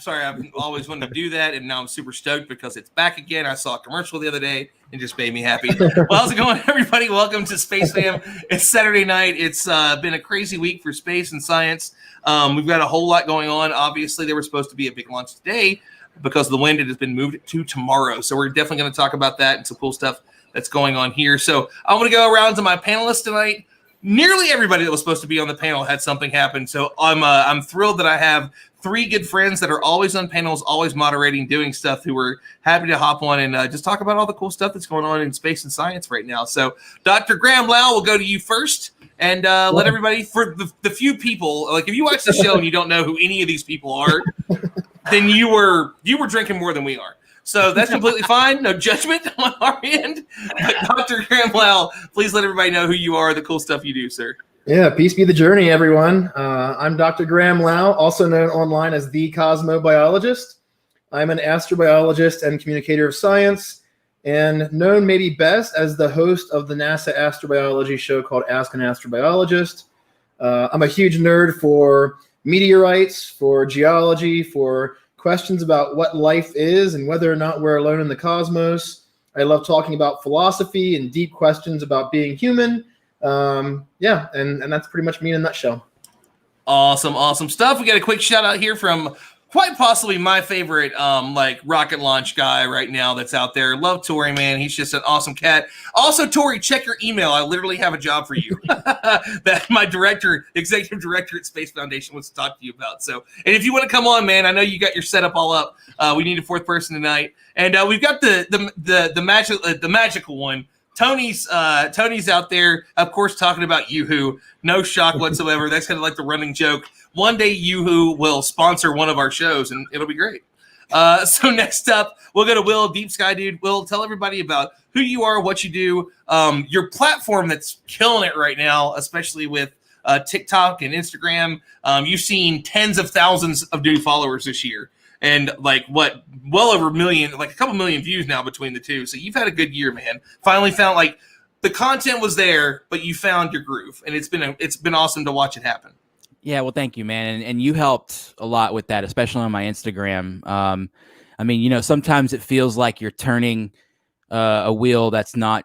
that. Sorry, I've always wanted to do that, and now I'm super stoked because it's back again. I saw a commercial the other day and just made me happy. Well, how's it going, everybody? Welcome to Space Fam. It's Saturday night. It's been a crazy week for space and science. We've got a whole lot going on. Obviously, there was supposed to be a big launch today because of the wind. It has been moved to tomorrow. So we're definitely going to talk about that and some cool stuff that's going on here. So I'm going to go around to my panelists tonight. Nearly everybody that was supposed to be on the panel had something happen. So I'm thrilled that I have three good friends that are always on panels, always moderating, doing stuff, who are happy to hop on and just talk about all the cool stuff that's going on in space and science right now. So Dr. Graham Lau, we'll go to you first and let everybody, for the few people, like if you watch the show and you don't know who any of these people are, then you were drinking more than we are. So that's completely fine. No judgment on our end. But Dr. Graham Lau, please let everybody know who you are, the cool stuff you do, sir. Yeah, peace be the journey, everyone. I'm Dr. Graham Lau, also known online as the Cosmobiologist. I'm an astrobiologist and communicator of science, and known maybe best as the host of the NASA astrobiology show called Ask an Astrobiologist. I'm a huge nerd for meteorites, for geology, for questions about what life is and whether or not we're alone in the cosmos. I love talking about philosophy and deep questions about being human. And that's pretty much me in a nutshell. Awesome stuff. We got a quick shout out here from quite possibly my favorite rocket launch guy right now that's out there. Love Tori, man. He's just an awesome cat. Also, Tori, check your email. I literally have a job for you that my executive director at Space Foundation wants to talk to you about. So, and if you want to come on, man, I know you got your setup all up. We need a fourth person tonight, and we've got the magical one. Tony's out there, of course, talking about Yoo-Hoo. No shock whatsoever. That's kind of like the running joke. One day Yoo-Hoo will sponsor one of our shows, and it'll be great. So next up, we'll go to Will, Deep Skydude. Will, tell everybody about who you are, what you do, your platform that's killing it right now, especially with TikTok and Instagram. You've seen tens of thousands of new followers this year. And well over a million, like a couple million views now between the two. So you've had a good year, man. Finally found the content was there, but you found your groove, and it's been awesome to watch it happen. Yeah, well, thank you, man, and you helped a lot with that, especially on my Instagram. I mean, sometimes it feels like you're turning a wheel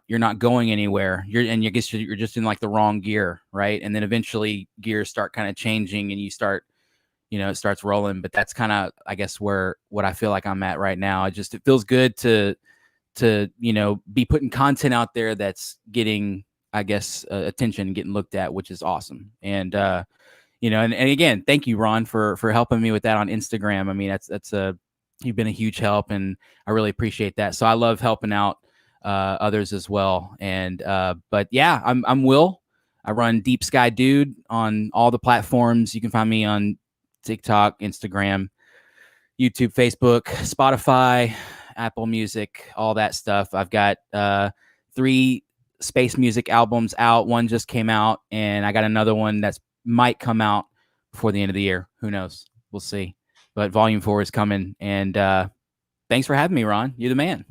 you're not going anywhere. I guess you're just in like the wrong gear, right? And then eventually gears start kind of changing, and you start. It starts rolling, but that's kind of, I guess, what I feel like I'm at right now. It feels good to be putting content out there that's getting, I guess, attention, getting looked at, which is awesome. And, and again, thank you, Ron, for helping me with that on Instagram. I mean, you've been a huge help, and I really appreciate that. So I love helping out others as well. And, but yeah, I'm Will. I run Deep Sky Dude on all the platforms. You can find me on TikTok, Instagram, YouTube, Facebook, Spotify, Apple Music, all that stuff. I've got 3 space music albums out. One just came out, and I got another one that's might come out before the end of the year. Who knows? We'll see. But Volume 4 is coming, and thanks for having me, Ron. You're the man.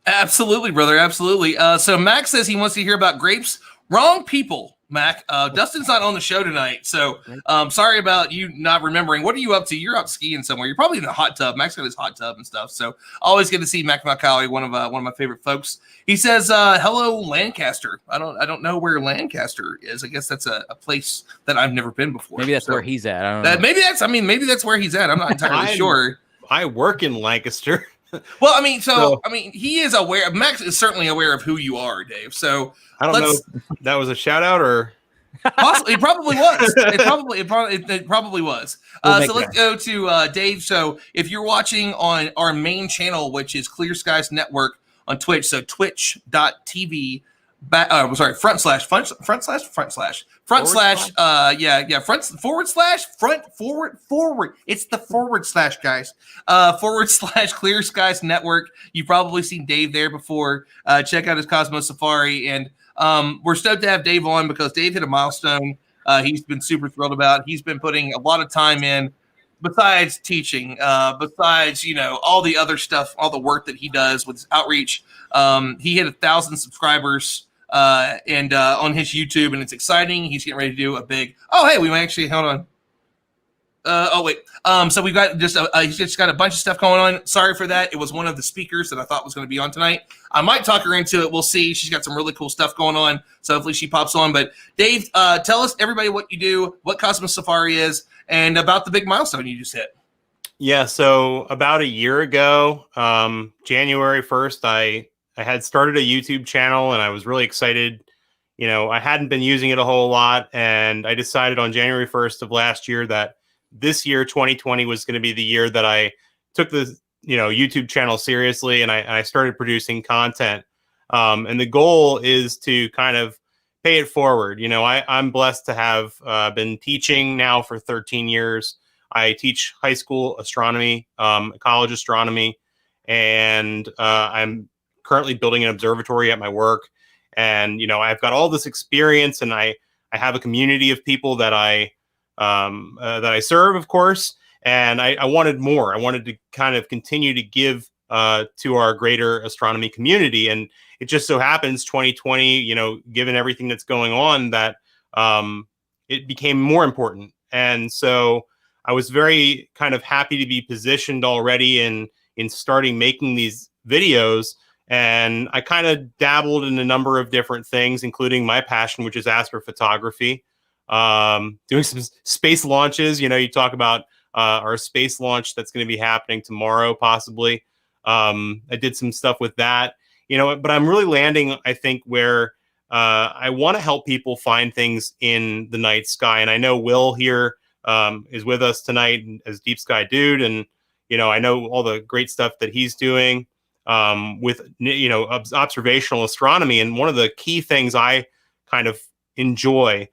Absolutely, brother. Absolutely. So Max says he wants to hear about grapes. Wrong people, Mac. Dustin's not on the show tonight, so sorry about you not remembering. What are you up to? You're out skiing somewhere. You're probably in the hot tub. Max got his hot tub and stuff, so always good to see Mac Macaulay, one of my favorite folks. He says, "Hello, Lancaster." I don't know where Lancaster is. I guess that's a place that I've never been before. Maybe that's where he's at. I don't know. Maybe that's where he's at. I'm not entirely sure. I work in Lancaster. Well, I mean, he is aware. Max is certainly aware of who you are, Dave. So I don't know if that was a shout out or possibly. It probably was. It probably was. So let's go to Dave. So if you're watching on our main channel, which is Clear Skies Network on Twitch, so twitch.tv. Front slash forward. It's the forward slash, guys. / Clear Skies Network. You've probably seen Dave there before. Check out his Cosmos Safari. And we're stoked to have Dave on because Dave hit a milestone he's been super thrilled about. He's been putting a lot of time in. Besides teaching, besides, all the other stuff, all the work that he does with his outreach, he hit 1,000 subscribers and on his YouTube, and it's exciting. He's getting ready to do a big. Oh, hey, we might actually hold on. Oh wait. So we've got he's just got a bunch of stuff going on. Sorry for that. It was one of the speakers that I thought was going to be on tonight. I might talk her into it. We'll see. She's got some really cool stuff going on. So hopefully she pops on. But Dave, tell us everybody what you do, what Cosmos Safari is, and about the big milestone you just hit. Yeah. So about a year ago, January 1st, I had started a YouTube channel and I was really excited. You know, I hadn't been using it a whole lot, and I decided on January 1st of last year that this year, 2020, was going to be the year that I took the YouTube channel seriously, and I started producing content. And the goal is to kind of pay it forward. You know, I'm blessed to have been teaching now for 13 years. I teach high school astronomy, college astronomy, and I'm currently building an observatory at my work. And, you know, I've got all this experience, and I have a community of people that I serve, of course. And I wanted more. I wanted to kind of continue to give to our greater astronomy community. And it just so happens 2020, you know, given everything that's going on, that it became more important. And so I was very kind of happy to be positioned already in starting making these videos. And I kind of dabbled in a number of different things, including my passion, which is astrophotography, doing some space launches. You know, you talk about our space launch that's going to be happening tomorrow, possibly. I did some stuff with that, you know, but I'm really landing, I think, where I want to help people find things in the night sky. And I know Will here is with us tonight as Deep Sky Dude. And, you know, I know all the great stuff that he's doing with, you know, observational astronomy. And one of the key things I kind of enjoy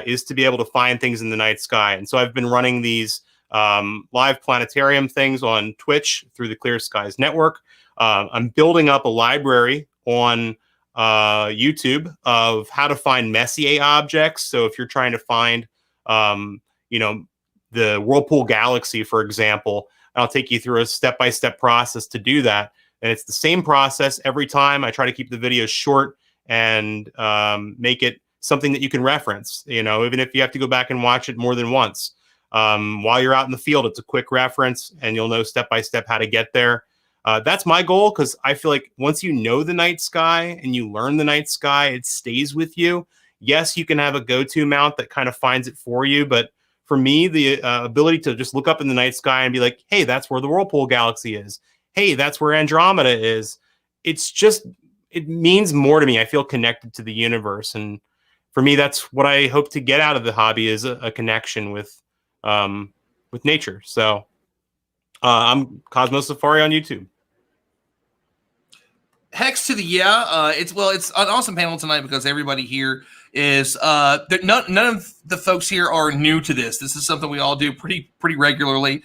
is to be able to find things in the night sky. And so I've been running these live planetarium things on Twitch through the Clear Skies Network. I'm building up a library on YouTube of how to find Messier objects. So if you're trying to find, you know, the Whirlpool Galaxy, for example, I'll take you through a step-by-step process to do that. And it's the same process every time. I try to keep the videos short and make it something that you can reference, you know, even if you have to go back and watch it more than once. While you're out in the field, it's a quick reference and you'll know step-by-step how to get there. That's my goal, because I feel like once you know the night sky and you learn the night sky, it stays with you. Yes, you can have a go-to mount that kind of finds it for you, but for me, the ability to just look up in the night sky and be like, hey, that's where the Whirlpool Galaxy is. Hey, that's where Andromeda is. It means more to me. I feel connected to the universe. And for me, that's what I hope to get out of the hobby, is a connection with nature. So I'm Cosmos Safari on YouTube. Hex to the it's an awesome panel tonight because everybody here is none of the folks here are new to this. This is something we all do pretty regularly,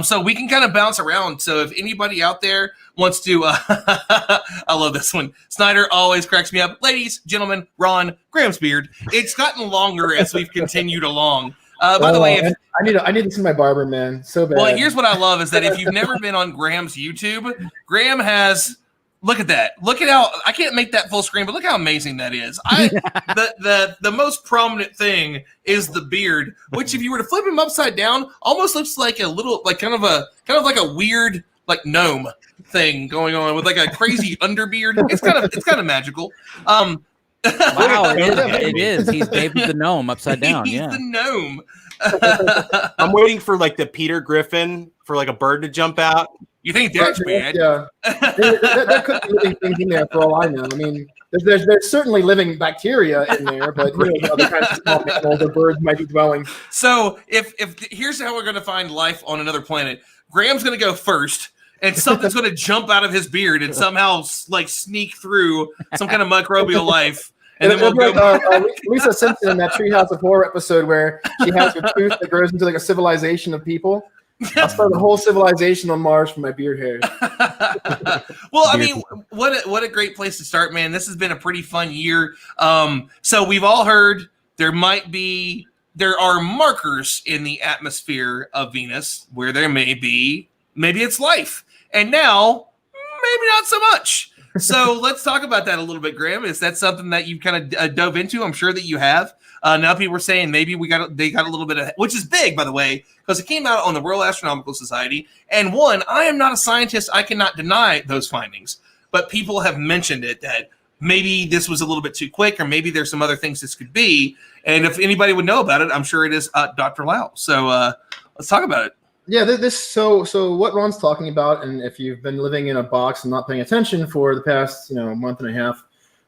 so we can kind of bounce around. So if anybody out there wants to, I love this one. Snyder always cracks me up. Ladies, gentlemen, Ron, Graham's beard. It's gotten longer as we've continued along. By the way, I need to see my barber, man. So bad. Well, here's what I love is that if you've never been on Graham's YouTube, Graham has. Look at that. Look at how I can't make that full screen, but look how amazing that is. The most prominent thing is the beard, which if you were to flip him upside down, almost looks like a little like kind of like a weird like gnome thing going on with like a crazy underbeard. It's kind of magical. Wow, it is. He's David the gnome upside down. He's the gnome. I'm waiting for like the Peter Griffin for like a bird to jump out. You think that's bad? Yeah, there could be living things in there for all I know. I mean, there's certainly living bacteria in there, but you know, other kinds of small mammals or birds might be dwelling. So if here's how we're going to find life on another planet. Graham's going to go first, and something's going to jump out of his beard and somehow like sneak through some kind of microbial life. And then we'll go. Like, Lisa Simpson in that Treehouse of Horror episode where she has her tooth that grows into like a civilization of people. I'll start a whole civilization on Mars from my beard hairs. Well, I mean, what a great place to start, man. This has been a pretty fun year. So we've all heard there are markers in the atmosphere of Venus where there maybe it's life. And now, maybe not so much. So let's talk about that a little bit, Graham. Is that something that you've kind of dove into? I'm sure that you have. Now people were saying maybe they got a little bit of, which is big, by the way, because it came out on the Royal Astronomical Society. And one, I am not a scientist. I cannot deny those findings. But people have mentioned it that maybe this was a little bit too quick, or maybe there's some other things this could be. And if anybody would know about it, I'm sure it is Dr. Lau. So let's talk about it. Yeah, so what Ron's talking about, and if you've been living in a box and not paying attention for the past month and a half,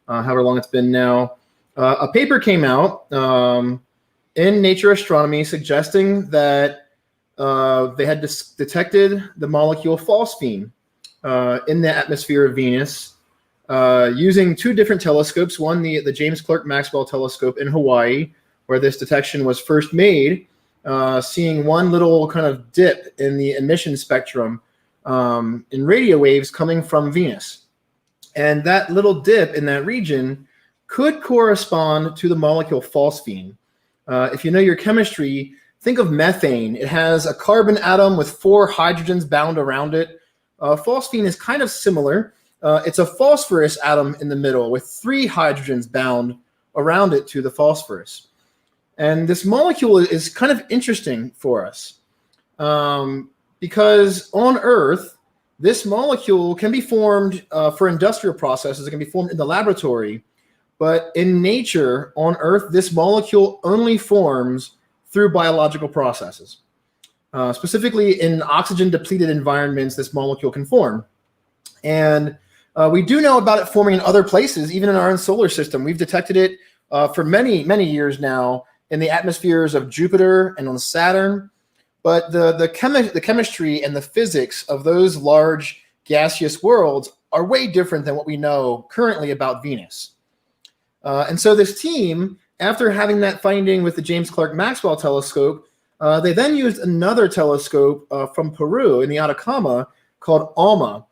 however long it's been now, a paper came out in Nature Astronomy suggesting that they had detected the molecule phosphine in the atmosphere of Venus using two different telescopes. One, the James Clerk Maxwell telescope in Hawaii, where this detection was first made, seeing one little kind of dip in the emission spectrum in radio waves coming from Venus. And that little dip in that region could correspond to the molecule phosphine. If you know your chemistry, think of methane. It has a carbon atom with 4 hydrogens bound around it. Phosphine is kind of similar. It's a phosphorus atom in the middle with 3 hydrogens bound around it to the phosphorus. And this molecule is kind of interesting for us because on Earth, this molecule can be formed for industrial processes. It can be formed in the laboratory. But in nature, on Earth, this molecule only forms through biological processes. Specifically, in oxygen-depleted environments, this molecule can form. And we do know about it forming in other places, even in our own solar system. We've detected it for many, many years now in the atmospheres of Jupiter and on Saturn. But the chemistry and the physics of those large gaseous worlds are way different than what we know currently about Venus. And so this team, after having that finding with the James Clerk Maxwell telescope, they then used another telescope from Peru in the Atacama called ALMA.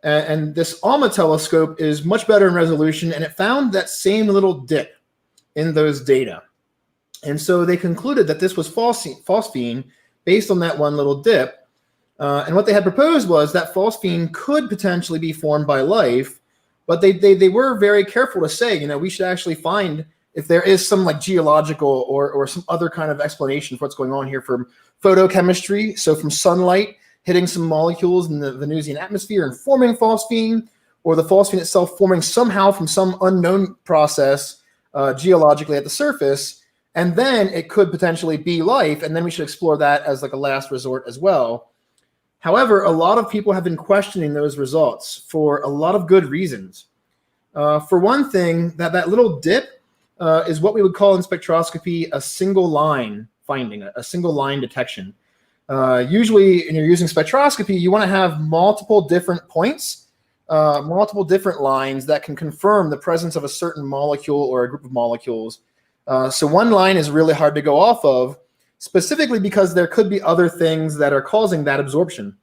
And this ALMA telescope is much better in resolution, and it found that same little dip in those data. And so they concluded that this was phosphine based on that one little dip. And what they had proposed was that phosphine could potentially be formed by life, but they were very careful to say, we should actually find if there is some like geological or some other kind of explanation for what's going on here from photochemistry, so from sunlight hitting some molecules in the Venusian atmosphere and forming phosphine, or the phosphine itself forming somehow from some unknown process geologically at the surface, and then it could potentially be life, and then we should explore that as like a last resort as well. However, a lot of people have been questioning those results for a lot of good reasons. For one thing, that little dip is what we would call in spectroscopy a single line finding, a single line detection. Usually, when you're using spectroscopy, you want to have multiple different points, multiple different lines that can confirm the presence of a certain molecule or a group of molecules. So one line is really hard to go off of, specifically because there could be other things that are causing that absorption.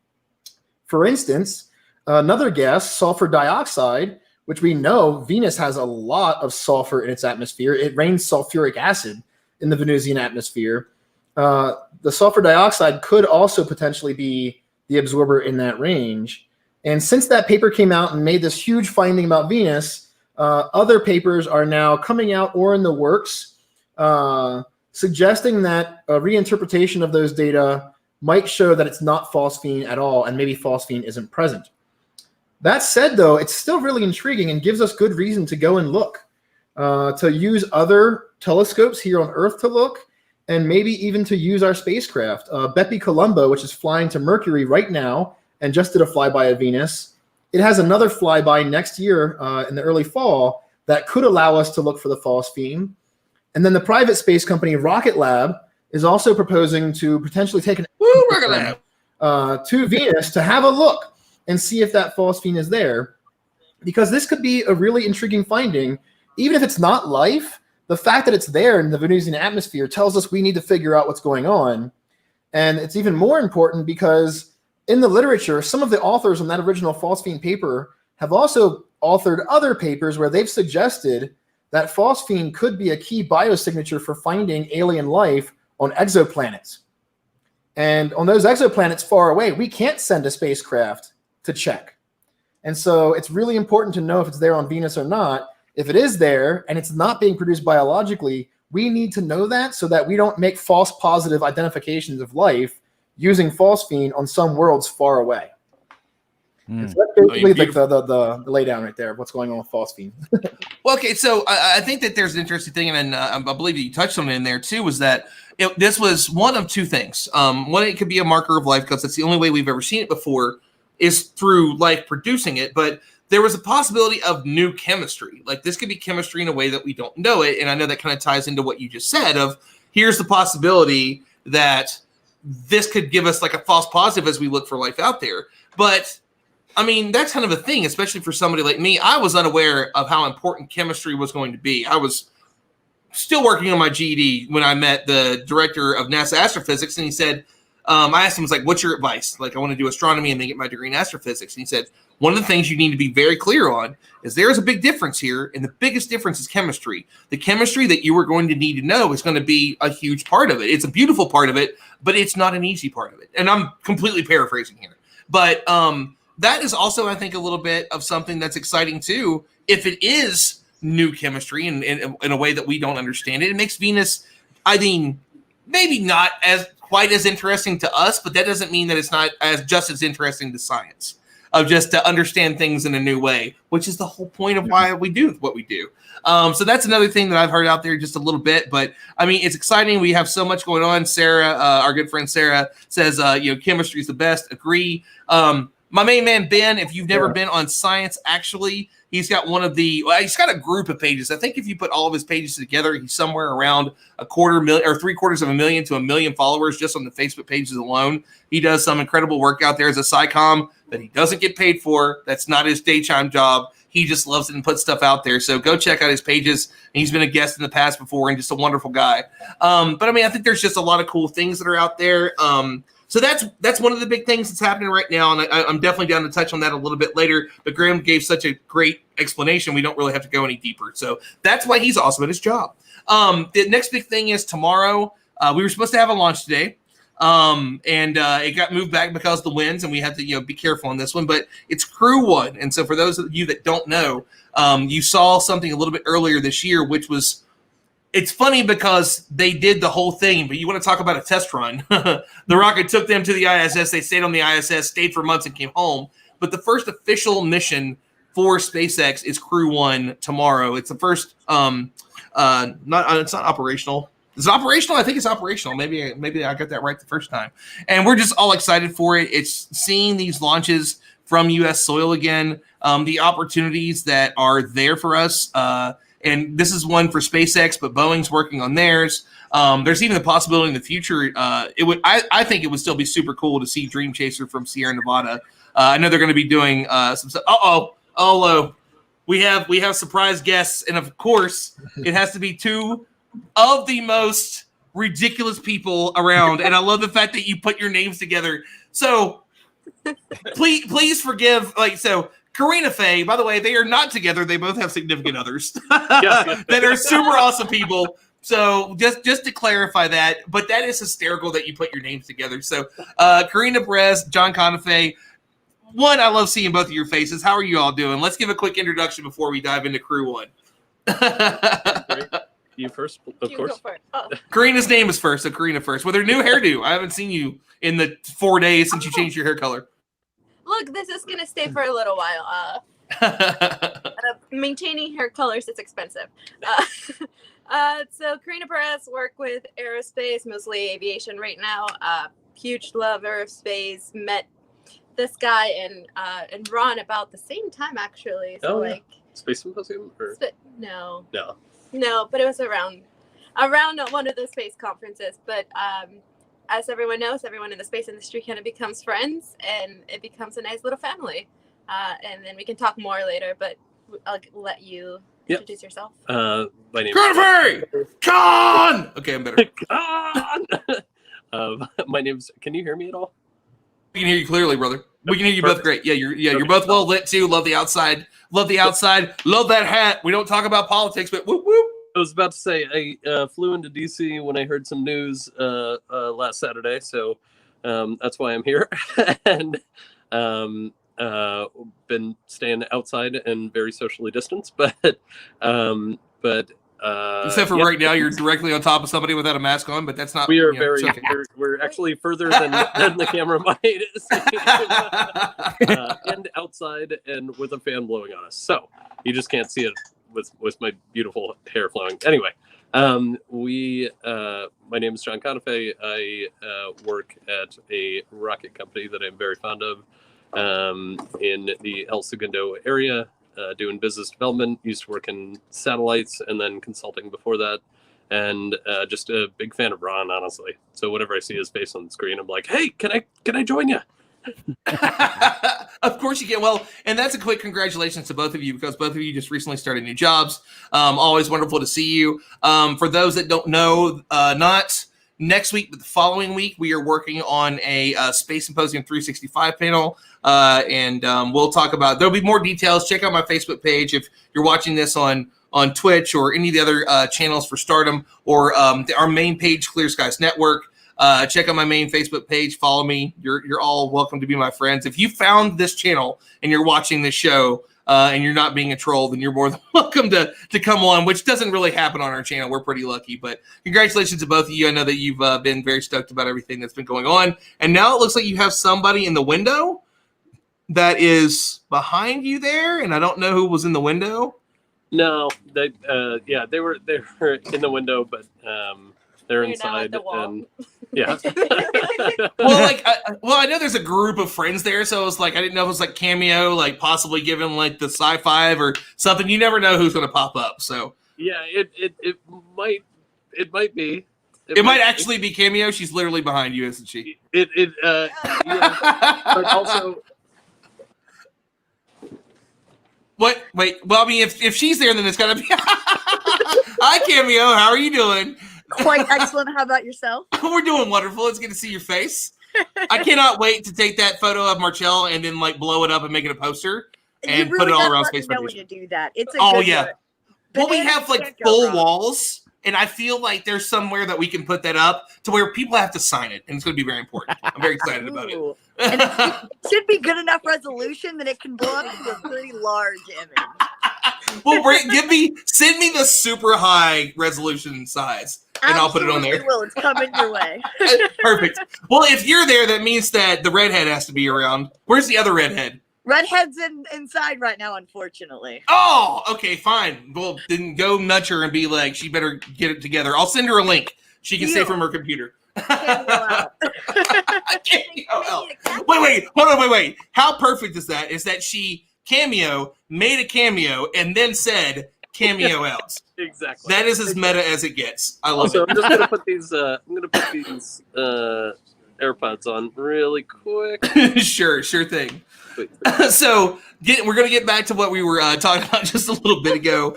For instance, another gas, sulfur dioxide, which we know Venus has a lot of sulfur in its atmosphere. It rains sulfuric acid in the Venusian atmosphere. The sulfur dioxide could also potentially be the absorber in that range. And since that paper came out and made this huge finding about Venus, other papers are now coming out or in the works, suggesting that a reinterpretation of those data might show that it's not phosphine at all, and maybe phosphine isn't present. That said, though, it's still really intriguing and gives us good reason to go and look, to use other telescopes here on Earth to look, and maybe even to use our spacecraft. Bepi Colombo, which is flying to Mercury right now and just did a flyby of Venus, it has another flyby next year in the early fall that could allow us to look for the phosphine. And then the private space company Rocket Lab is also proposing to potentially take an to Venus to have a look and see if that phosphine is there, because this could be a really intriguing finding. Even if it's not life, the fact that it's there in the Venusian atmosphere tells us we need to figure out what's going on. And it's even more important because in the literature, some of the authors on that original phosphine paper have also authored other papers where they've suggested that phosphine could be a key biosignature for finding alien life on exoplanets. And on those exoplanets far away, we can't send a spacecraft to check. And so it's really important to know if it's there on Venus or not. If it is there and it's not being produced biologically, we need to know that so that we don't make false positive identifications of life using phosphine on some worlds far away. So that's basically like the lay down right there of what's going on with phosphine. Well, okay, so I think that there's an interesting thing, and I believe that you touched on it in there too, was that this was one of two things. One, it could be a marker of life because that's the only way we've ever seen it before is through life producing it, but there was a possibility of new chemistry. Like this could be chemistry in a way that we don't know it, and I know that kind of ties into what you just said of here's the possibility that this could give us like a false positive as we look for life out there. But I mean, that's kind of a thing, especially for somebody like me. I was unaware of how important chemistry was going to be. I was still working on my GED when I met the director of NASA astrophysics, and he said, I asked him, was like, what's your advice? Like, I want to do astronomy and then get my degree in astrophysics. And he said, one of the things you need to be very clear on is there is a big difference here, and the biggest difference is chemistry. The chemistry that you are going to need to know is going to be a huge part of it. It's a beautiful part of it, but it's not an easy part of it. And I'm completely paraphrasing here. But that is also, I think, a little bit of something that's exciting too. If it is new chemistry in a way that we don't understand it, it makes Venus, I mean, maybe not as quite as interesting to us, but that doesn't mean that it's not just as interesting to science, of just to understand things in a new way, which is the whole point of why we do what we do. So that's another thing that I've heard out there just a little bit, but I mean, it's exciting. We have so much going on. Sarah, our good friend Sarah says, chemistry is the best. Agree. My main man, Ben, if you've never been on Science, actually, he's got he's got a group of pages. I think if you put all of his pages together, he's somewhere around 250,000 or 750,000 to 1 million followers just on the Facebook pages alone. He does some incredible work out there as a SciComm that he doesn't get paid for. That's not his daytime job. He just loves it and puts stuff out there. So go check out his pages. And he's been a guest in the past before and just a wonderful guy. But I mean, I think there's just a lot of cool things that are out there. So that's one of the big things that's happening right now, and I'm definitely down to touch on that a little bit later. But Graham gave such a great explanation, we don't really have to go any deeper. So that's why he's awesome at his job. The next big thing is tomorrow. We were supposed to have a launch today, and it got moved back because of the winds, and we had to be careful on this one. But it's Crew 1, and so for those of you that don't know, you saw something a little bit earlier this year, which was. It's funny because they did the whole thing, but you want to talk about a test run. The rocket took them to the ISS. They stayed on the ISS, stayed for months, and came home. But the first official mission for SpaceX is Crew 1 tomorrow. It's the first. It's not operational. Is it operational? I think it's operational. Maybe I got that right the first time. And we're just all excited for it. It's seeing these launches from U.S. soil again. The opportunities that are there for us. And this is one for SpaceX, but Boeing's working on theirs. There's even the possibility in the future. I think it would still be super cool to see Dream Chaser from Sierra Nevada. I know they're going to be doing some stuff. We have surprise guests, and of course, it has to be two of the most ridiculous people around. And I love the fact that you put your names together. So please forgive. Karina Faye, by the way, they are not together. They both have significant others that are super awesome people. So just to clarify that, but that is hysterical that you put your names together. So Karina Perez, John Conifay, one, I love seeing both of your faces. How are you all doing? Let's give a quick introduction before we dive into Crew 1. You first, of course. Karina's name is first, so Karina first. With her new hairdo, I haven't seen you in the 4 days since you changed your hair color. Look, this is going to stay for a little while. Maintaining hair colors is expensive. So Karina Perez, work with aerospace, mostly aviation right now. Huge lover of space. Met this guy and Ron about the same time, actually. So Space Symposium? Or? No, but it was around one of the space conferences. But as everyone knows, everyone in the space industry kind of becomes friends, and it becomes a nice little family. And then we can talk more later, but I'll let you introduce yourself. My name is Con! Okay, I'm better. Con! My name's. Can you hear me at all? We can hear you clearly, brother. We can hear you both great. Yeah, you're both well lit too. Love the outside. Love that hat. We don't talk about politics, but whoop whoop. I was about to say I flew into DC when I heard some news last Saturday, so that's why I'm here. And been staying outside and very socially distanced, but except for yeah, right now, you're directly on top of somebody without a mask on, but that's not. we are you know, it's very okay. we're actually further than the camera might see, and outside and with a fan blowing on us, so you just can't see it with my beautiful hair flowing. Anyway, my name is John Conifay. I work at a rocket company that I'm very fond of in the El Segundo area, doing business development. Used to work in satellites and then consulting before that, and just a big fan of Ron, honestly. So whenever I see his face on the screen, I'm like, hey, can I join you? Of course you can. Well, and that's a quick congratulations to both of you, because both of you just recently started new jobs. Always wonderful to see you. For those that don't know, not next week, but the following week, we are working on a Space Symposium 365 panel. And we'll talk about, there'll be more details. Check out my Facebook page if you're watching this on Twitch or any of the other channels for Stardom, or our main page, Clear Skies Network. Check out my main Facebook page. Follow me. You're all welcome to be my friends. If you found this channel and you're watching this show and you're not being a troll, then you're more than welcome to come on, which doesn't really happen on our channel. We're pretty lucky. But congratulations to both of you. I know that you've been very stoked about everything that's been going on. And now it looks like you have somebody in the window that is behind you there. And I don't know who was in the window. No, they were in the window, but they're inside. The wall. And yeah. Well, I know there's a group of friends there, so it was like I didn't know if it was like cameo, like possibly given like the sci-fi or something. You never know who's going to pop up. So Yeah, it might be. it might actually be cameo. She's literally behind you, isn't she? Yeah, but also. What? Wait. Well, I mean, if she's there, then it's gotta be. Hi, cameo. How are you doing? Quite excellent. How about yourself? We're doing wonderful. It's good to see your face. I cannot wait to take that photo of Marcel and then like blow it up and make it a poster and put it all around Space Know when you do that. It's a Oh good yeah. one. Well, we Bananas have like can't go full wrong. walls, and I feel like there's somewhere that we can put that up to where people have to sign it, and it's going to be very important. I'm very excited about it. Ooh. And it should be good enough resolution that it can blow up into a pretty large image. Well, send me the super high resolution size, and I'll put it on there. Absolutely will. It's coming your way. Perfect. Well, if you're there, that means that the redhead has to be around. Where's the other redhead? Redhead's inside right now, unfortunately. Oh, okay, fine. Well, then go nudge her and be like, she better get it together. I'll send her a link. She can stay from her computer. Can't go out. Wait, hold on, wait. How perfect is that? Is that she made a cameo and then said cameo out. Exactly. That is as meta as it gets. I love Also, it. I'm just gonna put these. AirPods on really quick. Sure thing. So we're gonna get back to what we were talking about just a little bit ago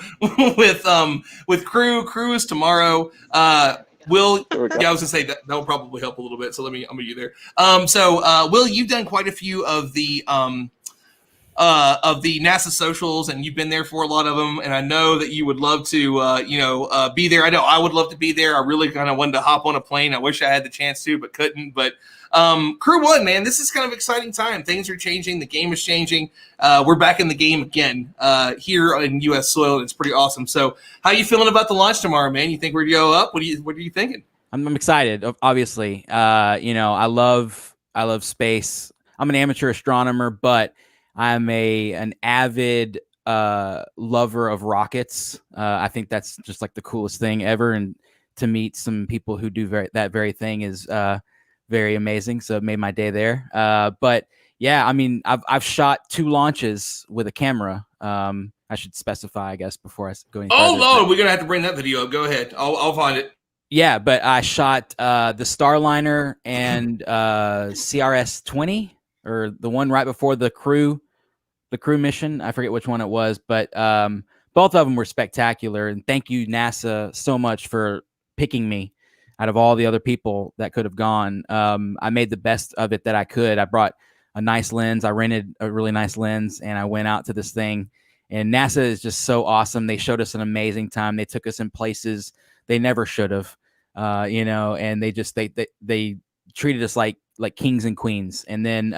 with crew. Crew is tomorrow. Will, I was gonna say that will probably help a little bit. So I'm gonna you there. Will, you've done quite a few of the NASA socials, and you've been there for a lot of them. And I know that you would love to, be there. I know I would love to be there. I really kind of wanted to hop on a plane. I wish I had the chance to, but couldn't. But Crew One, man, this is kind of exciting time. Things are changing. The game is changing. We're back in the game again here in U.S. soil. It's pretty awesome. So, how you feeling about the launch tomorrow, man? You think we're gonna go up? What are you thinking? I'm excited. Obviously, I love space. I'm an amateur astronomer, but I'm an avid lover of rockets. I think that's just like the coolest thing ever, and to meet some people who do that very thing is very amazing. So it made my day there. But yeah, I mean, I've shot 2 launches with a camera. I should specify, I guess, before I go any further. Oh Lord, we're gonna have to bring that video up. Go ahead. I'll find it. Yeah, but I shot the Starliner and CRS-20, or the one right before the crew mission. I forget which one it was, but both of them were spectacular. And thank you, NASA, so much for picking me out of all the other people that could have gone. I made the best of it that I could. I brought a nice lens. I rented a really nice lens, and I went out to this thing. And NASA is just so awesome. They showed us an amazing time. They took us in places they never should have, and they treated us like kings and queens. And then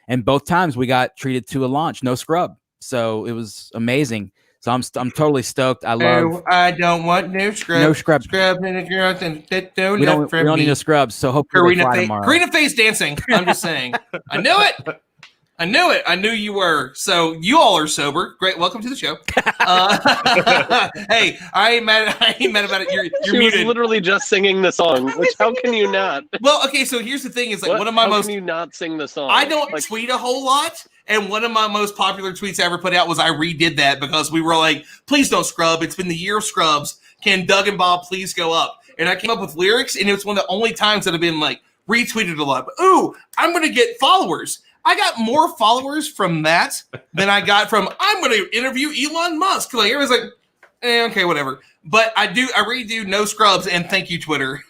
and both times we got treated to a launch, no scrub. So it was amazing. So I'm totally stoked. I love. Oh, I don't want no scrub. No scrub. Scrub and a girl that don't We love don't, from we don't me. need no scrubs. So hopefully they fly tomorrow. Karina face dancing. I'm just saying. I knew it. I knew it. I knew you were. So you all are sober. Great. Welcome to the show. Hey, I ain't mad about it. You're She muted. was literally just singing the song. Which how can you not? Well, okay. So here's the thing: is like What? one of my How most. can you not sing the song? I don't Like, tweet a whole lot, and one of my most popular tweets I ever put out was I redid that because we were like, "Please don't scrub. It's been the year of scrubs. Can Doug and Bob please go up?" And I came up with lyrics, and it was one of the only times that have been like retweeted a lot. But ooh, I'm gonna get followers. I got more followers from that than I got from I'm going to interview Elon Musk. Like everyone's like, okay, whatever. But I really do no scrubs and thank you, Twitter.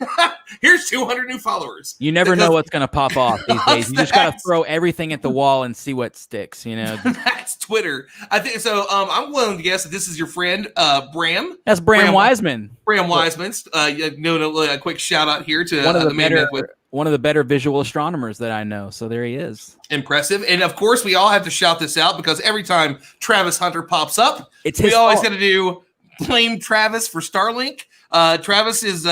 Here's 200 new followers. You never know what's going to pop off these days. You just got to throw everything at the wall and see what sticks, you know. That's Twitter. I think so. I'm willing to guess that this is your friend, Bram. That's Bram Wiseman. Bram Wiseman's doing a quick shout out here to one of the better visual astronomers that I know. So there he is. Impressive. And of course, we all have to shout this out because every time Travis Hunter pops up, we always got to do blame Travis for Starlink. Travis has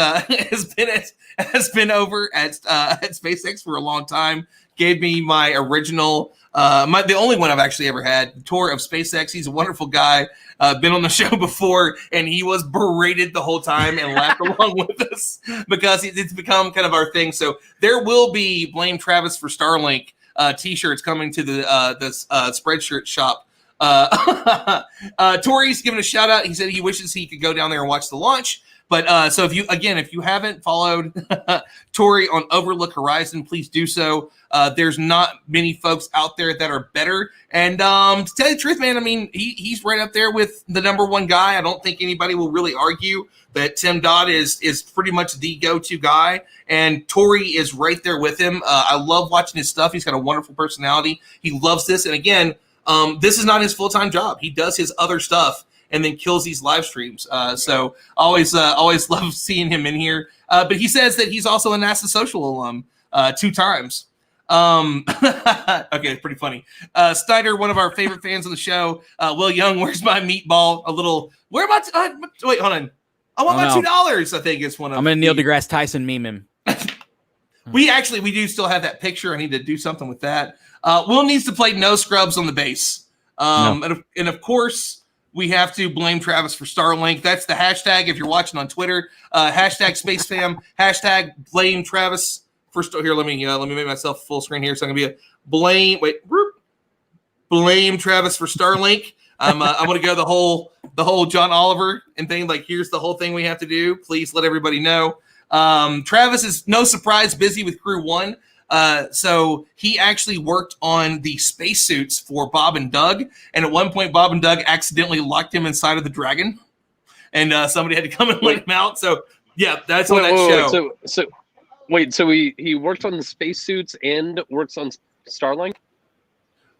been over at SpaceX for a long time. Gave me my original, the only one I've actually ever had, tour of SpaceX. He's a wonderful guy. Been on the show before, and he was berated the whole time and laughed along with us because it's become kind of our thing. So there will be blame Travis for Starlink t-shirts coming to the Spreadshirt shop. Tori's giving a shout out. He said he wishes he could go down there and watch the launch. But so if you haven't followed Tori on Overlook Horizon, please do so. There's not many folks out there that are better. And to tell you the truth, man, I mean, he's right up there with the number one guy. I don't think anybody will really argue that Tim Dodd is pretty much the go-to guy. And Tori is right there with him. I love watching his stuff. He's got a wonderful personality. He loves this. And again, this is not his full-time job. He does his other stuff and then kills these live streams. So always love seeing him in here. But he says that he's also a NASA Social alum 2 times. Okay, it's pretty funny. Snyder, one of our favorite fans of the show. Will Young, where's my meatball? Where am I? Wait, hold on. I want my $2. I think it's one of. I'm gonna Neil deGrasse Tyson meme him. We do still have that picture. I need to do something with that. Will needs to play no scrubs on the base. And of course, we have to blame Travis for Starlink. That's the hashtag if you're watching on Twitter. Hashtag SpaceFam. Hashtag blame Travis for here. Let me make myself full screen here. So I'm gonna be blame Travis for Starlink. I'm gonna go the whole John Oliver and thing. Like here's the whole thing we have to do. Please let everybody know. Travis is no surprise busy with Crew 1. So he actually worked on the spacesuits for Bob and Doug. And at one point, Bob and Doug accidentally locked him inside of the Dragon. And somebody had to come and let him out. So, yeah, that's on that show. So he worked on the spacesuits and works on Starlink?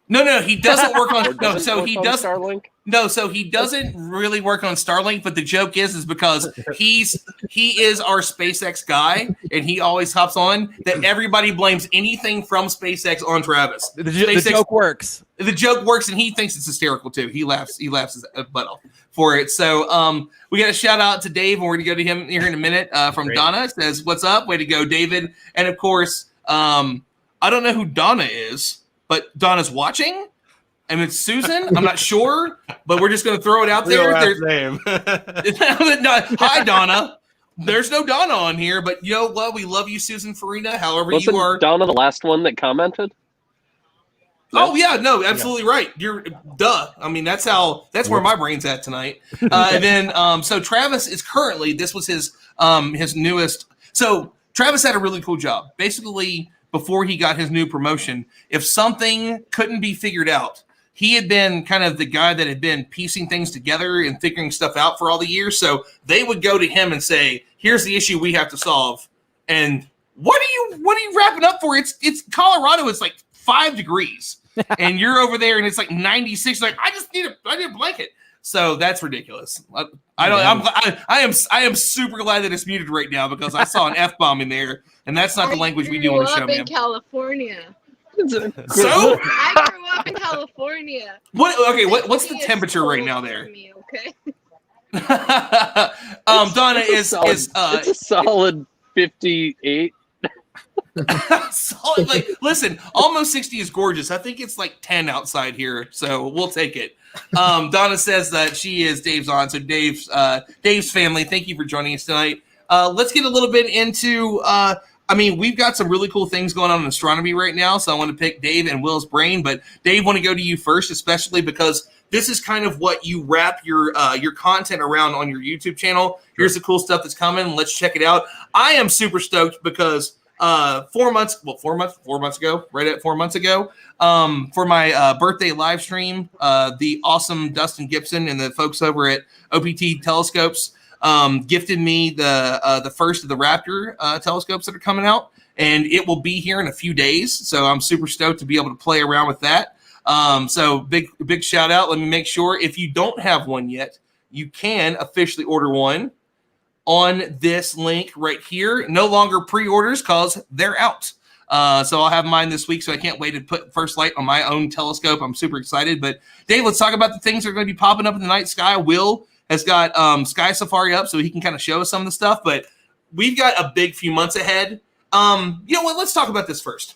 No, he doesn't work on Starlink. No, so he doesn't really work on Starlink, but the joke is because he is our SpaceX guy, and he always hops on that everybody blames anything from SpaceX on Travis. The joke works. The joke works, and he thinks it's hysterical too. He laughs his butt off for it. So we got a shout out to Dave, and we're gonna go to him here in a minute. From Great. Donna says, "What's up? Way to go, David!" And of course, I don't know who Donna is. But Donna's watching, and it's Susan. I'm not sure, but we're just going to throw it out there. Name. Hi, Donna. There's no Donna on here, but you know what? We love you, Susan Farina. However Wasn't you are. Donna the last one that commented? Oh yeah, no, absolutely right. You're duh. I mean, that's where my brain's at tonight. And then so Travis is currently. This was his newest. So Travis had a really cool job. Basically, before he got his new promotion, if something couldn't be figured out, he had been kind of the guy that had been piecing things together and figuring stuff out for all the years. So they would go to him and say, here's the issue we have to solve. And what are you wrapping up for? It's Colorado. It's like 5 degrees and you're over there and it's like 96. Like, I need a blanket. So that's ridiculous. I am super glad that it's muted right now because I saw an F-bomb in there, and that's not the language we do on the show, man. In California. So I grew up in California. what's the It's temperature right cold now for there? me, okay? Donna it's a solid 58. solid, like, listen, almost 60 is gorgeous. I think it's like 10 outside here, so we'll take it. Donna says that she is Dave's aunt, so Dave's family, thank you for joining us tonight. Let's get a little bit into we've got some really cool things going on in astronomy right now, so I want to pick Dave and Will's brain, but Dave, want to go to you first, especially because this is kind of what you wrap your content around on your YouTube channel. Here's the cool stuff that's coming. Let's check it out. I am super stoked because 4 months ago, right at 4 months ago, for my birthday live stream, the awesome Dustin Gibson and the folks over at OPT Telescopes gifted me the first of the Raptor telescopes that are coming out, and it will be here in a few days. So I'm super stoked to be able to play around with that. So big shout out. Let me make sure, if you don't have one yet, you can officially order one on this link right here. No longer pre-orders because they're out. So I'll have mine this week, so I can't wait to put first light on my own telescope. I'm super excited. But Dave, let's talk about the things that are going to be popping up in the night sky. Will has got Sky Safari up, so he can kind of show us some of the stuff. But we've got a big few months ahead. You know what? Let's talk about this first.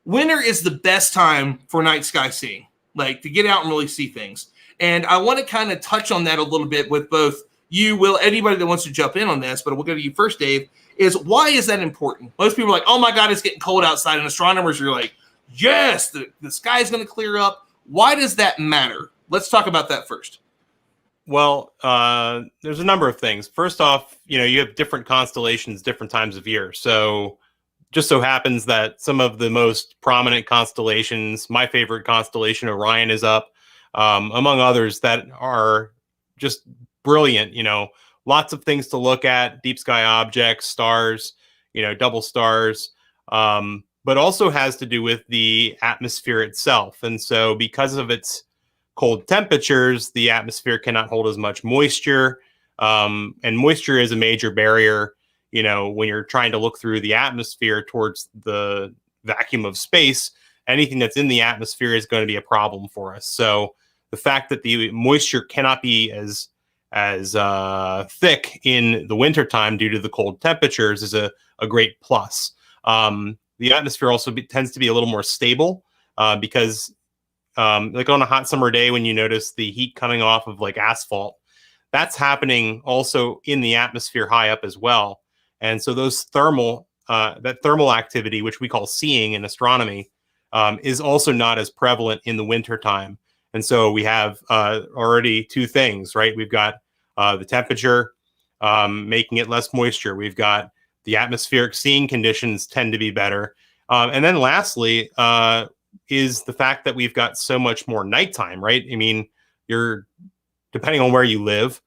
Winter is the best time for night sky seeing, like to get out and really see things. And I want to kind of touch on that a little bit with both you, Will, anybody that wants to jump in on this, but we'll go to you first, Dave, is why is that important? Most people are like, oh my God, it's getting cold outside. And astronomers are like, yes, the sky is going to clear up. Why does that matter? Let's talk about that first. Well, there's a number of things. First off, you have different constellations, different times of year. So just so happens that some of the most prominent constellations, my favorite constellation, Orion, is up, among others that are just brilliant. Lots of things to look at, deep sky objects, stars, double stars, but also has to do with the atmosphere itself. And so because of its cold temperatures, the atmosphere cannot hold as much moisture, and moisture is a major barrier when you're trying to look through the atmosphere towards the vacuum of space. Anything that's in the atmosphere is going to be a problem for us. So the fact that the moisture cannot be as thick in the wintertime due to the cold temperatures is a great plus. The atmosphere also tends to be a little more stable because like on a hot summer day when you notice the heat coming off of like asphalt, that's happening also in the atmosphere high up as well. And so those thermal activity, which we call seeing in astronomy, is also not as prevalent in the wintertime. And so we have already two things, right? We've got the temperature making it less moisture. We've got the atmospheric seeing conditions tend to be better. And then lastly is the fact that we've got so much more nighttime, right? I mean, depending on where you live,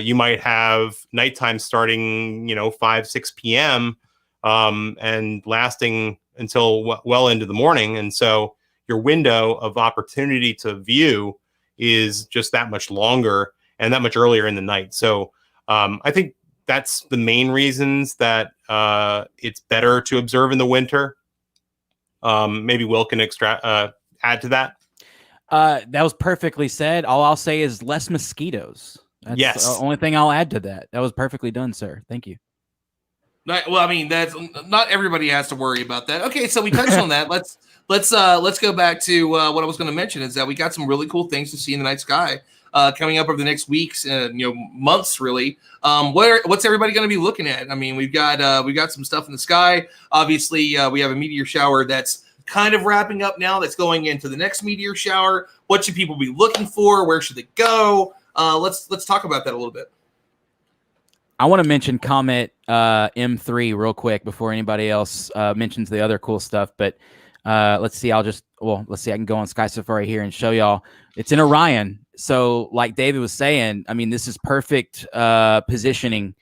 you might have nighttime starting, 5, 6 p.m. And lasting until well into the morning. And so your window of opportunity to view is just that much longer and that much earlier in the night. So I think that's the main reasons that it's better to observe in the winter. Maybe Will can add to that. That was perfectly said. All I'll say is less mosquitoes. That's yes. the only thing I'll add to that. That was perfectly done, sir. Thank you. Well, I mean, that's not everybody has to worry about that. Okay, so we touched on that. Let's go back to what I was going to mention is that we got some really cool things to see in the night sky coming up over the next weeks and months, really. What's everybody going to be looking at? I mean, we've got some stuff in the sky. Obviously, we have a meteor shower that's kind of wrapping up now. That's going into the next meteor shower. What should people be looking for? Where should they go? Let's talk about that a little bit. I want to mention Comet M3 real quick before anybody else mentions the other cool stuff. But let's see. Let's see. I can go on Sky Safari here and show y'all. It's in Orion. So like David was saying, I mean, this is perfect positioning.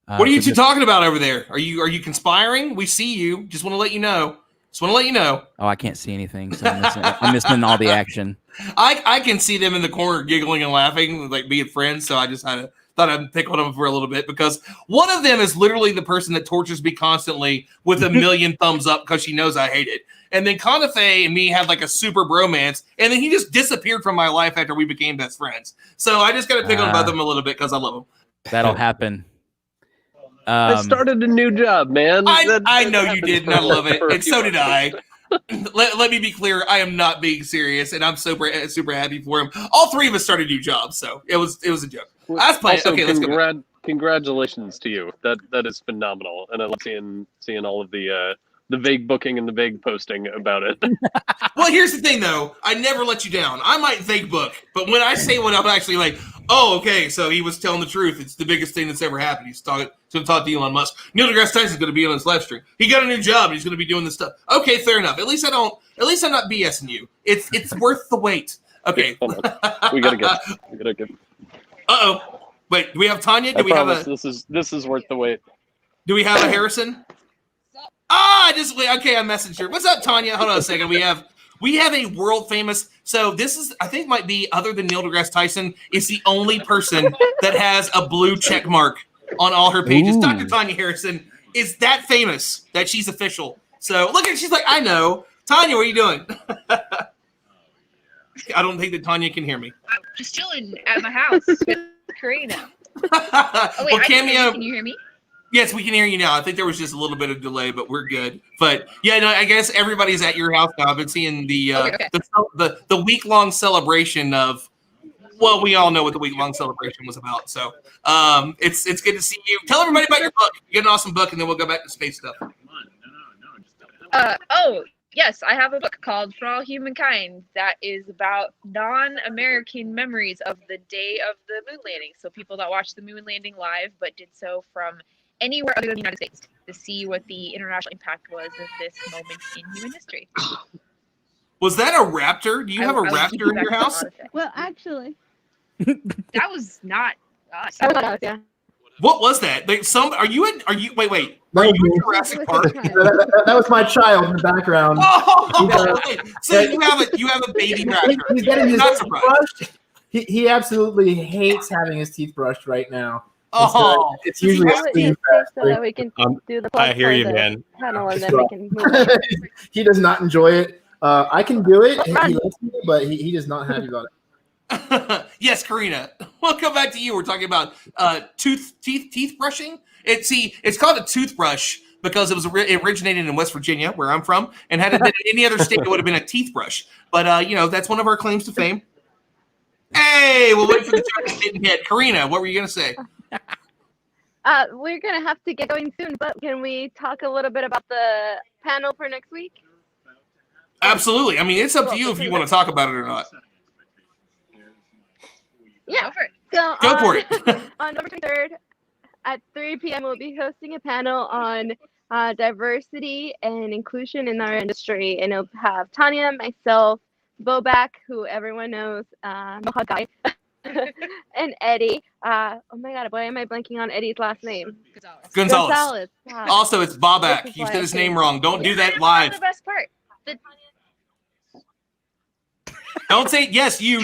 What are you two talking about over there? Are you conspiring? We see you. Just want to let you know. Oh, I can't see anything. So I'm missing all the action. I can see them in the corner giggling and laughing, like being friends. So I just had to thought I'd pick on them for a little bit because one of them is literally the person that tortures me constantly with a million thumbs up because she knows I hate it. And then Conafe and me had like a super bromance, and then he just disappeared from my life after we became best friends. So I just got to pick on both of them a little bit because I love them. That'll happen. I started a new job, man. I know you did, and I love it, for a and few so did I. months. Let me be clear. I am not being serious, and I'm super happy for him. All three of us started new jobs, so it was a joke. I was playing. Also, Okay, let's go. Congratulations to you. That is phenomenal, and I love seeing all of the vague booking and the vague posting about it. Well, here's the thing, though. I never let you down. I might fake book, but when I say what I'm actually like, oh, okay, so he was telling the truth. It's the biggest thing that's ever happened. He's talking to Elon Musk. Neil deGrasse Tyson's going to be on his live stream. He got a new job. And he's going to be doing this stuff. Okay, fair enough. At least I'm not BSing you. It's worth the wait. Okay. Hold on. We gotta get. Uh-oh. Wait, do we have Tanya? I promise this is worth the wait. Do we have a Harrison? Okay, I messaged her. What's up, Tanya? Hold on a second. We have a world famous. So this is, I think, might be other than Neil deGrasse Tyson, is the only person that has a blue check mark on all her pages. Ooh. Dr. Tanya Harrison is that famous that she's official. So look at her. She's like, I know. Tanya, what are you doing? I don't think that Tanya can hear me. I'm just chilling at my house with Karina. Oh wait, Well, Cameo. can you hear me? Yes, we can hear you now. I think there was just a little bit of delay, but we're good. But yeah, no, I guess everybody's at your house now. I've been seeing the the week-long celebration of. Well, we all know what the week-long celebration was about. So it's good to see you. Tell everybody about your book. You get an awesome book, and then we'll go back to space stuff. Oh yes, I have a book called For All Humankind that is about non-American memories of the day of the moon landing. So people that watched the moon landing live, but did so from anywhere other than the United States to see what the international impact was of this moment in human history. Was that a raptor? Do you have a raptor in your house? Well, actually, that was not us. That was us, yeah. What was that? Like, are you? Wait. That Are was you in me. Jurassic Park? That was my child in the background. Oh, okay. So you have a baby raptor. He's getting his Not teeth surprised. brushed. He absolutely hates having his teeth brushed right now. Oh, It's usually a I'll let steam you stay fest. so that we can do the I plug hear for you, the man. panel, and then we can move on. He does not enjoy it. I can do it. He lets me, but he does not happy about it. Yes, Karina. We'll come back to you. We're talking about teeth brushing. It's called a toothbrush because it originated in West Virginia, where I'm from, and had it been in any other state, it would have been a teeth brush. But that's one of our claims to fame. Hey, we'll wait for the joke to get in head. Karina, what were you gonna say? We're gonna have to get going soon, but can we talk a little bit about the panel for next week? Absolutely. I mean, it's up to you if you want to talk about it or not. Yeah. Go for it. So Go for it. On November 23rd at 3 p.m., we'll be hosting a panel on diversity and inclusion in our industry, and it'll have Tanya, myself, Bobak, who everyone knows, Mohawk guy, and Eddie. Oh my God, why am I blanking on Eddie's last name? Gonzalez. Wow. Also, it's Bobak. This is You why said I his couldn't- name wrong. Don't do that That's live. the best part. Don't say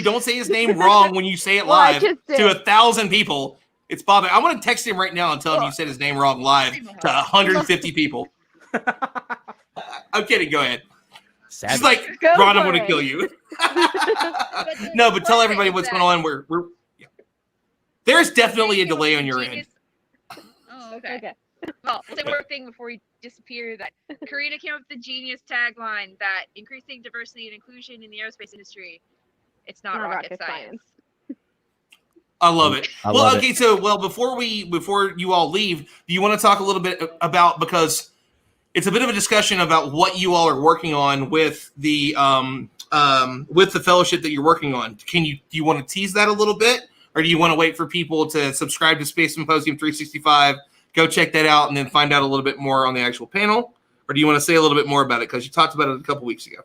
Don't say his name wrong when you say it Well, I live just did. to 1,000 people. It's Bobak. I want to text him right now and tell him you said his name wrong live to 150 people. I'm kidding. Go ahead. Savage. She's like, Go Ron, I'm for going to it. kill you. the No, but tell part everybody is what's that- going on. Yeah. There's definitely a delay on your end. Genius- Oh, okay. Okay. Well, we'll say one more thing before we disappear. That Karina came up with the genius tagline that increasing diversity and inclusion in the aerospace industry, it's not rocket science. I love it. I Well, love okay, so before you all leave, do you want to talk a little bit about, because it's a bit of a discussion about what you all are working on with the fellowship that you're working on. Do you want to tease that a little bit, or do you want to wait for people to subscribe to Space Symposium 365, go check that out, and then find out a little bit more on the actual panel? Or do you want to say a little bit more about it, because you talked about it a couple weeks ago?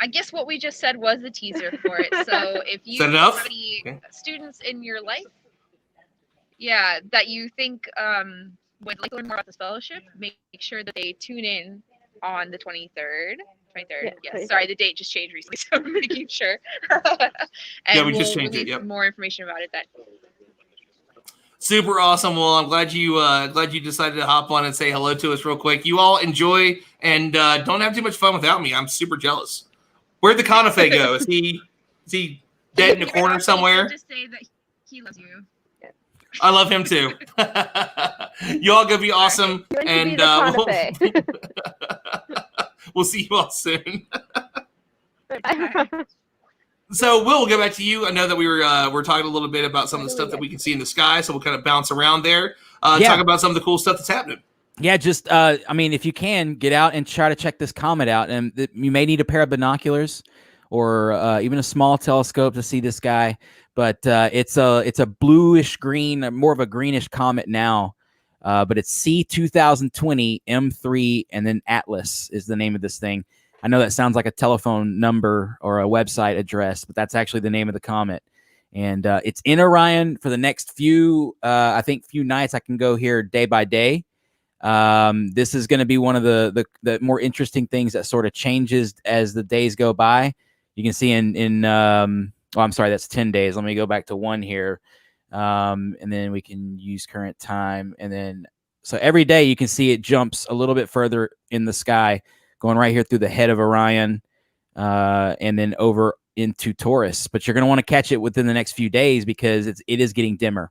I guess what we just said was the teaser for it. So if you Is that enough? have any Okay. students in your life, yeah, that you think would like to learn more about this fellowship, make sure that they tune in on the 23rd, 23rd. Yeah, Yes. 23rd. Sorry, the date just changed recently, so I'm making sure. And Yeah, we we'll just changed it, release yep. more information about it then. Super awesome. Well, I'm glad you decided to hop on and say hello to us real quick. You all enjoy and don't have too much fun without me. I'm super jealous. Where'd the Conafe go? Is he dead in a corner somewhere? I'll just say that he loves you. I love him too. You all go be awesome, You want to and be the Conafe. we'll see you all soon. Bye. So, Will, we'll go back to you. I know that we're talking a little bit about some of the stuff that we can see in the sky, so we'll kind of bounce around there. Talk about some of the cool stuff that's happening. Yeah, just I mean, if you can get out and try to check this comet out, and you may need a pair of binoculars or even a small telescope to see this guy. But it's a bluish green, more of a greenish comet now. But it's C2020 M3, and then Atlas is the name of this thing. I know that sounds like a telephone number or a website address, but that's actually the name of the comet. And it's in Orion for the next few nights. I can go here day by day. This is going to be one of the more interesting things that sort of changes as the days go by. You can see I'm sorry, that's 10 days. Let me go back to 1 here. And then we can use current time. And then, so every day you can see it jumps a little bit further in the sky, going right here through the head of Orion, and then over into Taurus. But you're going to want to catch it within the next few days because it is getting dimmer.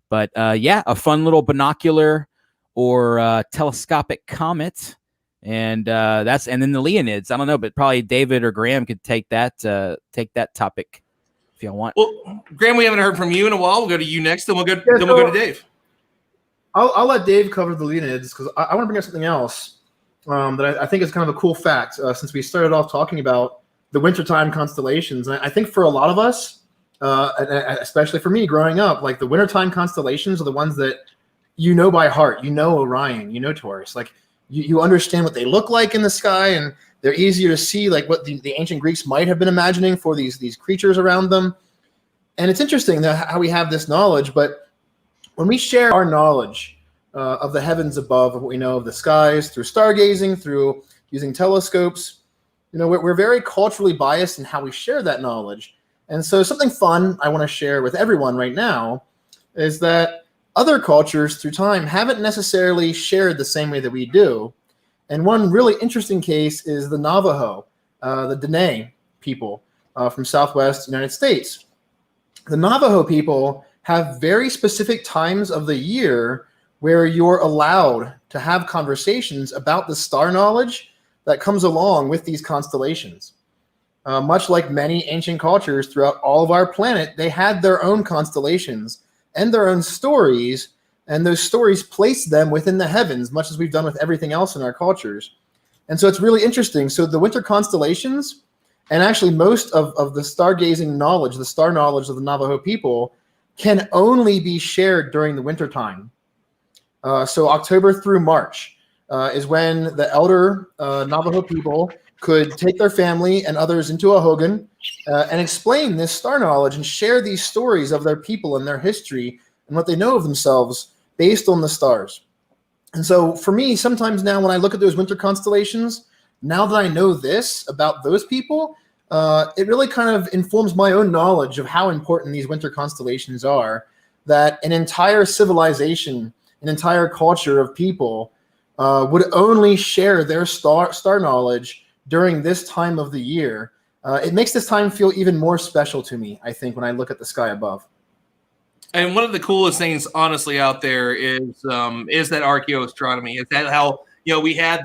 But yeah, a fun little binocular or telescopic comet. And then the Leonids. I don't know, but probably David or Graham could take that topic if y'all want. Well, Graham, we haven't heard from you in a while. We'll go to you next, then we'll go to Dave. I'll let Dave cover the Leonids because I want to bring up something else that I think is kind of a cool fact since we started off talking about the wintertime constellations. And I think for a lot of us, especially for me growing up, like the wintertime constellations are the ones that you know by heart. You know Orion, you know Taurus. Like you understand what they look like in the sky, and they're easier to see, like what the ancient Greeks might have been imagining for these creatures around them. And it's interesting how we have this knowledge, but when we share our knowledge of the heavens above, of what we know of the skies, through stargazing, through using telescopes, we're very culturally biased in how we share that knowledge. And so something fun I want to share with everyone right now is that other cultures through time haven't necessarily shared the same way that we do. And one really interesting case is the Navajo, the Dene people from Southwest United States. The Navajo people have very specific times of the year where you're allowed to have conversations about the star knowledge that comes along with these constellations. Much like many ancient cultures throughout all of our planet, they had their own constellations and their own stories, and those stories place them within the heavens, much as we've done with everything else in our cultures. And so it's really interesting. So the winter constellations, and actually most of the stargazing knowledge, the star knowledge of the Navajo people, can only be shared during the winter time. So October through March is when the elder Navajo people could take their family and others into a hogan and explain this star knowledge and share these stories of their people and their history and what they know of themselves based on the stars. And so for me, sometimes now when I look at those winter constellations, now that I know this about those people, it really kind of informs my own knowledge of how important these winter constellations are, that an entire civilization, an entire culture of people would only share their star knowledge during this time of the year. It makes this time feel even more special to me, I think, when I look at the sky above. And one of the coolest things, honestly, out there is that Archeo Astronomy. Is that how we had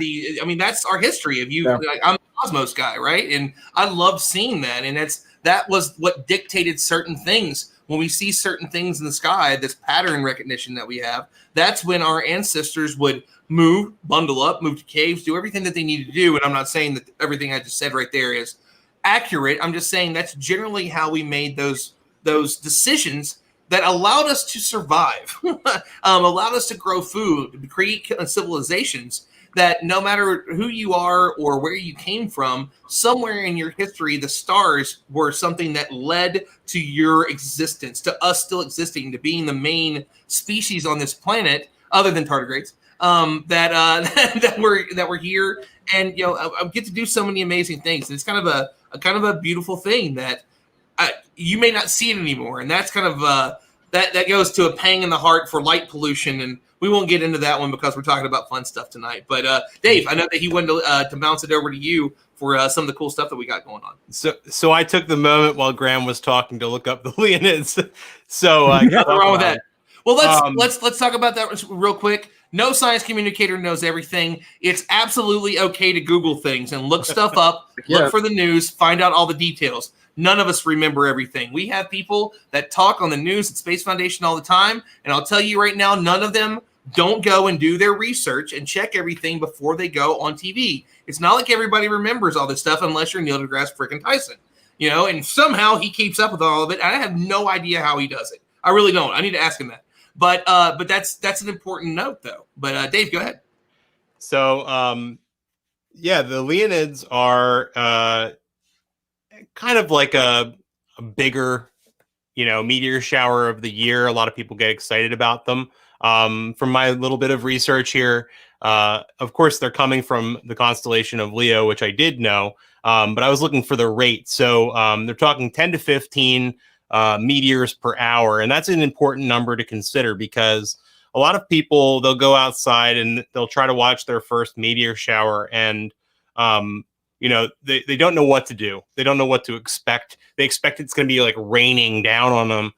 that's our history of you. Yeah. Like, I'm a Cosmos guy, right? And I love seeing that. And that was what dictated certain things. When we see certain things in the sky, this pattern recognition that we have, that's when our ancestors would move, bundle up, move to caves, do everything that they needed to do. And I'm not saying that everything I just said right there is accurate. I'm just saying that's generally how we made those decisions that allowed us to survive, allowed us to grow food, to create civilizations that no matter who you are or where you came from, somewhere in your history, the stars were something that led to your existence, to us still existing, to being the main species on this planet, other than tardigrades, that we're here and I get to do so many amazing things. It's kind of a beautiful thing that you may not see it anymore, and that's kind of that goes to a pang in the heart for light pollution, and we won't get into that one because we're talking about fun stuff tonight. But Dave, I know that he wanted to bounce it over to you for some of the cool stuff that we got going on. So I took the moment while Graham was talking to look up the Leonids. So nothing wrong with that. Well, let's talk about that real quick. No science communicator knows everything. It's absolutely okay to Google things and look stuff up, look for the news, find out all the details. None of us remember everything. We have people that talk on the news at Space Foundation all the time, and I'll tell you right now, none of them don't go and do their research and check everything before they go on TV. It's not like everybody remembers all this stuff unless you're Neil deGrasse freaking Tyson, and somehow he keeps up with all of it. And I have no idea how he does it. I really don't. I need to ask him that. But that's an important note, though. But Dave, go ahead. So, the Leonids are kind of like a bigger, meteor shower of the year. A lot of people get excited about them. From my little bit of research here, of course, they're coming from the constellation of Leo, which I did know, but I was looking for the rate. So they're talking 10 to 15 meteors per hour. And that's an important number to consider because a lot of people, they'll go outside and they'll try to watch their first meteor shower and, they don't know what to do. They don't know what to expect. They expect it's going to be like raining down on them.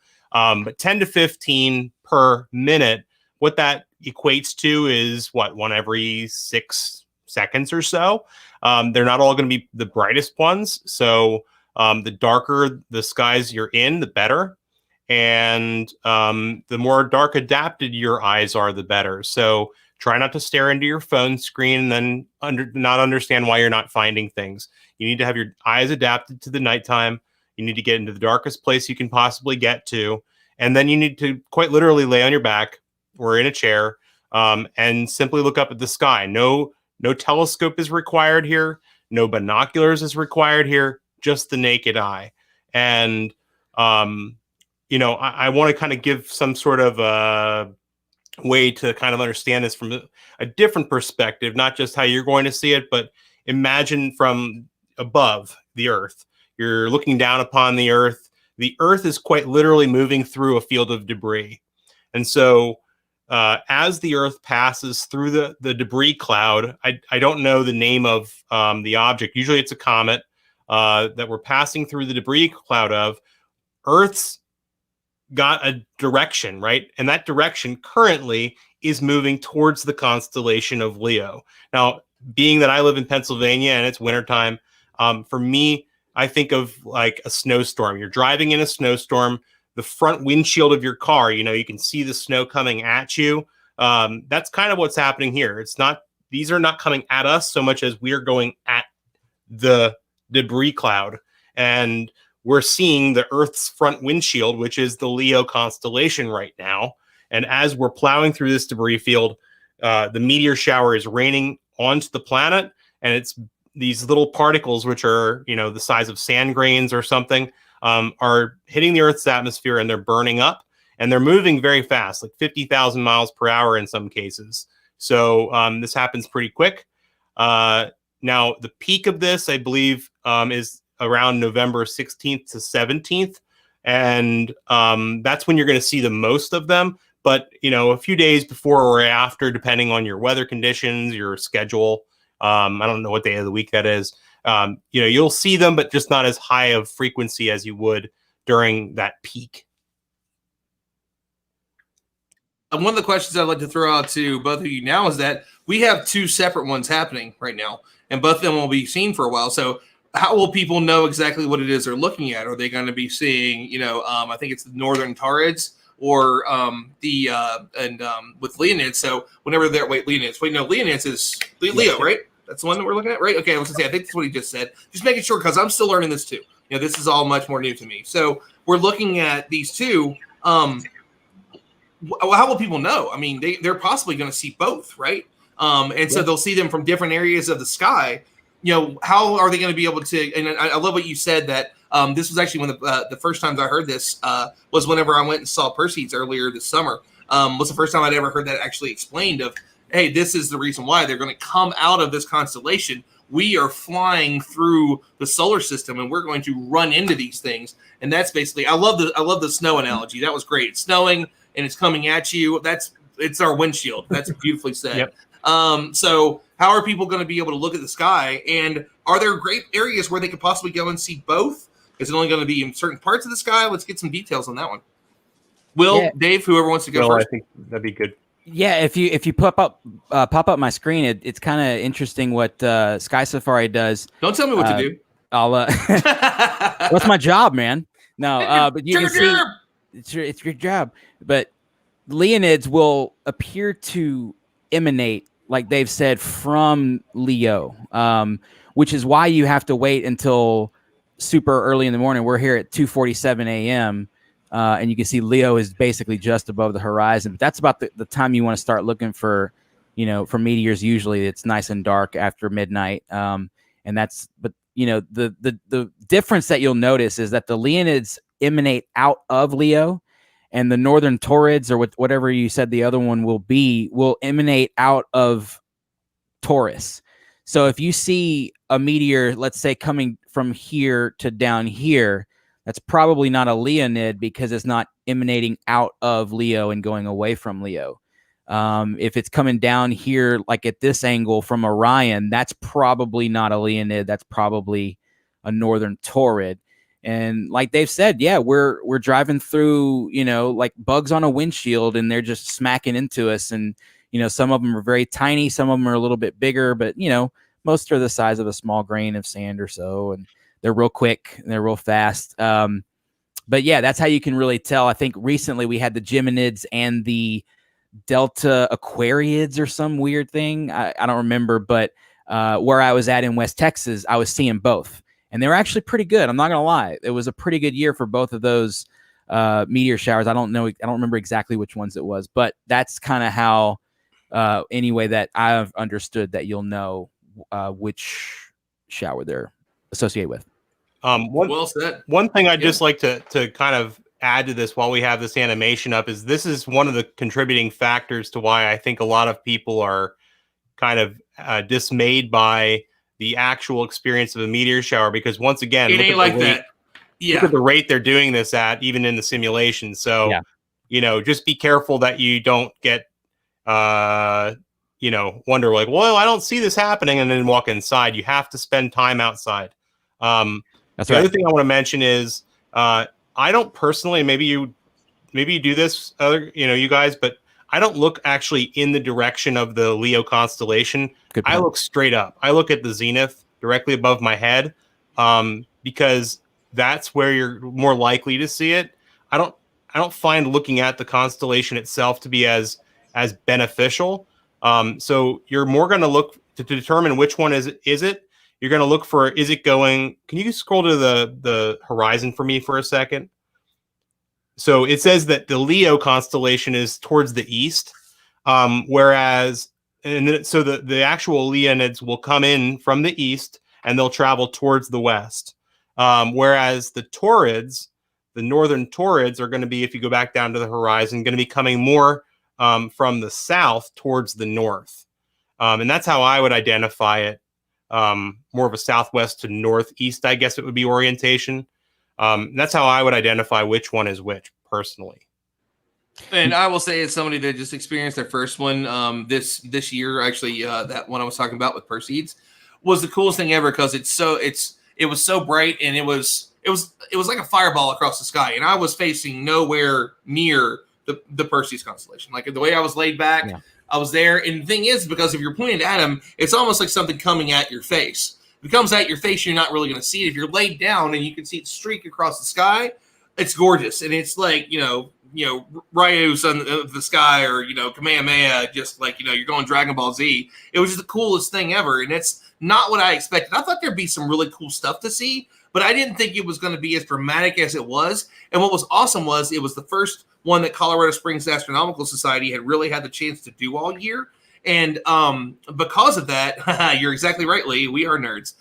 But 10 to 15 per minute, what that equates to is one every 6 seconds or so. They're not all going to be the brightest ones. So the darker the skies you're in, the better. And the more dark adapted your eyes are, the better. So try not to stare into your phone screen and then not understand why you're not finding things. You need to have your eyes adapted to the nighttime. You need to get into the darkest place you can possibly get to. And then you need to quite literally lay on your back or in a chair and simply look up at the sky. No telescope is required here. No binoculars is required here. Just the naked eye. And, I want to kind of give some sort of way to kind of understand this from a different perspective, not just how you're going to see it, but imagine from above the Earth. You're looking down upon the Earth. The Earth is quite literally moving through a field of debris. And so as the Earth passes through the debris cloud, I don't know the name of the object. Usually it's a comet that we're passing through the debris cloud of. Earth's got a direction, right? And that direction currently is moving towards the constellation of Leo. Now, being that I live in Pennsylvania and it's wintertime, for me, I think of like a snowstorm. You're driving in a snowstorm, the front windshield of your car, you can see the snow coming at you. That's kind of what's happening here. These are not coming at us so much as we're going at the debris cloud. And we're seeing the Earth's front windshield, which is the Leo constellation right now. And as we're plowing through this debris field, the meteor shower is raining onto the planet. And it's these little particles, which are, the size of sand grains or something, are hitting the Earth's atmosphere and they're burning up. And they're moving very fast, like 50,000 miles per hour in some cases. So this happens pretty quick. Now, the peak of this, I believe, is around November 16th to 17th. And that's when you're going to see the most of them. But, a few days before or after, depending on your weather conditions, your schedule, I don't know what day of the week that is, you'll see them, but just not as high of frequency as you would during that peak. One of the questions I'd like to throw out to both of you now is that we have two separate ones happening right now, and both of them will be seen for a while. So how will people know exactly what it is they're looking at? Are they going to be seeing, I think it's the Northern Taurids or with Leonid. So whenever they're, Leonids is Leo, right? That's the one that we're looking at, right? Okay, I was going to say, I think that's what he just said. Just making sure, because I'm still learning this too. This is all much more new to me. So we're looking at these two. How will people know? I mean, they're possibly going to see both, right? So they'll see them from different areas of the sky. How are they going to be able to? And I love what you said that this was actually one of the first times I heard this was whenever I went and saw Perseids earlier this summer. Was the first time I'd ever heard that actually explained of hey, this is the reason why they're going to come out of this constellation. We are flying through the solar system, and we're going to run into these things. And that's basically, I love the snow analogy. That was great. It's snowing and it's coming at you. It's our windshield. That's beautifully said. Yep. So how are people going to be able to look at the sky? And are there great areas where they could possibly go and see both? Is it only going to be in certain parts of the sky? Let's get some details on that one. Will, Yeah. Dave, whoever wants to go Well, first. I think that'd be good. Yeah, if you pop up my screen, it's kind of interesting what Sky Safari does. Don't tell me what to do. I'll what's my job, man? No, but you can see it's your job. But Leonids will appear to emanate, like they've said, from Leo, which is why you have to wait until super early in the morning. We're here at 2:47 a.m. And you can see Leo is basically just above the horizon. But that's about the time you want to start looking for, for meteors. Usually it's nice and dark after midnight. The difference that you'll notice is that the Leonids emanate out of Leo, and the northern Taurids, or whatever you said the other one will emanate out of Taurus. So if you see a meteor, let's say coming from here to down here, that's probably not a Leonid because it's not emanating out of Leo and going away from Leo. If it's coming down here, like at this angle from Orion, that's probably not a Leonid. That's probably a northern Taurid. And like they've said, yeah, we're driving through, like bugs on a windshield, and they're just smacking into us. And, some of them are very tiny. Some of them are a little bit bigger, but, most are the size of a small grain of sand or so. And they're real quick and they're real fast. But yeah, that's how you can really tell. I think recently we had the Geminids and the Delta Aquariids or some weird thing. I don't remember, but where I was at in West Texas, I was seeing both. And they were actually pretty good. I'm not going to lie. It was a pretty good year for both of those meteor showers. I don't remember exactly which ones it was, but that's kind of how, anyway, that I've understood that you'll know which shower they're associated with. Well said. One thing I'd just like to kind of add to this while we have this animation up is this is one of the contributing factors to why I think a lot of people are kind of dismayed by the actual experience of a meteor shower, because once again, it ain't like that. Yeah. Look at the rate they're doing this at, even in the simulation. So, just be careful that you don't get, wonder like, well, I don't see this happening, and then walk inside. You have to spend time outside. That's the right. other thing I want to mention is, I don't personally, maybe you do this, you guys, but I don't look actually in the direction of the Leo constellation. I look straight up. I look at the zenith directly above my head, because that's where you're more likely to see it. I don't find looking at the constellation itself to be as beneficial. So you're more going to look to determine which one is it. You're going to look for, is it going? Can you scroll to the horizon for me for a second? So it says that the Leo constellation is towards the east, whereas, so the actual Leonids will come in from the east and they'll travel towards the west. Whereas the Taurids, the northern Taurids, are going to be, if you go back down to the horizon, going to be coming more from the south towards the north. And that's how I would identify it. More of a southwest to northeast, I guess it would be orientation. That's how I would identify which one is which, personally. And I will say, as somebody that just experienced their first one this year, actually, that one I was talking about with Perseids was the coolest thing ever, because it was so bright, and it was like a fireball across the sky, and I was facing nowhere near the Perseids constellation. Like the way I was laid back, I was there. And the thing is, because if you're pointing at him, it's almost like something coming at your face. If it comes at your face, you're not really going to see it. If you're laid down and you can see it streak across the sky, it's gorgeous. And it's like, Ryu's on the sky, or, Kamehameha, just like, you're going Dragon Ball Z. It was just the coolest thing ever. And it's not what I expected. I thought there'd be some really cool stuff to see, but I didn't think it was going to be as dramatic as it was. And what was awesome was it was the first one that Colorado Springs Astronomical Society had really had the chance to do all year. And because of that, you're exactly right, Lee. We are nerds.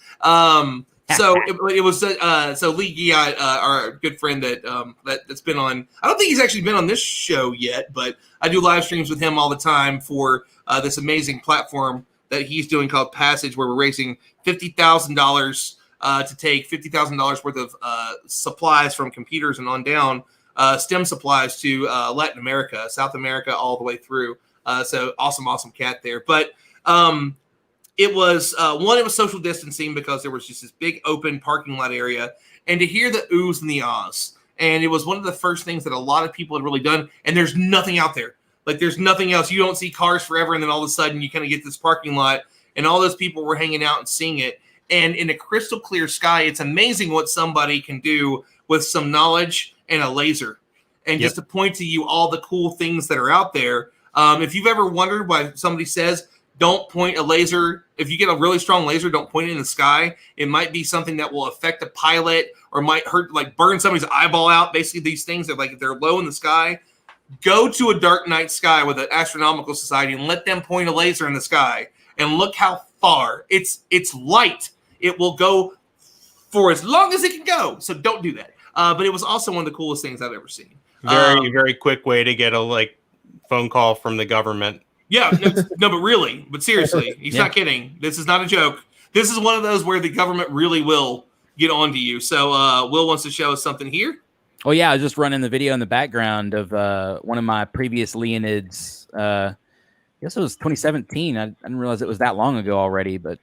So it was so Lee Guy, our good friend that's been on. I don't think he's actually been on this show yet, but I do live streams with him all the time for this amazing platform that he's doing called Passage, where we're raising $50,000 to take $50,000 worth of supplies from computers and on down, STEM supplies to Latin America, South America, all the way through. So awesome cat there, but. It was it was social distancing because there was just this big open parking lot area, and to hear the oohs and the ahs. And it was one of the first things that a lot of people had really done. And there's nothing out there. Like there's nothing else. You don't see cars forever. And then all of a sudden you kind of get this parking lot and all those people were hanging out and seeing it. And in a crystal clear sky, it's amazing what somebody can do with some knowledge and a laser. And just to point to you all the cool things that are out there. If you've ever wondered why somebody says, don't point a laser. If you get a really strong laser, don't point it in the sky. It might be something that will affect a pilot or might hurt, like burn somebody's eyeball out. Basically, these things are like, if they're low in the sky, go to a dark night sky with an astronomical society and let them point a laser in the sky and look how far. It's light. It will go for as long as it can go. So don't do that. But it was also one of the coolest things I've ever seen. Very quick way to get a phone call from the government. Yeah, no, but seriously, he's not kidding. This is not a joke. This is one of those where the government really will get onto you. So Will wants to show us something here. Oh yeah, I was just running the video in the background of one of my previous Leonids. I guess it was 2017. I didn't realize it was that long ago already, but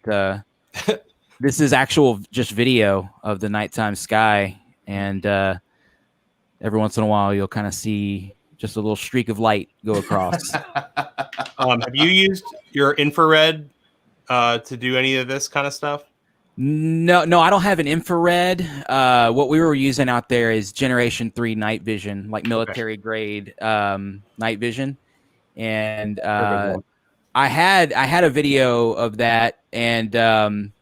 this is actual just video of the nighttime sky, and every once in a while you'll kind of see just a little streak of light go across. Have you used your infrared to do any of this kind of stuff? No, I don't have an infrared. What we were using out there is Generation 3 night vision, like military grade night vision. And I had a video of that, and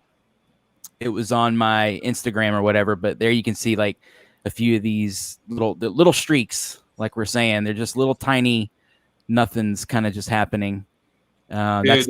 it was on my Instagram or whatever. But there you can see like a few of these little streaks. Like we're saying, they're just little tiny nothings kind of just happening. That's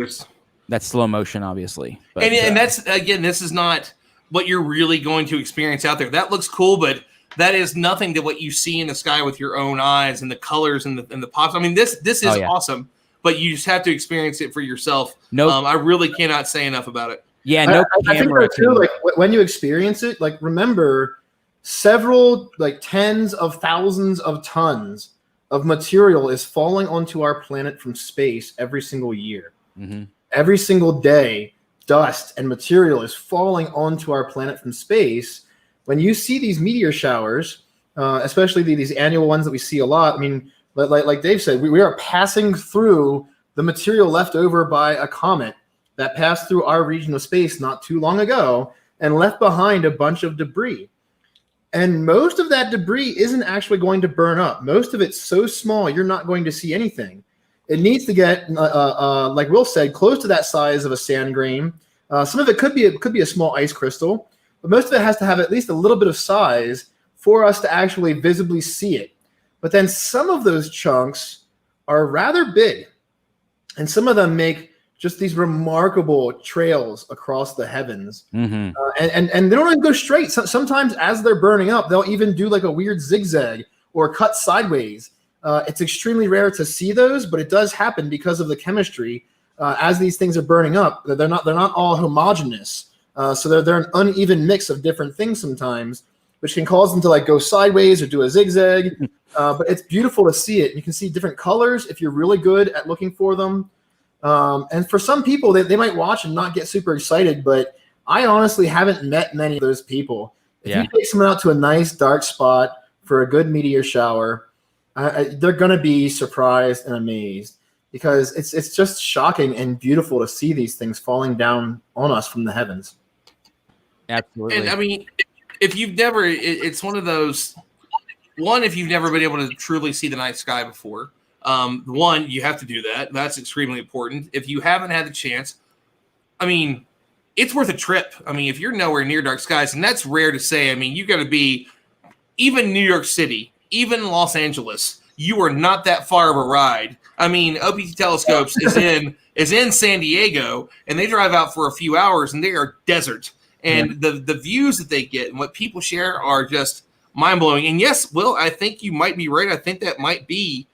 slow motion, obviously. But, and that's, again, this is not what you're really going to experience out there. That looks cool, but that is nothing to what you see in the sky with your own eyes and the colors and the pops. I mean, this is awesome, but you just have to experience it for yourself. I really cannot say enough about it. Yeah, no camera. I think too, like when you experience it, like remember several tens of thousands of tons of material is falling onto our planet from space every single year. Mm-hmm. Every single day, dust and material is falling onto our planet from space. When you see these meteor showers, especially these annual ones that we see a lot, I mean, like Dave said, we are passing through the material left over by a comet that passed through our region of space not too long ago and left behind a bunch of debris. And most of that debris isn't actually going to burn up. Most of it's so small, you're not going to see anything. It needs to get, like Will said, close to that size of a sand grain. Some of it could be a small ice crystal, but most of it has to have at least a little bit of size for us to actually visibly see it. But then some of those chunks are rather big, and some of them make just these remarkable trails across the heavens. Mm-hmm. And they don't even go straight. Sometimes as they're burning up, they'll even do like a weird zigzag or cut sideways. It's extremely rare to see those, but it does happen because of the chemistry. As these things are burning up, they're not all homogeneous. So they're an uneven mix of different things sometimes, which can cause them to go sideways or do a zigzag. But it's beautiful to see it. You can see different colors if you're really good at looking for them. And for some people, they might watch and not get super excited, but I honestly haven't met many of those people. If you take someone out to a nice dark spot for a good meteor shower, they're going to be surprised and amazed because it's just shocking and beautiful to see these things falling down on us from the heavens. Absolutely. And I mean, if you've never, it's one of those, if you've never been able to truly see the night sky before, you have to do that. That's extremely important. If you haven't had the chance, I mean, it's worth a trip. I mean, if you're nowhere near dark skies, and that's rare to say, I mean, you got to be, even New York City, even Los Angeles, you are not that far of a ride. I mean, OPT Telescopes is in San Diego, and they drive out for a few hours, and they are desert. and the views that they get and what people share are just mind-blowing. And yes, Will, I think you might be right. I think that might be,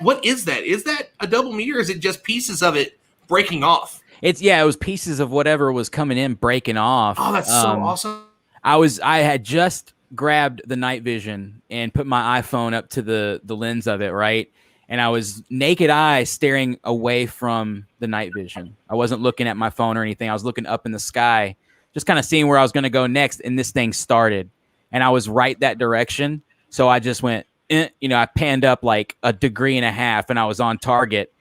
what is that? Is that a double meteor, or is it just pieces of it breaking off? It was pieces of whatever was coming in breaking off. Oh, that's so awesome. I had just grabbed the night vision and put my iPhone up to the lens of it, right? And I was naked eye staring away from the night vision. I wasn't looking at my phone or anything. I was looking up in the sky, just kind of seeing where I was going to go next. And this thing started, and I was right that direction. So I just went, I panned up like 1.5 degrees, and I was on target.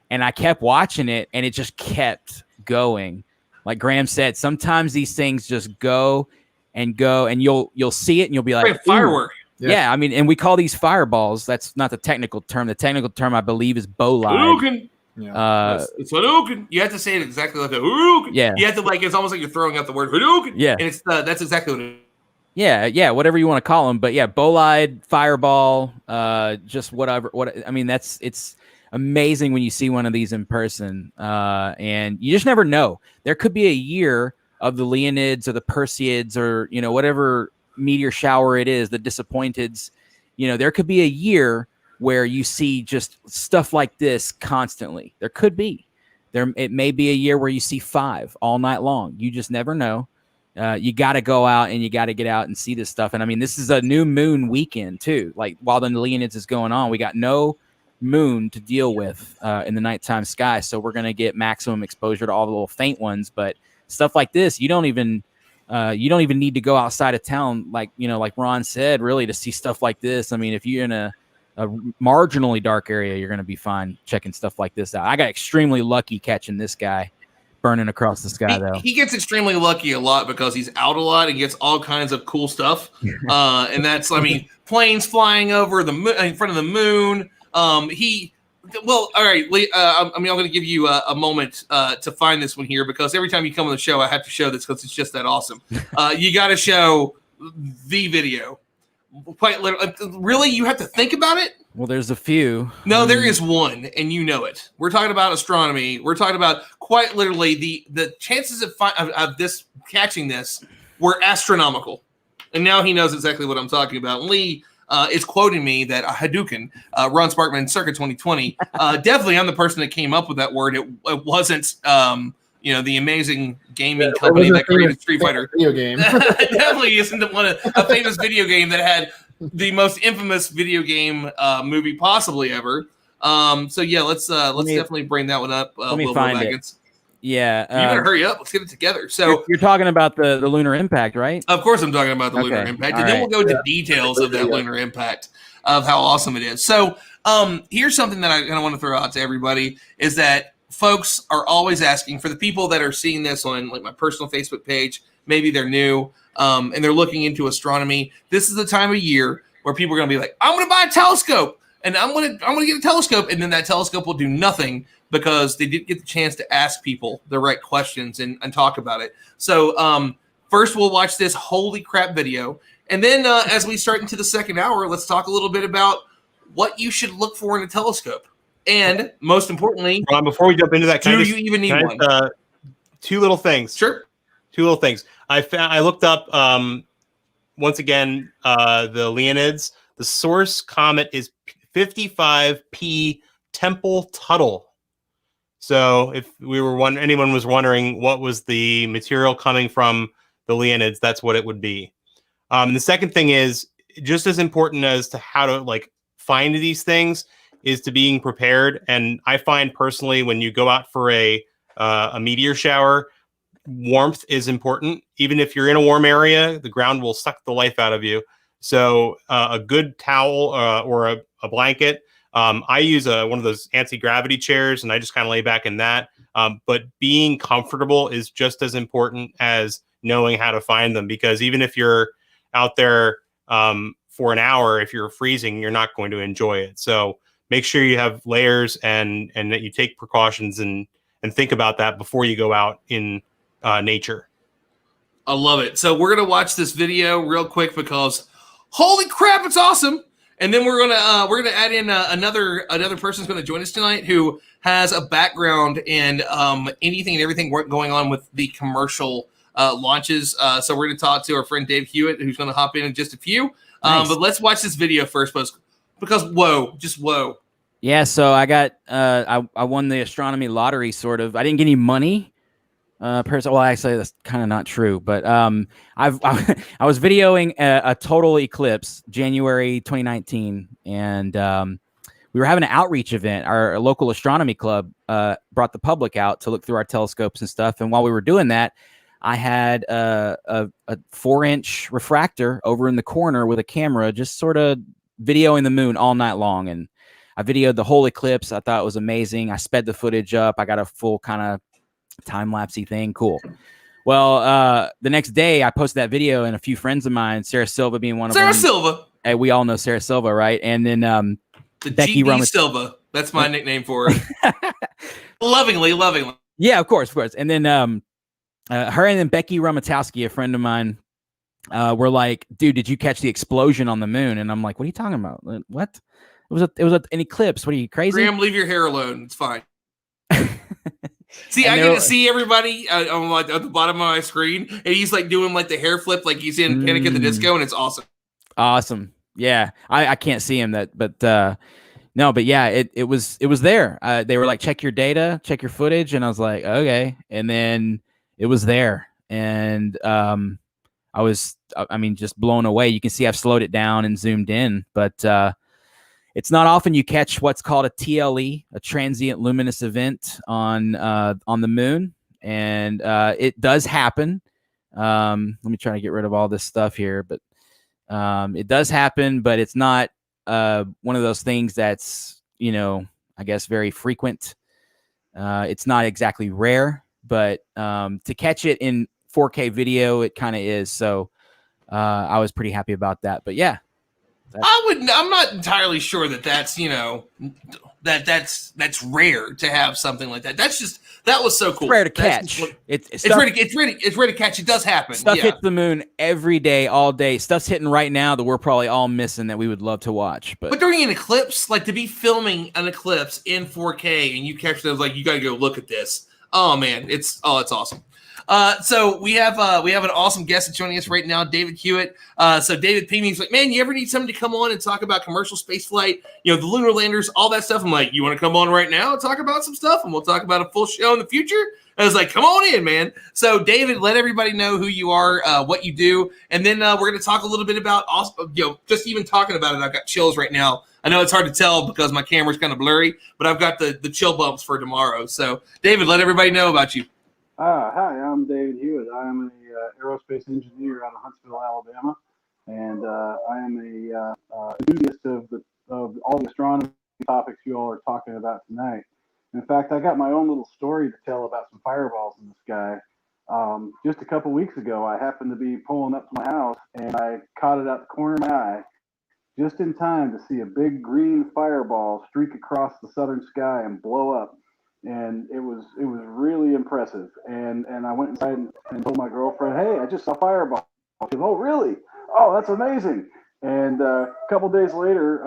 And I kept watching it, and it just kept going. Like Graham said, sometimes these things just go, and you'll see it, and you'll be like, firework. Yeah, I mean, and we call these fireballs. That's not the technical term. The technical term, I believe, is bolide. Yeah. It's Hadouken. You have to say it exactly like a Hadouken. Yeah. You have to it's almost like you're throwing out the word Hadouken. Yeah. And it's that's exactly what it is. Yeah, whatever you want to call them. But yeah, bolide, fireball, just whatever. It's amazing when you see one of these in person. And you just never know. There could be a year of the Leonids or the Perseids or, whatever meteor shower it is, the Disappointeds. There could be a year where you see just stuff like this constantly. There could be. It may be a year where you see 5 all night long. You just never know. You got to go out and you got to get out and see this stuff. And I mean, this is a new moon weekend too. Like while the Leonids is going on, we got no moon to deal with in the nighttime sky. So we're going to get maximum exposure to all the little faint ones. But stuff like this, you don't even need to go outside of town. Like Ron said, really, to see stuff like this. I mean, if you're in a marginally dark area, you're going to be fine checking stuff like this out. I got extremely lucky catching this guy burning across the sky, though. He gets extremely lucky a lot because he's out a lot and gets all kinds of cool stuff. And that's, planes flying over the moon, in front of the moon. All right, Lee, I'm going to give you a moment to find this one here, because every time you come on the show, I have to show this because it's just that awesome. You got to show the video. Quite literally, really, you have to think about it. Well, there's a few. No, there is one, and you know it. We're talking about astronomy. We're talking about quite literally the chances of this catching this were astronomical. And now he knows exactly what I'm talking about. Lee is quoting me that Hadouken, Ron Sparkman, circa 2020. Definitely, I'm the person that came up with that word. It wasn't, the amazing gaming company that created Street Fighter video game. Definitely isn't a famous video game that had the most infamous video game movie possibly ever. So yeah, let's definitely bring that one up. Let me find it. Yeah, you better hurry up. Let's get it together. So you're talking about the lunar impact, right? Of course, I'm talking about the lunar impact, and then we'll go into details of that lunar impact of how awesome it is. So here's something that I kind of want to throw out to everybody is that folks are always asking, for the people that are seeing this on like my personal Facebook page, maybe they're new and they're looking into astronomy. This is the time of year where people are going to be like, I'm going to buy a telescope and I'm going to get a telescope. And then that telescope will do nothing because they didn't get the chance to ask people the right questions and talk about it. So first we'll watch this holy crap video. And then as we start into the second hour, let's talk a little bit about what you should look for in a telescope. And most importantly, Ron, before we jump into that, do you even need one? 2 little things. Sure. 2 little things. I looked up once again the Leonids. The source comet is 55P Temple Tuttle. So if anyone was wondering what was the material coming from the Leonids, that's what it would be. And the second thing is just as important as to how to find these things is to being prepared. And I find personally, when you go out for a meteor shower, warmth is important. Even if you're in a warm area, the ground will suck the life out of you. So a good towel or a blanket. I use one of those anti-gravity chairs, and I just kind of lay back in that. But being comfortable is just as important as knowing how to find them, because even if you're out there for an hour, if you're freezing, you're not going to enjoy it. So make sure you have layers and that you take precautions and think about that before you go out in nature. I love it. So we're going to watch this video real quick because holy crap, it's awesome. And then we're gonna add in another person's going to join us tonight who has a background in anything and everything going on with the commercial launches. So we're going to talk to our friend Dave Hewitt, who's going to hop in just a few. Nice. But let's watch this video first, because whoa, just whoa. Yeah, so I got I won the astronomy lottery, sort of. I didn't get any money. Well, actually, that's kind of not true. But I was videoing a total eclipse, January 2019, and we were having an outreach event. Our local astronomy club brought the public out to look through our telescopes and stuff. And while we were doing that, I had a 4-inch refractor over in the corner with a camera, just sort of videoing the moon all night long. And I videoed the whole eclipse. I thought it was amazing. I sped the footage up. I got a full kind of time-lapsey thing. Cool. Well, the next day I posted that video, and a few friends of mine, Sarah Silva being one of them. Sarah Silva. Hey, we all know Sarah Silva, right? And then The Becky GD Silva. That's my nickname for her. lovingly. Yeah, of course. And then her and then Becky Rumatowski, a friend of mine, were like, "Dude, did you catch the explosion on the moon?" And I'm like, "What are you talking about? What? It was an eclipse. What are you, crazy?" Graham, leave your hair alone. It's fine. See, I get to see everybody on like at the bottom of my screen, and he's like doing like the hair flip, like he's in Panic at the Disco, and it's awesome. Awesome. Yeah, I can't see him but no, but yeah, it was there. They were like, check your data, check your footage, and I was like, okay. And then it was there, and I was just blown away. You can see I've slowed it down and zoomed in, but it's not often you catch what's called a TLE, a transient luminous event on the moon, and it does happen. Let me try to get rid of all this stuff here, but it does happen, but it's not one of those things that's, I guess very frequent. It's not exactly rare, but to catch it in 4K video, it kind of is. So I was pretty happy about that. But yeah. I'm not entirely sure that's that's rare to have something like that. That was so cool. It's rare to catch. It's rare to catch. It does happen. Stuff hits the moon every day, all day. Stuff's hitting right now that we're probably all missing that we would love to watch. But during an eclipse, like to be filming an eclipse in 4K and you catch those, like you got to go look at this. Oh man, it's awesome. So we have an awesome guest joining us right now, David Hewitt. So David pinged me. He's like, man, you ever need somebody to come on and talk about commercial space flight, the lunar landers, all that stuff? I'm like, you want to come on right now and talk about some stuff, and we'll talk about a full show in the future? I was like, come on in, man. So David, let everybody know who you are, what you do, and then we're going to talk a little bit about, just even talking about it, I've got chills right now. I know it's hard to tell because my camera's kind of blurry, but I've got the chill bumps for tomorrow. So David, let everybody know about you. Hi, I'm David Hewitt. I am a aerospace engineer out of Huntsville, Alabama, and I am a enthusiast of all the astronomy topics you all are talking about tonight. In fact, I got my own little story to tell about some fireballs in the sky. Just a couple weeks ago, I happened to be pulling up to my house, and I caught it out the corner of my eye just in time to see a big green fireball streak across the southern sky and blow up. And it was really impressive. And I went inside and told my girlfriend, hey, I just saw a fireball. She goes, oh, really? Oh, that's amazing. And a couple days later,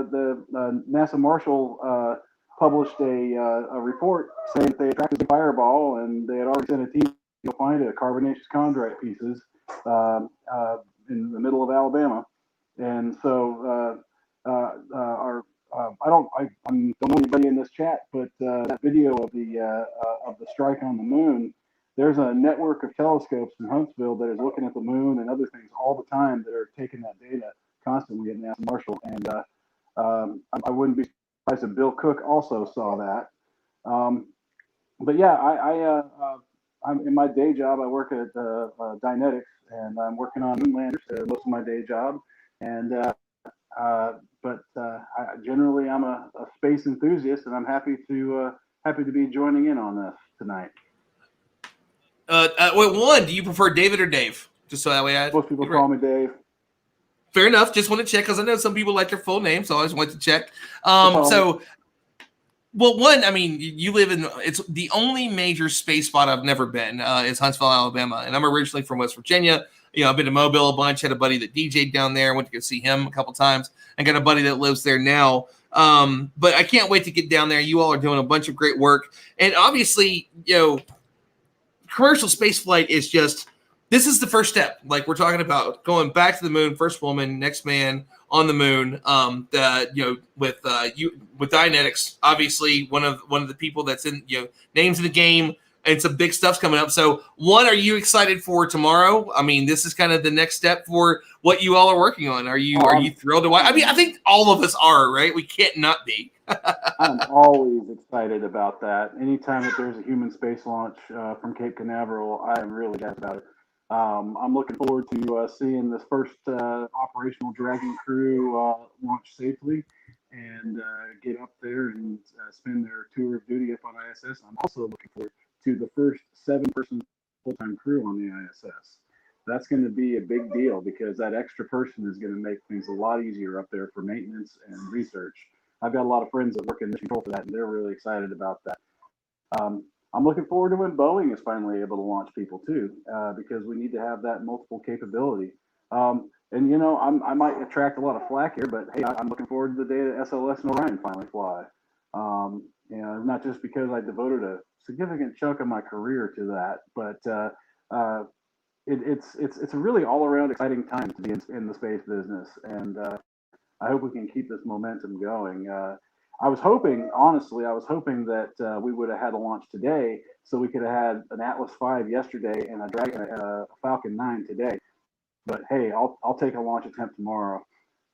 the NASA Marshall published a report saying that they had tracked the fireball, and they had already sent a team to go find it, carbonaceous chondrite pieces in the middle of Alabama. And so I don't know anybody in this chat, but that video of the strike on the moon, there's a network of telescopes in Huntsville that is looking at the moon and other things all the time that are taking that data constantly at NASA Marshall. And I wouldn't be surprised if Bill Cook also saw that. But yeah, I'm in my day job. I work at Dynetics, and I'm working on moon landers most of my day job. And but generally, I'm a space enthusiast, and I'm happy to be joining in on this tonight. One, do you prefer David or Dave? Just so that way most people call me Dave. Fair enough. Just want to check because I know some people like their full name, so I always want to check. One, I mean, you live in it's the only major space spot I've never been is Huntsville, Alabama, and I'm originally from West Virginia. I've been to Mobile a bunch, had a buddy that DJ'd down there, went to go see him a couple times, and got a buddy that lives there now. But I can't wait to get down there. You all are doing a bunch of great work. And obviously, commercial space flight is just this is the first step. Like we're talking about going back to the moon, first woman, next man on the moon. With Dianetics, obviously one of the people that's in names in the game, and some big stuff's coming up. So, what are you excited for tomorrow? I mean, this is kind of the next step for what you all are working on. Are you thrilled to watch? I mean, I think all of us are, right? We can't not be. I'm always excited about that. Anytime that there's a human space launch from Cape Canaveral, I am really jazzed about it. I'm looking forward to seeing this first operational Dragon crew launch safely and get up there and spend their tour of duty up on ISS. I'm also looking forward to the first 7-person full-time crew on the ISS. That's going to be a big deal because that extra person is going to make things a lot easier up there for maintenance and research. I've got a lot of friends that work in mission control for that, and they're really excited about that. I'm looking forward to when Boeing is finally able to launch people too, because we need to have that multiple capability. And I might attract a lot of flack here, but hey, I'm looking forward to the day that SLS and Orion finally fly. Not just because I devoted a significant chunk of my career to that, but it's a really all-around exciting time to be in the space business, and I hope we can keep this momentum going. I was hoping that we would have had a launch today, so we could have had an Atlas V yesterday and a Falcon 9 today. But hey, I'll take a launch attempt tomorrow.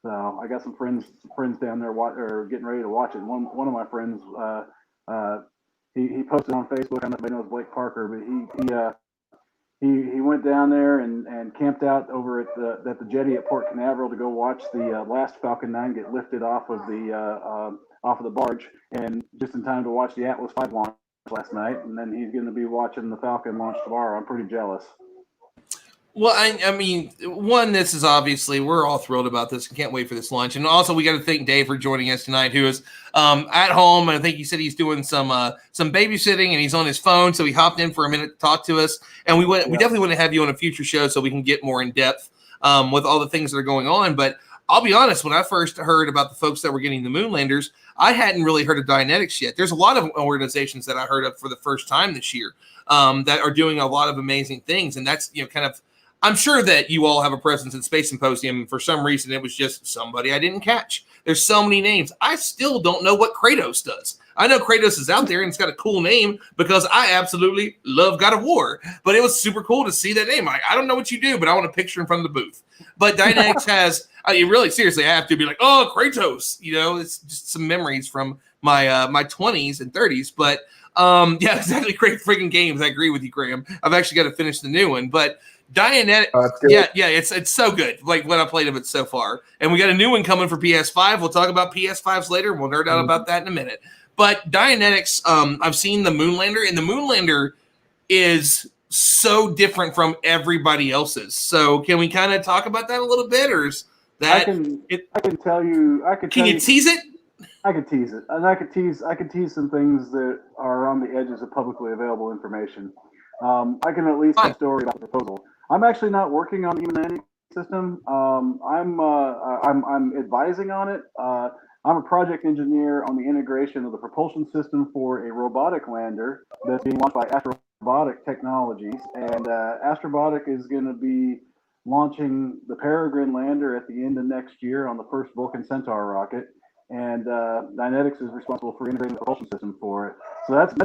So I got some friends down there getting ready to watch it. One of my friends, he posted on Facebook. I don't know if anybody knows Blake Parker, but he went down there and camped out over at the jetty at Port Canaveral to go watch the last Falcon 9 get lifted off of the barge, and just in time to watch the Atlas V launch last night. And then he's going to be watching the Falcon launch tomorrow. I'm pretty jealous. Well, I mean, this is obviously, we're all thrilled about this and can't wait for this launch. And also, we got to thank Dave for joining us tonight, who is at home. And I think he said he's doing some babysitting and he's on his phone. So he hopped in for a minute to talk to us. And we definitely want to have you on a future show so we can get more in depth with all the things that are going on. But I'll be honest, when I first heard about the folks that were getting the moon landers, I hadn't really heard of Dianetics yet. There's a lot of organizations that I heard of for the first time this year that are doing a lot of amazing things. And that's, kind of, I'm sure that you all have a presence at Space Symposium, and for some reason it was just somebody I didn't catch. There's so many names. I still don't know what Kratos does. I know Kratos is out there and it's got a cool name because I absolutely love God of War, but it was super cool to see that name. I don't know what you do, but I want a picture in front of the booth. But Dianetics has, really seriously, I have to be like, oh, Kratos. It's just some memories from my 20s and 30s. But yeah, exactly. Great freaking games. I agree with you, Graham. I've actually got to finish the new one, but Dianetics, it's so good. Like what I played of it so far, and we got a new one coming for PS5. We'll talk about PS5s later. We'll nerd out about that in a minute. But Dianetics, I've seen the Moonlander, and the Moonlander is so different from everybody else's. So can we kind of talk about that a little bit, or is that? I can tell you. Can you tease it? I could tease it, and I could tease some things that are on the edges of publicly available information. I can at least tell a story about the proposal. I'm actually not working on the human landing system. I'm advising on it. I'm a project engineer on the integration of the propulsion system for a robotic lander that's being launched by Astrobotic Technologies, and Astrobotic is going to be launching the Peregrine lander at the end of next year on the first Vulcan Centaur rocket, and Dianetics is responsible for integrating the propulsion system for it. So that's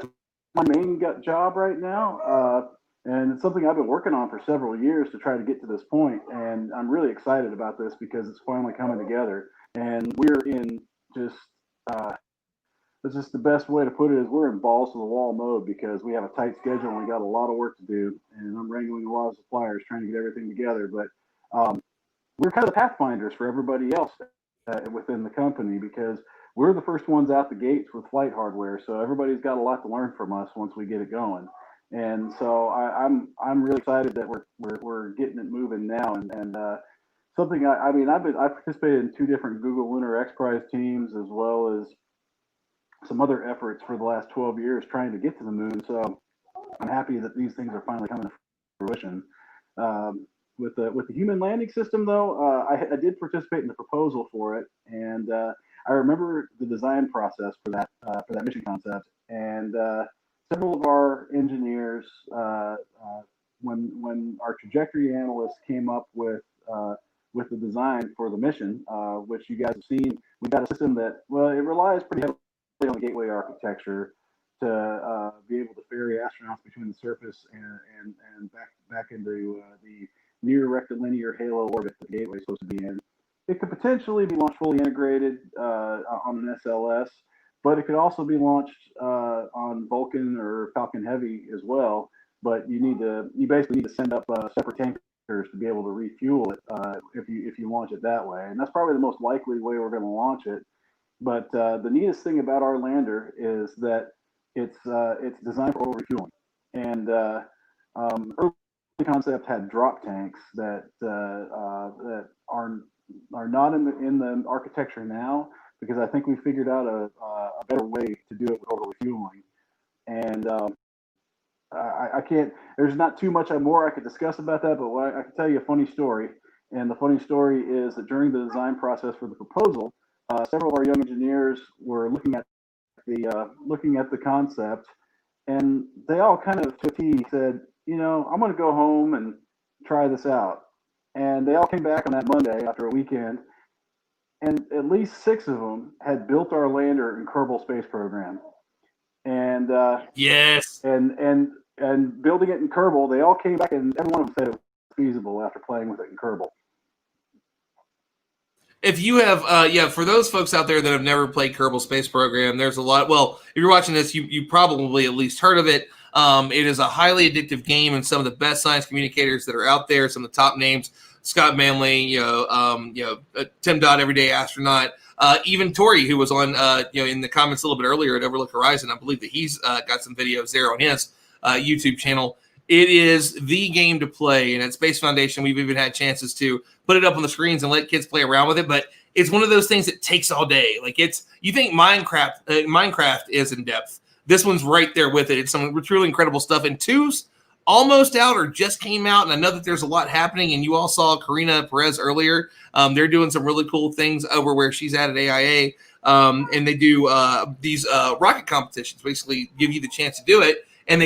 my main job right now. And it's something I've been working on for several years to try to get to this point. And I'm really excited about this because it's finally coming together. And we're in it's just the best way to put it is we're in balls to the wall mode because we have a tight schedule and we got a lot of work to do. And I'm wrangling a lot of suppliers trying to get everything together. But we're kind of the pathfinders for everybody else within the company because we're the first ones out the gates with flight hardware. So everybody's got a lot to learn from us once we get it going. And so I'm really excited that we're getting it moving now. And something I've participated in 2 different Google Lunar X Prize teams as well as some other efforts for the last 12 years trying to get to the moon. So I'm happy that these things are finally coming to fruition. With the human landing system, though, I did participate in the proposal for it, and I remember the design process for that mission concept, and several of our engineers when our trajectory analysts came up with the design for the mission, which you guys have seen, we've got a system that, well, it relies pretty heavily on the gateway architecture to be able to ferry astronauts between the surface and back into the near rectilinear halo orbit that the gateway is supposed to be in. It could potentially be launched fully integrated on an SLS, but it could also be launched on Vulcan or Falcon Heavy as well. But you basically need to send up separate tankers to be able to refuel it if you launch it that way. And that's probably the most likely way we're going to launch it. But the neatest thing about our lander is that it's designed for refueling. And early concept had drop tanks that are not in the architecture now, because I think we figured out a better way to do it with orbital refueling. And I can't, there's not too much more I could discuss about that, but I can tell you a funny story. And the funny story is that during the design process for the proposal, several of our young engineers were looking at the concept, and they all kind of to a T said, I'm going to go home and try this out. And they all came back on that Monday after a weekend, and at least 6 of them had built our lander in Kerbal Space Program. And yes, and building it in Kerbal, they all came back and every one of them said it was feasible after playing with it in Kerbal. If you have, for those folks out there that have never played Kerbal Space Program, there's a lot. Well, if you're watching this, you probably at least heard of it. It is a highly addictive game, and some of the best science communicators that are out there, some of the top names, Scott Manley, Tim Dodd, Everyday Astronaut, even Tori, who was on, in the comments a little bit earlier at Overlook Horizon. I believe that he's got some videos there on his YouTube channel. It is the game to play, and at Space Foundation, we've even had chances to put it up on the screens and let kids play around with it. But it's one of those things that takes all day. Like you think Minecraft is in depth. This one's right there with it. It's some truly incredible stuff. And 2's almost out or just came out, and I know that there's a lot happening. And you all saw Karina Perez earlier. They're doing some really cool things over where she's at AIA, and they do these rocket competitions. Basically, give you the chance to do it. And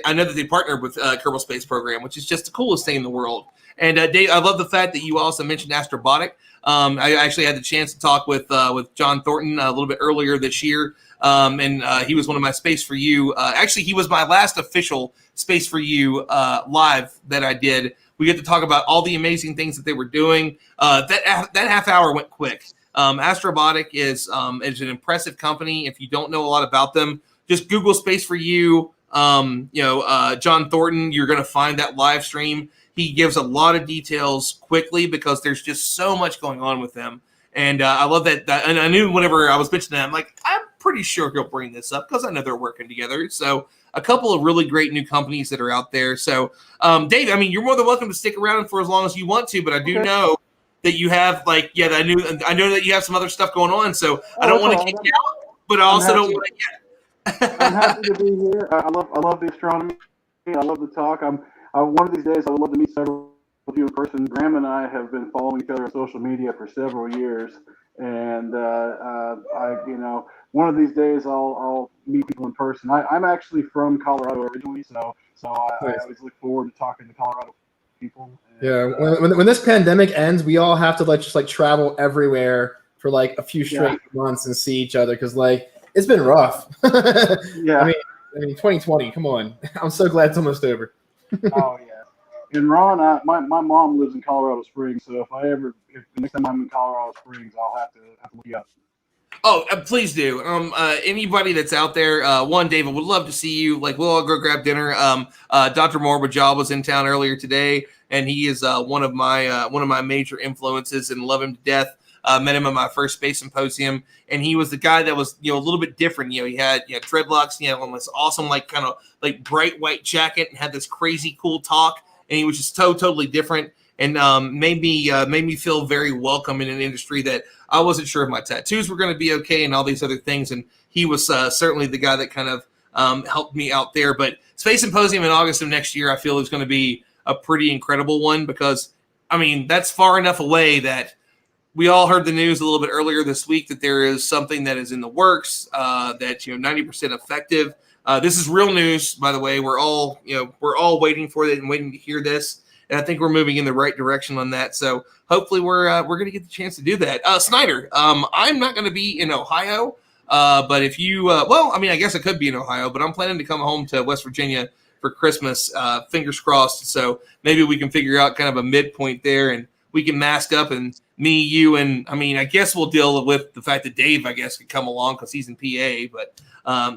I know that they partnered with Kerbal Space Program, which is just the coolest thing in the world. And Dave, I love the fact that you also mentioned Astrobotic. I actually had the chance to talk with John Thornton a little bit earlier this year, and he was one of my Space for You. Actually, he was my last official Space for You live that I did. We get to talk about all the amazing things that they were doing. That half hour went quick. Astrobotic is an impressive company. If you don't know a lot about them, just Google Space for You. John Thornton, you're going to find that live stream. He gives a lot of details quickly because there's just so much going on with them. And I love that. And I knew whenever I was mentioning that, I'm like, I'm pretty sure he'll bring this up because I know they're working together. So a couple of really great new companies that are out there. So, Dave, I mean, you're more than welcome to stick around for as long as you want to, but I do know that you have I know that you have some other stuff going on. So I don't want to kick you out, but I also don't want to. I'm happy to be here. I love the astronomy. I love the talk. One of these days I would love to meet several of you in person. Graham and I have been following each other on social media for several years, and one of these days I'll meet people in person. I'm actually from Colorado originally, so I always look forward to talking to Colorado people. And, when this pandemic ends, we all have to just travel everywhere for a few straight months and see each other because it's been rough. Yeah. I mean, 2020. Come on. I'm so glad it's almost over. Oh yeah. And Ron, my mom lives in Colorado Springs, so if the next time I'm in Colorado Springs, I'll have to look you up. Oh, please do. Anybody that's out there, David, would love to see you. We'll all go grab dinner. Dr. Morbajal was in town earlier today, and he is one of my major influences and love him to death. Met him at my first space symposium, and he was the guy that was a little bit different. He had dreadlocks, on this awesome kind of bright white jacket, and had this crazy cool talk, and he was just totally different, and made me feel very welcome in an industry that I wasn't sure if my tattoos were going to be okay and all these other things, and he was certainly the guy that kind of helped me out there. But Space Symposium in August of next year, I feel is going to be a pretty incredible one because that's far enough away that we all heard the news a little bit earlier this week that there is something that is in the works that's 90% effective. This is real news, by the way. We're all waiting for it and waiting to hear this. And I think we're moving in the right direction on that. So hopefully we're going to get the chance to do that. Snyder, I'm not going to be in Ohio, but if you, I guess I could be in Ohio, but I'm planning to come home to West Virginia for Christmas. Fingers crossed. So maybe we can figure out kind of a midpoint there, and we can mask up, and me, you, and I guess we'll deal with the fact that Dave, I guess, could come along because he's in PA. But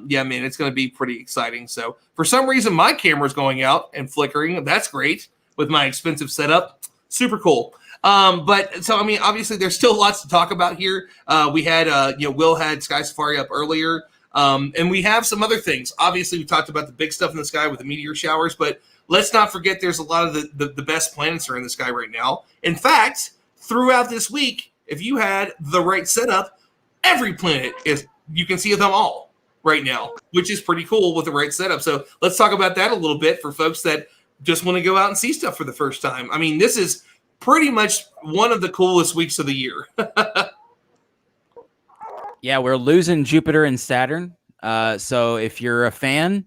yeah, man, it's going to be pretty exciting. So for some reason, my camera's going out and flickering. That's great. With my expensive setup, super cool. But so obviously there's still lots to talk about here. We had Will had Sky Safari up earlier, and we have some other things. Obviously, we talked about the big stuff in the sky with the meteor showers, but let's not forget there's a lot of the best planets are in the sky right now. In fact, throughout this week, if you had the right setup, every planet you can see them all right now, which is pretty cool with the right setup. So let's talk about that a little bit for folks that just want to go out and see stuff for the first time. This is pretty much one of the coolest weeks of the year. Yeah, we're losing Jupiter and Saturn. So if you're a fan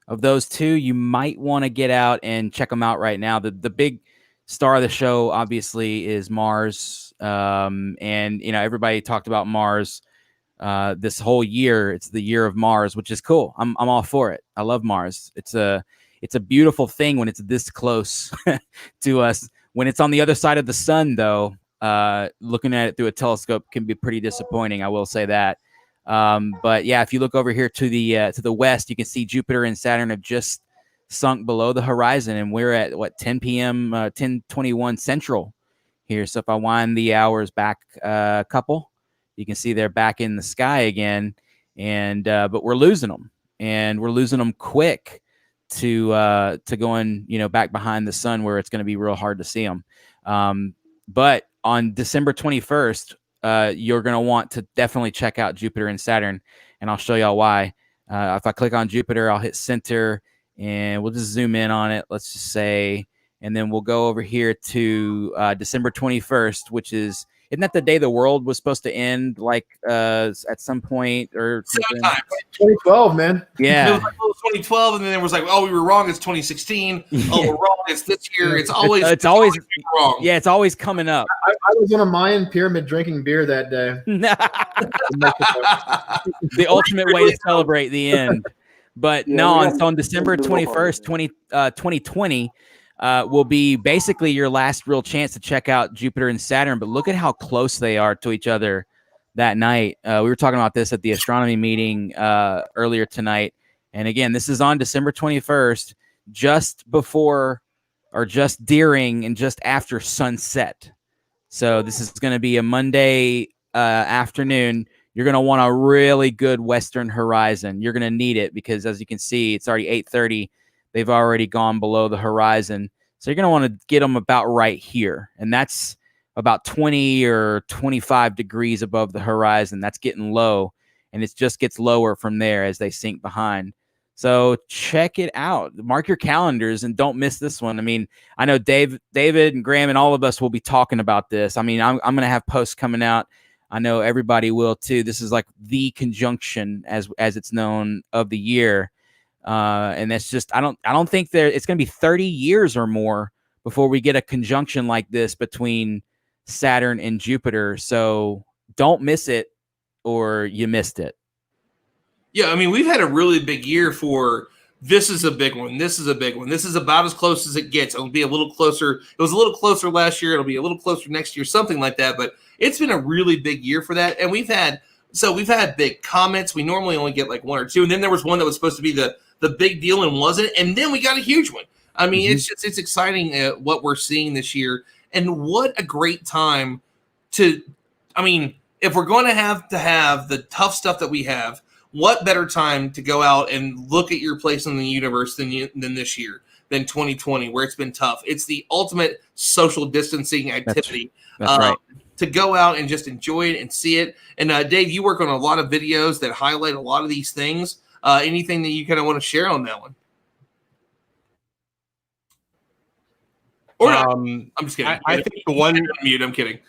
of those two, you might want to get out and check them out right now. The big star of the show, obviously, is Mars. And, everybody talked about Mars this whole year. It's the year of Mars, which is cool. I'm all for it. I love Mars. It's a beautiful thing when it's this close to us. When it's on the other side of the sun, though, looking at it through a telescope can be pretty disappointing. I will say that. But yeah, if you look over here to the west, you can see Jupiter and Saturn have just sunk below the horizon, and we're at 10 p.m. 10:21 Central here. So if I wind the hours back a couple, you can see they're back in the sky again. And but we're losing them, and we're losing them quick to going back behind the sun, where it's going to be real hard to see them. But on December 21st, you're going to want to definitely check out Jupiter and Saturn, and I'll show y'all why. If I click on Jupiter, I'll hit center, and we'll just zoom in on it, let's just say, and then we'll go over here to December 21st, which isn't that the day the world was supposed to end, at some point or something? 2012, man. It Yeah. was 2012, and then there was we were wrong. It's 2016. Oh, we're wrong. It's this year. It's always wrong. Yeah, it's always coming up. I was on a Mayan pyramid drinking beer that day. The ultimate way to celebrate the end. But on December 21st, 2020, will be basically your last real chance to check out Jupiter and Saturn. But look at how close they are to each other that night. We were talking about this at the astronomy meeting earlier tonight. And again, this is on December 21st, just before or just during and just after sunset. So this is going to be a Monday afternoon. You're going to want a really good western horizon. You're going to need it because, as you can see, it's already 8:30. They've already gone below the horizon. So you're going to want to get them about right here. And that's about 20 or 25 degrees above the horizon. That's getting low. And it just gets lower from there as they sink behind. So check it out. Mark your calendars and don't miss this one. I know David and Graham and all of us will be talking about this. I'm going to have posts coming out. I know everybody will too. This is like the conjunction, as it's known, of the year. And that's just, I don't think it's going to be 30 years or more before we get a conjunction like this between Saturn and Jupiter. So don't miss it, or you missed it. Yeah, we've had a really big year for this is a big one. This is a big one. This is about as close as it gets. It'll be a little closer. It was a little closer last year. It'll be a little closer next year, something like that. But it's been a really big year for that. And we've had big comets. We normally only get like one or two. And then there was one that was supposed to be the big deal and wasn't. And then we got a huge one. It's exciting what we're seeing this year. And what a great time if we're going to have the tough stuff that we have, what better time to go out and look at your place in the universe than this year, than 2020, where it's been tough. It's the ultimate social distancing activity. That's right. To go out and just enjoy it and see it. And Dave, you work on a lot of videos that highlight a lot of these things. Anything that you kind of want to share on that one? Or I'm just kidding. I think the one mute. I'm kidding.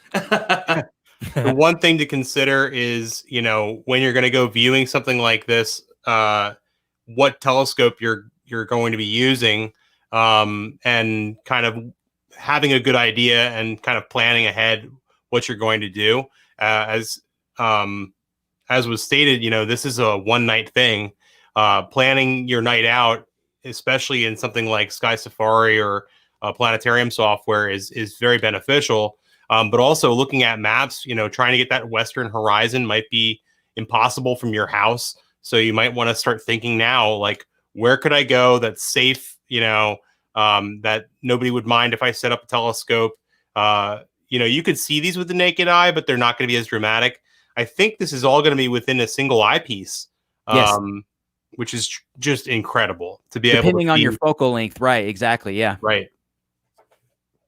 The one thing to consider is, when you're going to go viewing something like this, what telescope you're going to be using, and kind of having a good idea and kind of planning ahead what you're going to do. As was stated, this is a one night thing. Planning your night out, especially in something like Sky Safari or planetarium software, is very beneficial. But also looking at maps, trying to get that western horizon might be impossible from your house. So you might want to start thinking now, like, where could I go that's safe, that nobody would mind if I set up a telescope. You could see these with the naked eye, but they're not going to be as dramatic. I think this is all going to be within a single eyepiece, Yes. which is just incredible to be Depending able to on see. your focal length. Right. Exactly. Yeah. Right.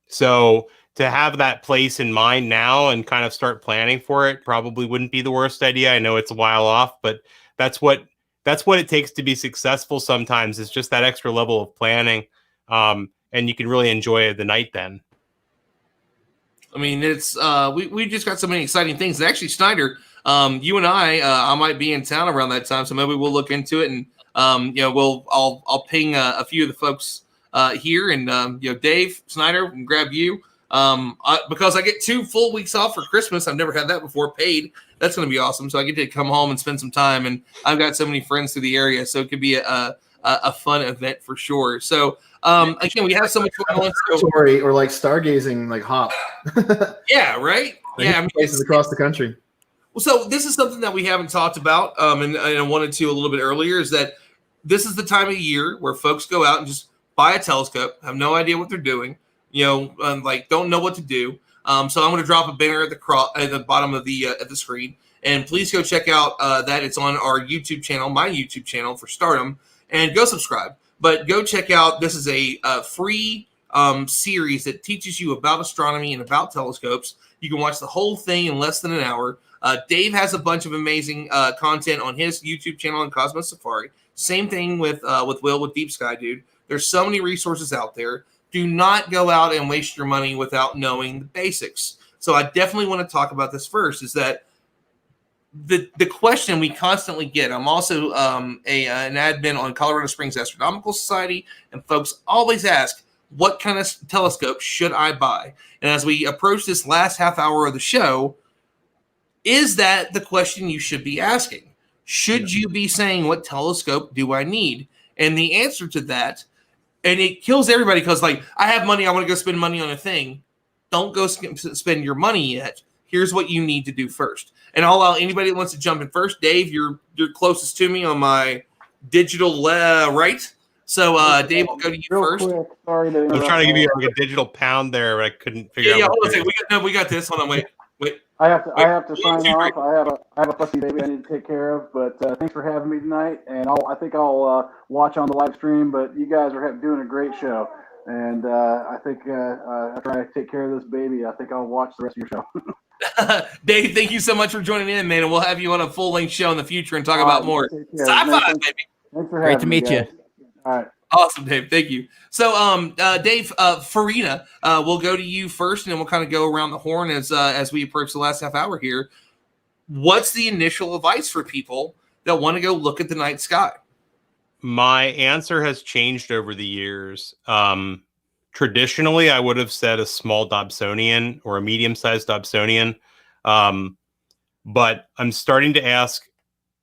So to have that place in mind now and kind of start planning for it probably wouldn't be the worst idea. I know it's a while off, but that's what it takes to be successful sometimes, is just that extra level of planning. And you can really enjoy the night then. I mean, it's we just got so many exciting things. And actually, Snyder, you and I might be in town around that time, so maybe we'll look into it, and I'll ping a few of the folks here, and Dave Snyder can grab you because I get 2 full weeks off for Christmas. I've never had that before, paid. That's going to be awesome. So I get to come home and spend some time, and I've got so many friends through the area, so it could be a fun event for sure. So again, we have so much going on. Or like stargazing, like hop. Yeah, right. Yeah, I mean, places across the country. Well, so this is something that we haven't talked about, and I wanted to a little bit earlier, is that this is the time of year where folks go out and just buy a telescope, have no idea what they're doing, don't know what to do. So I'm going to drop a banner at the bottom of the at the screen, and please go check out that. It's on our YouTube channel, my YouTube channel for Stardom, and go subscribe. But go check out. This is a free series that teaches you about astronomy and about telescopes. You can watch the whole thing in less than an hour. Dave has a bunch of amazing content on his YouTube channel and Cosmos Safari. Same thing with Will with Deep Skydude. There's so many resources out there. Do not go out and waste your money without knowing the basics. So I definitely want to talk about this first, is that the question we constantly get. I'm also an admin on Colorado Springs Astronomical Society, and folks always ask, what kind of telescope should I buy? And as we approach this last half hour of the show, is that the question you should be asking? Should you be saying, what telescope do I need? And the answer to that, and it kills everybody because, like, I have money, I want to go spend money on a thing. Don't go spend your money yet. Here's what you need to do first. And I'll allow anybody that wants to jump in first. Dave, you're closest to me on my digital right. So, Dave, we'll go to you first. Quick, sorry to I was interrupt. trying to give you like a digital pound there, but I couldn't figure out. Yeah, what hold on a to second. We got this. Hold on, wait. I have to Wait, sign you- off. I have a fussy baby I need to take care of. But thanks for having me tonight. And I think I'll watch on the live stream. But you guys are doing a great show. And I think after I take care of this baby, I think I'll watch the rest of your show. Dave, thank you so much for joining in, man. And we'll have you on a full-length show in the future and talk about more Take care. sci-fi, Thanks- baby. Thanks for Great having to me, meet you. guys. All right. Awesome, Dave. Thank you. So, Dave, Farina, we'll go to you first, and then we'll kind of go around the horn as we approach the last half hour here. What's the initial advice for people that want to go look at the night sky? My answer has changed over the years. Traditionally, I would have said a small Dobsonian or a medium-sized Dobsonian. But I'm starting to ask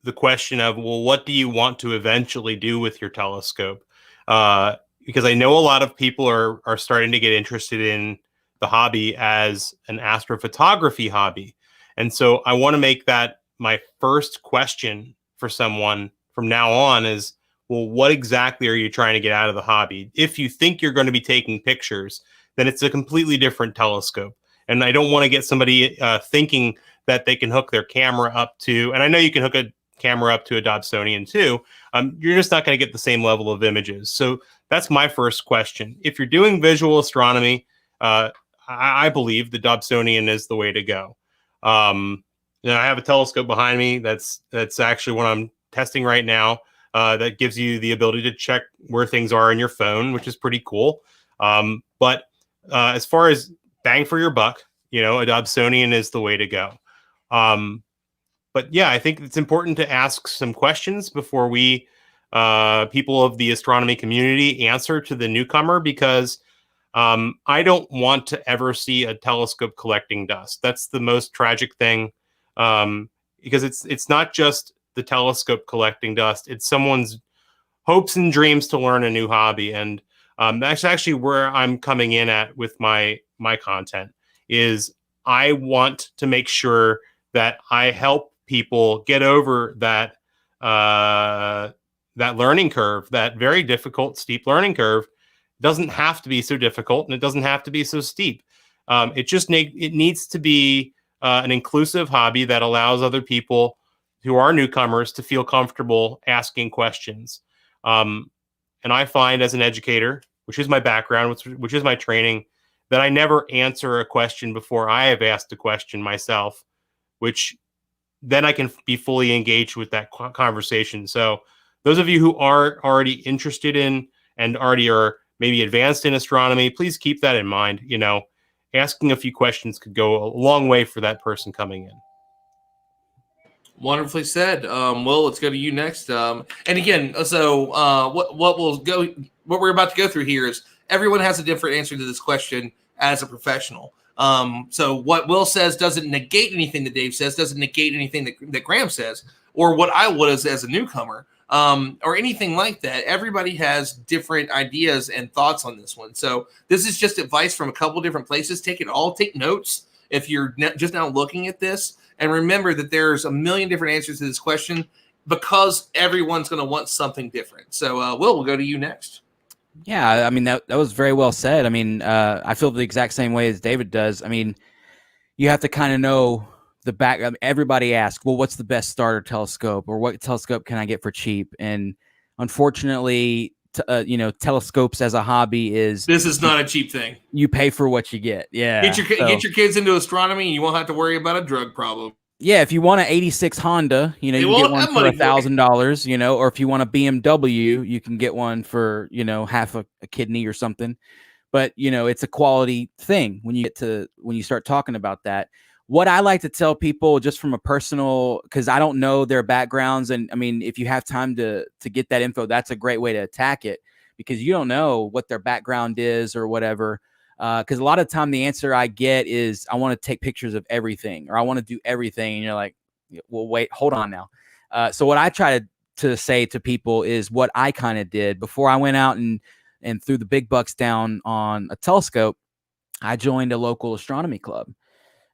the question of, well, what do you want to eventually do with your telescope? Because I know a lot of people are starting to get interested in the hobby as an astrophotography hobby. And so I want to make that my first question for someone from now on is, well, what exactly are you trying to get out of the hobby? If you think you're going to be taking pictures, then it's a completely different telescope. And I don't want to get somebody thinking that they can hook their camera up to, and I know you can hook a camera up to a Dobsonian too. You're just not going to get the same level of images. So that's my first question. If you're doing visual astronomy, I believe the Dobsonian is the way to go. I have a telescope behind me. That's actually what I'm testing right now. That gives you the ability to check where things are in your phone, which is pretty cool. But as far as bang for your buck, a Dobsonian is the way to go. But yeah, I think it's important to ask some questions before we people of the astronomy community answer to the newcomer, because I don't want to ever see a telescope collecting dust. That's the most tragic thing, because it's not just the telescope collecting dust. It's someone's hopes and dreams to learn a new hobby. And that's actually where I'm coming in at with my content. Is I want to make sure that I help people get over that that learning curve, that very difficult, steep learning curve. It doesn't have to be so difficult, and it doesn't have to be so steep. It needs to be an inclusive hobby that allows other people who are newcomers to feel comfortable asking questions. And I find, as an educator, which is my background, which is my training, that I never answer a question before I have asked a question myself, which then I can be fully engaged with that conversation. So those of you who are already interested in and already are maybe advanced in astronomy, please keep that in mind. You know, asking a few questions could go a long way for that person coming in. Wonderfully said. Will, let's go to you next. And again, so what we're about to go through here is everyone has a different answer to this question as a professional. So what Will says doesn't negate anything that Dave says, doesn't negate anything that Graham says, or what I would as a newcomer, or anything like that. Everybody has different ideas and thoughts on this one. So this is just advice from a couple different places. Take it all. Take notes if you're just now looking at this. And remember that there's a million different answers to this question because everyone's going to want something different. So, Will, we'll go to you next. Yeah, I mean, that was very well said. I mean, I feel the exact same way as David does. I mean, you have to kind of know the back. I mean, everybody asks, well, what's the best starter telescope, or what telescope can I get for cheap? And unfortunately, telescopes as a hobby this is not a cheap thing. You pay for what you get. Yeah. Get your kids into astronomy, and you won't have to worry about a drug problem. Yeah, if you want an '86 Honda, you can get one for $1,000. Or if you want a BMW, you can get one for half a kidney or something. But it's a quality thing when you start talking about that. What I like to tell people, just from a personal, because I don't know their backgrounds, and I mean, if you have time to get that info, that's a great way to attack it, because you don't know what their background is or whatever. Because a lot of the time the answer I get is, I want to take pictures of everything, or I want to do everything. And you're like, well, wait, hold on now. So what I try to say to people is what I kind of did before I went out and threw the big bucks down on a telescope. I joined a local astronomy club.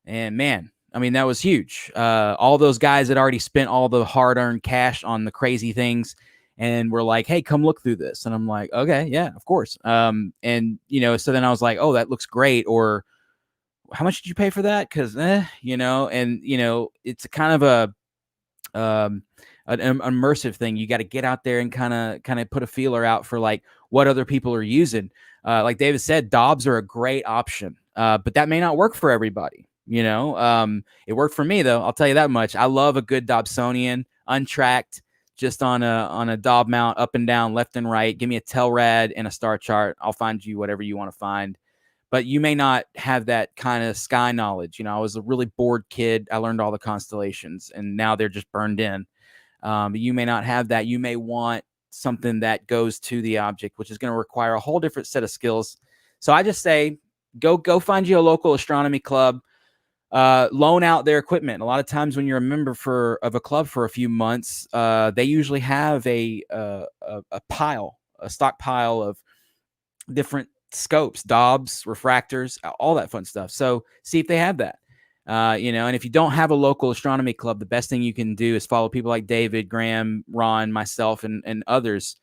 And man, I mean, that was huge. All those guys had already spent all the hard-earned cash on the crazy things, and we're like, hey, come look through this. And I'm like, okay, yeah, of course. And so then I was like, oh, that looks great. Or how much did you pay for that? Because, it's a kind of an immersive thing. You got to get out there and kind of put a feeler out for like what other people are using. Like David said, Dobbs are a great option, but that may not work for everybody. It worked for me though. I'll tell you that much. I love a good Dobsonian, untracked, just on a Dob mount, up and down, left and right. Give me a Telrad and a star chart. I'll find you whatever you want to find. But you may not have that kind of sky knowledge. I was a really bored kid. I learned all the constellations, and now they're just burned in. But you may not have that. You may want something that goes to the object, which is going to require a whole different set of skills. So I just say, go find you a local astronomy club. Loan out their equipment. A lot of times when you're a member of a club for a few months, they usually have a stockpile of different scopes, Dobbs, refractors, all that fun stuff. So see if they have that. And if you don't have a local astronomy club, the best thing you can do is follow people like David, Graham, Ron, myself, and others,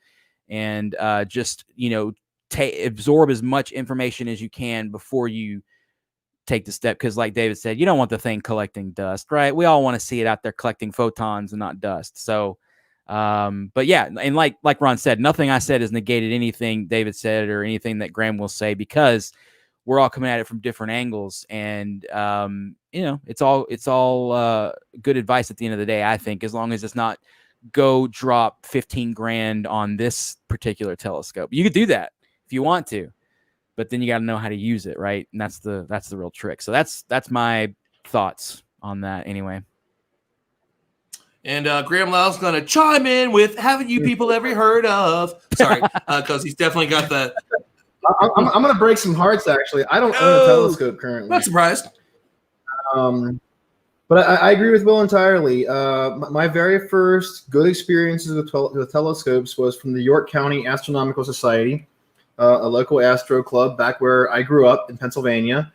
and just absorb as much information as you can before you take the step. Because like David said, you don't want the thing collecting dust, right? We all want to see it out there collecting photons and not dust. So but yeah, and like Ron said, nothing I said has negated anything David said or anything that Graham will say, because we're all coming at it from different angles. And it's all good advice at the end of the day, I think, as long as it's not go drop 15 grand on this particular telescope. You could do that if you want to, but then you got to know how to use it, right? And that's the real trick. So that's my thoughts on that anyway. And Graham Lyle's going to chime in with, haven't you people ever heard of? Sorry, because he's definitely got the... I'm going to break some hearts, actually. I don't own a telescope currently. Not surprised. But I agree with Will entirely. My very first good experiences with telescopes was from the York County Astronomical Society, a local astro club back where I grew up in Pennsylvania.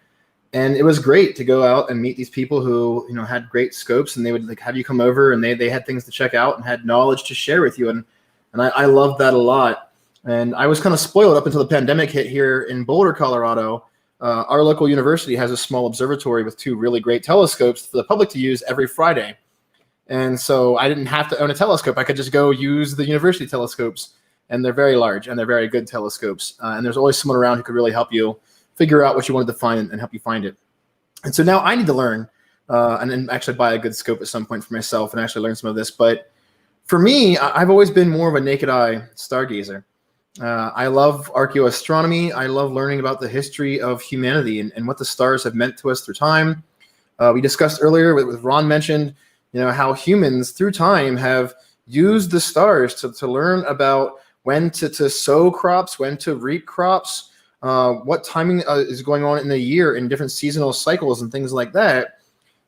And it was great to go out and meet these people who, had great scopes, and they would have you come over, and they had things to check out and had knowledge to share with you. And I loved that a lot. And I was kind of spoiled up until the pandemic hit here in Boulder, Colorado. Our local university has a small observatory with 2 really great telescopes for the public to use every Friday. And so I didn't have to own a telescope. I could just go use the university telescopes, and they're very large and they're very good telescopes. And there's always someone around who could really help you figure out what you wanted to find and help you find it. And so now I need to learn and then actually buy a good scope at some point for myself and actually learn some of this. But for me, I've always been more of a naked eye stargazer. I love Archeo Astronomy. I love learning about the history of humanity and what the stars have meant to us through time. We discussed earlier, with Ron mentioned, how humans through time have used the stars to learn about when to sow crops, when to reap crops, what timing is going on in the year in different seasonal cycles and things like that.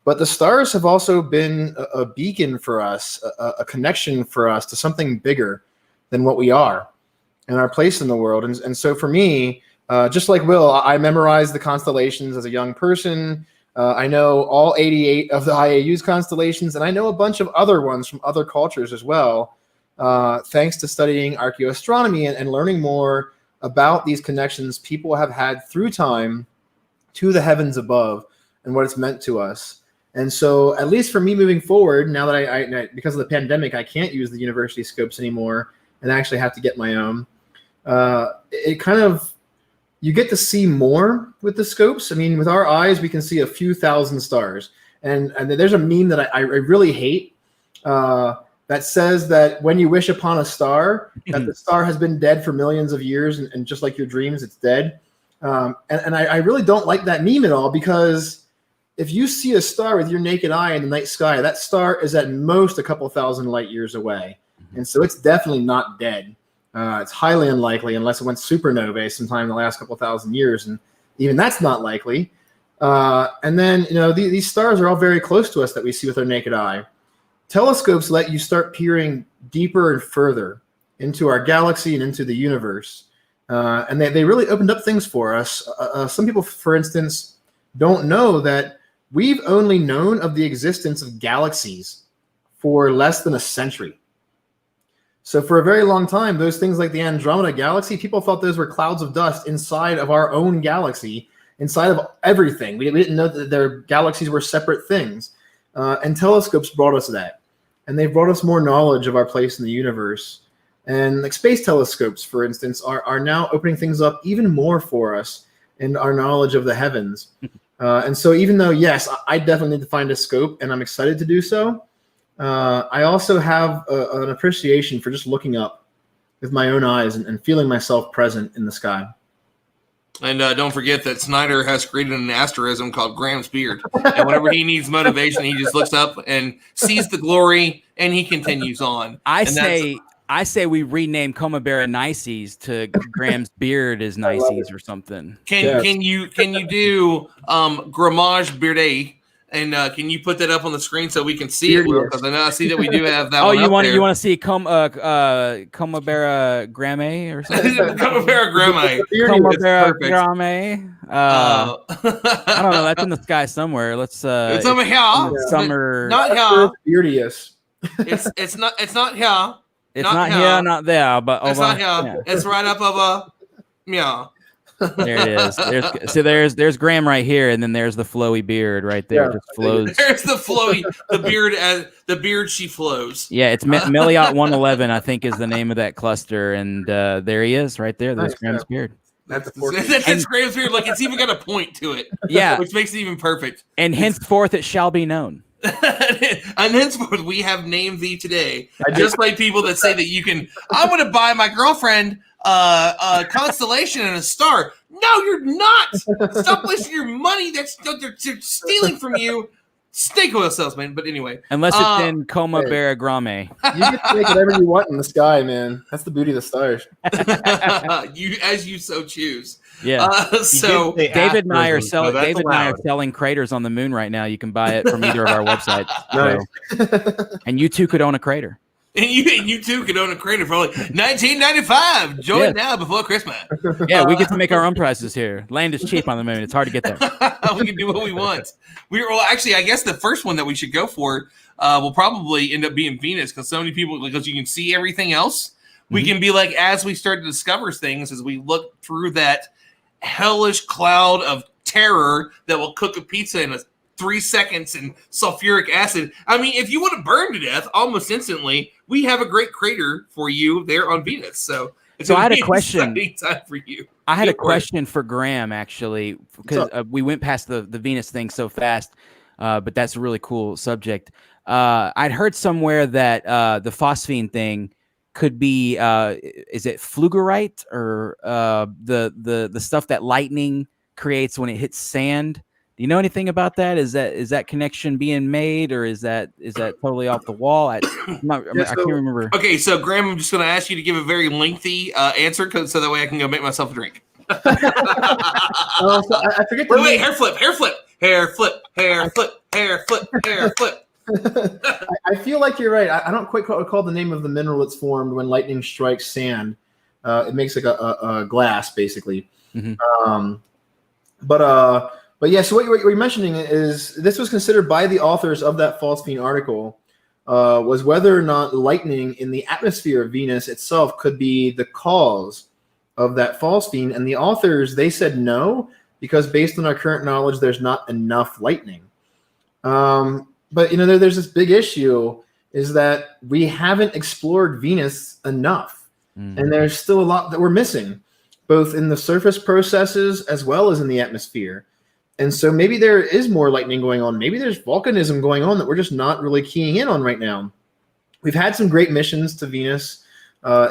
But the stars have also been a beacon for us, a connection for us to something bigger than what we are and our place in the world. And so for me, just like Will, I memorized the constellations as a young person. I know all 88 of the IAU's constellations, and I know a bunch of other ones from other cultures as well, thanks to studying archaeoastronomy and learning more about these connections people have had through time to the heavens above and what it's meant to us. And so, at least for me moving forward, now that I because of the pandemic, I can't use the university scopes anymore and I actually have to get my own. It kind of, you get to see more with the scopes. I mean, with our eyes, we can see a few thousand stars. And there's a meme that I really hate that says that when you wish upon a star, that the star has been dead for millions of years, and just like your dreams, it's dead. And I really don't like that meme at all, because if you see a star with your naked eye in the night sky, that star is at most a couple thousand light years away. And so it's definitely not dead. It's highly unlikely unless it went supernovae sometime in the last couple thousand years, and even that's not likely. And then, these stars are all very close to us that we see with our naked eye. Telescopes let you start peering deeper and further into our galaxy and into the universe. And they really opened up things for us. Some people, for instance, don't know that we've only known of the existence of galaxies for less than a century. So for a very long time, those things like the Andromeda Galaxy, people thought those were clouds of dust inside of our own galaxy, inside of everything. We didn't know that their galaxies were separate things. And telescopes brought us that. And they've brought us more knowledge of our place in the universe. And like space telescopes, for instance, are now opening things up even more for us in our knowledge of the heavens. And so even though, yes, I definitely need to find a scope, and I'm excited to do so, I also have an appreciation for just looking up with my own eyes and feeling myself present in the sky. And don't forget that Snyder has created an asterism called Graham's Beard. And whenever he needs motivation, he just looks up and sees the glory, and he continues on. I say we rename Comet to Graham's Beard is Nices or something. Can you do Grammage Beardet? And can you put that up on the screen so we can see it? Because I see that we do have that. You want to see Comabera Gramme or something? Comabera Gramme. Comabera Gramme. I don't know. That's in the sky somewhere. Let's. It's over here. Summer. Not here. Beardius. It's not here. It's not here, not there, but over. It's not here. Yeah. It's right up over. Yeah. There it is. There's Graham right here, and then there's the flowy beard right there. Yeah. Just flows. There's the flowy, the beard she flows. Yeah, it's Meliot 111, I think, is the name of that cluster, and there he is right there. There's Graham's beard. That's Graham's beard. Look, it's even got a point to it. Yeah, which makes it even perfect. And henceforth, it shall be known. And henceforth, we have named thee today. Just like people that say that you can. I'm going to buy my girlfriend a constellation and a star. No, you're not. Stop wasting your money. They're stealing from you. Snake oil salesman. But anyway, Unless it's in Coma hey. Barragrame. You get to make whatever you want in the sky, man. That's the beauty of the stars. as you so choose. Yeah. So David and I are selling. selling craters on the moon right now. You can buy it from either of our websites. Nice. So. And you too could own a crater. And you too could own a crater for only $19.95. Join now before Christmas. Yeah, we get to make our own prices here. Land is cheap on the moon. It's hard to get there. We can do what we want. Actually, I guess the first one that we should go for will probably end up being Venus, because so many people, because you can see everything else. We can be like, as we start to discover things, as we look through that hellish cloud of terror that will cook a pizza in 3 seconds and sulfuric acid. I mean, if you want to burn to death almost instantly, we have a great crater for you there on Venus. So I had a question. Time for you. I had a question for Graham, actually, because we went past the Venus thing so fast, but that's a really cool subject. I'd heard somewhere that the phosphine thing could be, is it fluorite or the stuff that lightning creates when it hits sand? Do you know anything about that? Is that connection being made, or is that totally off the wall? I can't remember. Okay, so Graham, I'm just going to ask you to give a very lengthy answer, so that way I can go make myself a drink. So I forget. Wait, hair flip. I feel like you're right. I don't quite recall the name of the mineral that's formed when lightning strikes sand. It makes like a glass, basically. Mm-hmm. But yeah, so what you're mentioning is this was considered by the authors of that Phosphine article, was whether or not lightning in the atmosphere of Venus itself could be the cause of that phosphine. And the authors, they said no, because based on our current knowledge, there's not enough lightning. But there's this big issue, is that we haven't explored Venus enough, and there's still a lot that we're missing, both in the surface processes as well as in the atmosphere. And so maybe there is more lightning going on. Maybe there's volcanism going on that we're just not really keying in on right now. We've had some great missions to Venus,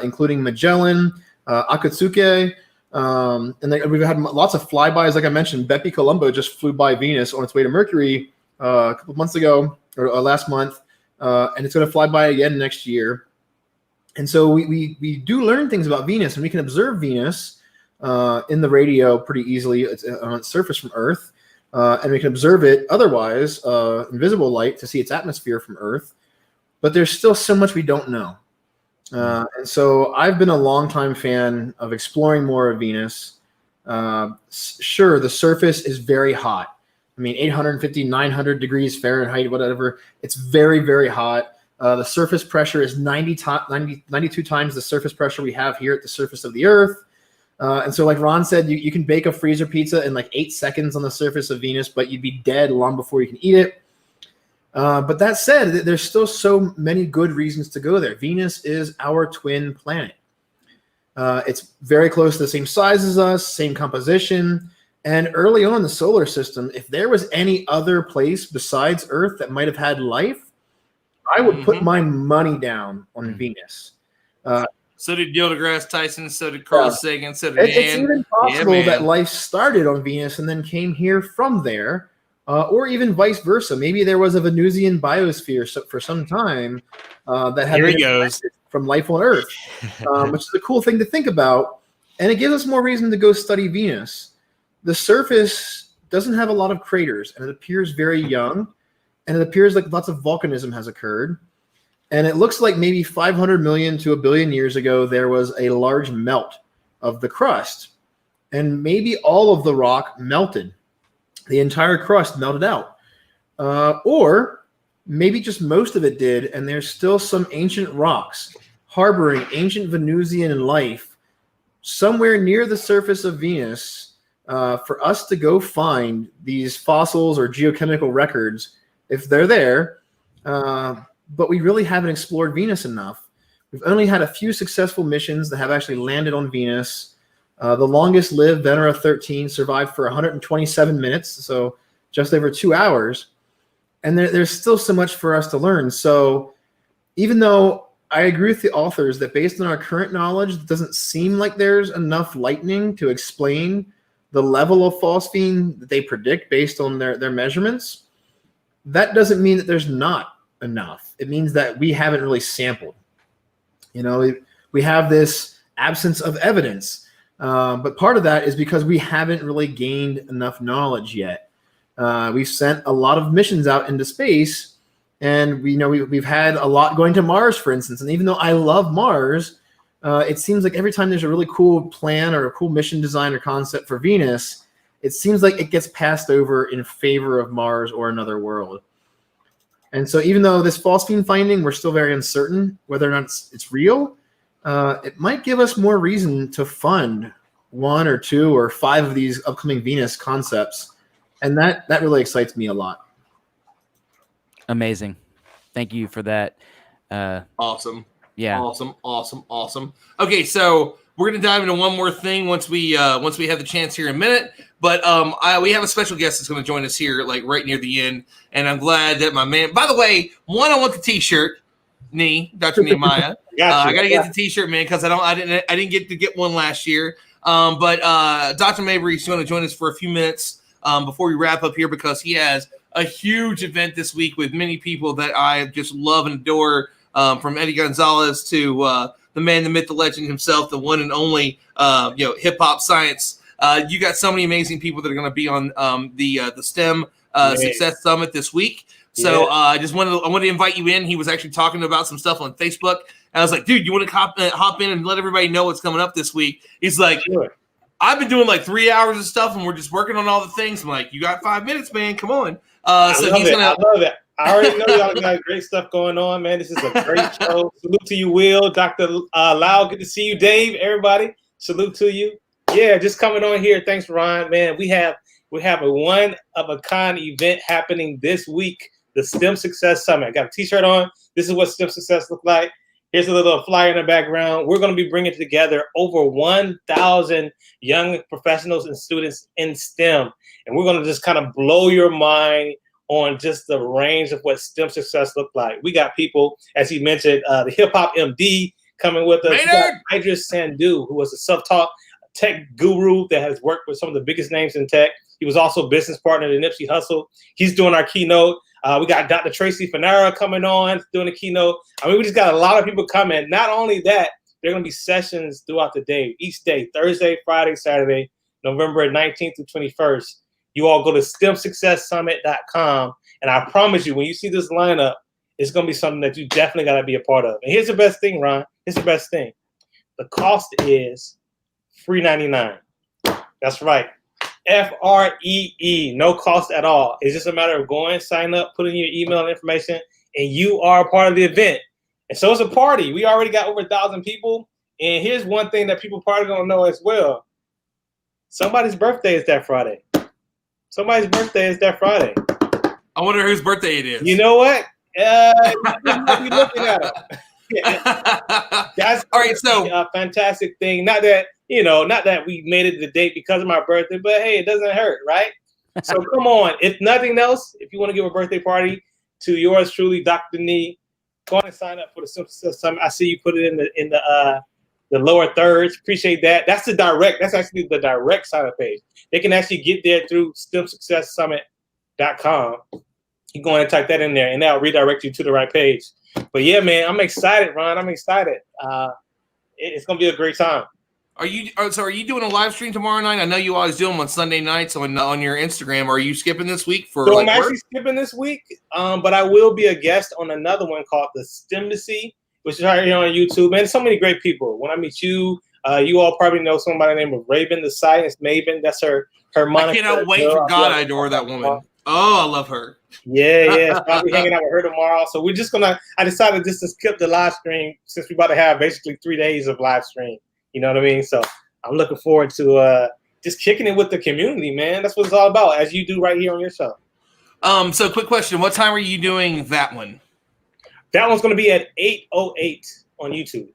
including Magellan, Akatsuki, and we've had lots of flybys. Like I mentioned, Bepi Colombo just flew by Venus on its way to Mercury a couple months ago, or last month, and it's going to fly by again next year. And so we do learn things about Venus, and we can observe Venus in the radio pretty easily. It's on its surface from Earth. And we can observe it otherwise, invisible light, to see its atmosphere from Earth. But there's still so much we don't know. And so I've been a longtime fan of exploring more of Venus. Sure, the surface is very hot. I mean, 850, 900 degrees Fahrenheit, whatever. It's very, very hot. The surface pressure is 92 times the surface pressure we have here at the surface of the Earth. And so, like Ron said, you can bake a freezer pizza in like 8 seconds on the surface of Venus, but you'd be dead long before you can eat it. But that said, there's still so many good reasons to go there. Venus is our twin planet. It's very close to the same size as us, same composition. And early on in the solar system, if there was any other place besides Earth that might have had life, I would put my money down on Venus. So did Neil deGrasse Tyson, so did Carl Sagan, so did It's even possible that life started on Venus and then came here from there, or even vice versa. Maybe there was a Venusian biosphere for some time that had been from life on Earth, which is a cool thing to think about. And it gives us more reason to go study Venus. The surface doesn't have a lot of craters, and it appears very young, and it appears like lots of volcanism has occurred. And it looks like maybe 500 million to 1 billion years ago, there was a large melt of the crust. And maybe all of the rock melted. The entire crust melted out. Or maybe just most of it did, and there's still some ancient rocks harboring ancient Venusian life somewhere near the surface of Venus for us to go find these fossils or geochemical records, if they're there. But we really haven't explored Venus enough. We've only had a few successful missions that have actually landed on Venus. The longest lived, Venera 13, survived for 127 minutes, so just over 2 hours. And there's still so much for us to learn. So even though I agree with the authors that based on our current knowledge, it doesn't seem like there's enough lightning to explain the level of phosphine that they predict based on their measurements, that doesn't mean that there's not enough. It means that we haven't really sampled. You know, we have this absence of evidence, but part of that is because we haven't really gained enough knowledge yet. We've sent a lot of missions out into space, and we've had a lot going to Mars, for instance. And even though I love Mars, it seems like every time there's a really cool plan or a cool mission design or concept for Venus, it seems like it gets passed over in favor of Mars or another world. And so even though this Phosphine finding, we're still very uncertain whether or not it's real, it might give us more reason to fund 1 or 2 or 5 of these upcoming Venus concepts. And that really excites me a lot. Amazing. Thank you for that. Awesome. Yeah. Awesome. Okay, so we're gonna dive into one more thing once we have the chance here in a minute. But we have a special guest that's gonna join us here, like right near the end, and I'm glad that my man. By the way, I want the T-shirt. Dr. Nehemiah. I gotta get the T-shirt, man, because I didn't get to get one last year. But Dr. Mabry is going to join us for a few minutes before we wrap up here, because he has a huge event this week with many people that I just love and adore. From Eddie Gonzalez to the man, the myth, the legend himself, the one and only, hip hop science. You got so many amazing people that are going to be on the STEM Success Summit this week. So I wanted to invite you in. He was actually talking about some stuff on Facebook, and I was like, dude, you want to hop in and let everybody know what's coming up this week? He's like, sure. I've been doing like 3 hours of stuff, and we're just working on all the things. I'm like, you got 5 minutes, man. Come on. I love it. I already know y'all got great stuff going on, man. This is a great show. Salute to you, Will, Dr. Lau. Good to see you, Dave. Everybody, salute to you. Yeah, just coming on here. Thanks, Ron. Man, we have a one-of-a-kind event happening this week, the STEM Success Summit. I got a T-shirt on. This is what STEM Success looks like. Here's a little flyer in the background. We're going to be bringing together over 1,000 young professionals and students in STEM, and we're going to just kind of blow your mind on just the range of what STEM success look like. We got people, as he mentioned, the hip hop MD coming with us. Idris Sandhu, who was a self-taught tech guru that has worked with some of the biggest names in tech. He was also a business partner to Nipsey Hussle. He's doing our keynote. We got Dr. Tracy Fanara coming on, doing a keynote. I mean, we just got a lot of people coming. Not only that, there are going to be sessions throughout the day, each day, Thursday, Friday, Saturday, November 19th through 21st. You all go to STEMSuccessSummit.com, and I promise you, when you see this lineup, it's going to be something that you definitely got to be a part of. And here's the best thing, Ron. Here's the best thing. The cost is $3.99. That's right. FREE, no cost at all. It's just a matter of going, sign up, put in your email information, and you are a part of the event. And so it's a party. We already got over 1,000 people. And here's one thing that people probably don't know as well. Somebody's birthday is that Friday. Somebody's birthday is that Friday. I wonder whose birthday it is. You know what? Might be looking at them. That's all right. So a fantastic thing. Not that we made it the date because of my birthday, but hey, it doesn't hurt, right? So come on. If nothing else, if you want to give a birthday party to yours truly, Dr. Nee, go on and sign up for the STEM Success Summit. I see you put it in the lower thirds. Appreciate that. That's actually the direct sign up page. They can actually get there through STEMSuccessSummit.com. You go and type that in there, and that'll redirect you to the right page. But yeah, man, I'm excited, Ron. I'm excited. It's gonna be a great time. Are you doing a live stream tomorrow night? I know you always do them on Sunday nights on your Instagram. Are you skipping this week for? So I'm actually skipping this week, but I will be a guest on another one called the STEMbacy, which is right here on YouTube. Man, so many great people. When I meet you, you all probably know somebody named Raven, the Science Maven. That's her moniker. I cannot wait for God. I adore that woman. Oh, I love her. Yeah. So I'll be hanging out with her tomorrow. So we're just I decided just to skip the live stream since we're about to have basically 3 days of live stream. You know what I mean? So I'm looking forward to just kicking it with the community, man. That's what it's all about, as you do right here on your show. So quick question. What time are you doing that one? That one's going to be at 8:08 on YouTube.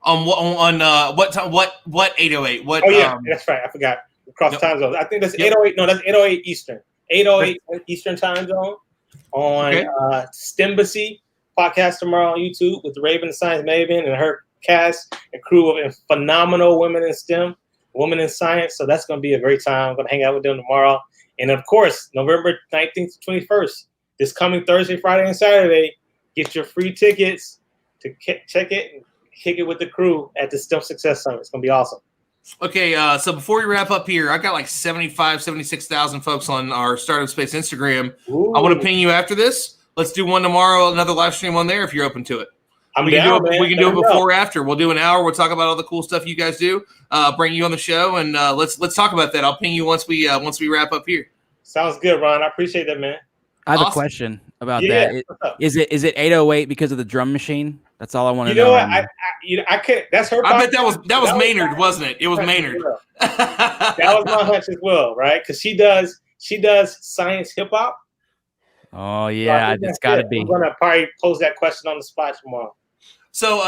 What time? What 8:08? What? Oh yeah, that's right. I forgot. Across time zones. I think that's 8:08. No, that's 8:08 Eastern. 8:08 Eastern time zone on STEMbacy podcast tomorrow on YouTube with Raven, the Science Maven, and her cast and crew of phenomenal women in STEM, women in science. So that's going to be a great time. I'm going to hang out with them tomorrow. And of course, November 19th to 21st, this coming Thursday, Friday, and Saturday, get your free tickets to check it and kick it with the crew at the STEM Success Summit. It's going to be awesome. Okay, so before we wrap up here, I got like 76,000 folks on our Startup Space Instagram. Ooh. I want to ping you after this. Let's do one tomorrow, another live stream on there if you're open to it. We can do it before or after. We'll do an hour. We'll talk about all the cool stuff you guys do. Bring you on the show, and let's talk about that. I'll ping you once we wrap up here. Sounds good, Ron. I appreciate that, man. I have a question about that. Is it 808 because of the drum machine? That's all I want to know. You know what? I can't. That's her. I bet that was Maynard, wasn't it? It was Maynard. That was my hunch as well, right? Because she does science hip hop. Oh yeah, it's got to be. I'm gonna probably pose that question on the spot tomorrow. So,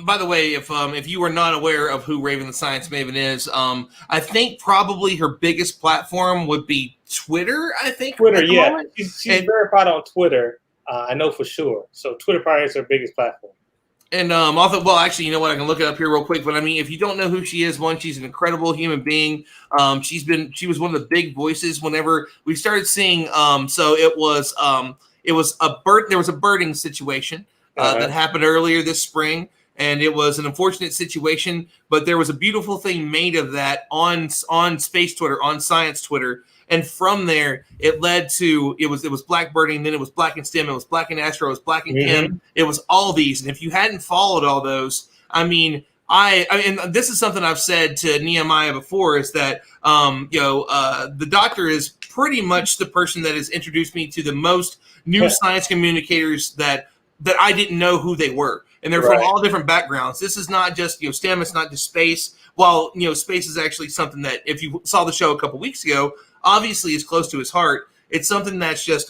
by the way, if you are not aware of who Raven the Science Maven is, I think probably her biggest platform would be Twitter. I think Twitter, yeah, she's verified on Twitter. I know for sure. So Twitter probably is her biggest platform. And also, well, actually, you know what? I can look it up here real quick. But I mean, if you don't know who she is, one, she's an incredible human being. She was one of the big voices whenever we started seeing. So it was there was a birding situation that happened earlier this spring, and it was an unfortunate situation. But there was a beautiful thing made of that on space Twitter, on science Twitter. And from there, it led to it was black birding, then it was black and STEM, it was black and Astro, it was black and Chem, it was all these. And if you hadn't followed all those, I mean, this is something I've said to Nehemiah before, is that the doctor is pretty much the person that has introduced me to the most new science communicators that I didn't know who they were. And they're from all different backgrounds. This is not just STEM, it's not just space. While space is actually something that, if you saw the show a couple weeks ago, obviously is close to his heart. It's something that's just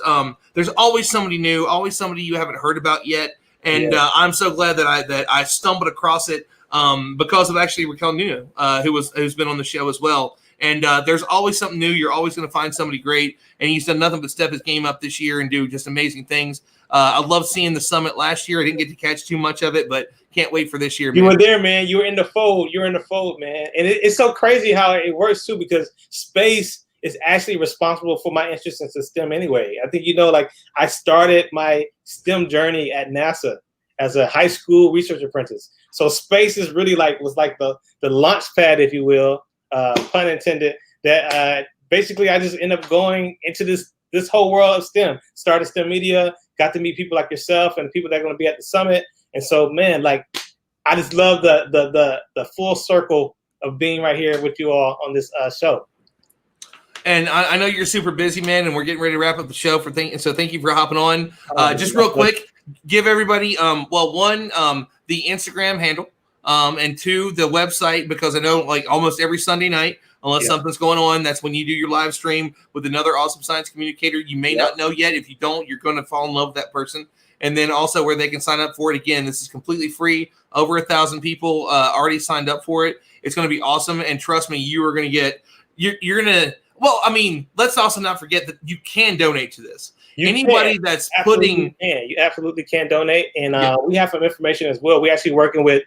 there's always somebody new, always somebody you haven't heard about yet. And I'm so glad that I stumbled across it because of actually Raquel Nuno, who's been on the show as well. And there's always something new. You're always going to find somebody great. And he's done nothing but step his game up this year and do just amazing things. I love seeing the summit last year. I didn't get to catch too much of it, but can't wait for this year, man. You were there, man. You were in the fold. You're in the fold, man. And it's so crazy how it works, too, because space is actually responsible for my interest in STEM anyway. I think, I started my STEM journey at NASA as a high school research apprentice. So space is really was like the launch pad, if you will, pun intended, that basically I just end up going into this whole world of STEM. Started STEM Media, got to meet people like yourself and people that are going to be at the summit. And so, man, I just love the full circle of being right here with you all on this show. And I know you're super busy, man, and we're getting ready to wrap up the show. So thank you for hopping on. Just real quick, give everybody, the Instagram handle, and 2, the website, because I know almost every Sunday night, unless something's going on, that's when you do your live stream with another awesome science communicator you may not know yet. If you don't, you're going to fall in love with that person. And then also where they can sign up for it. Again, this is completely free. Over 1,000 people already signed up for it. It's going to be awesome. And trust me, you are going to get, you're going to, well, I mean, let's also not forget that you can donate to this. Anybody that's you absolutely can donate. And we have some information as well. We're actually working with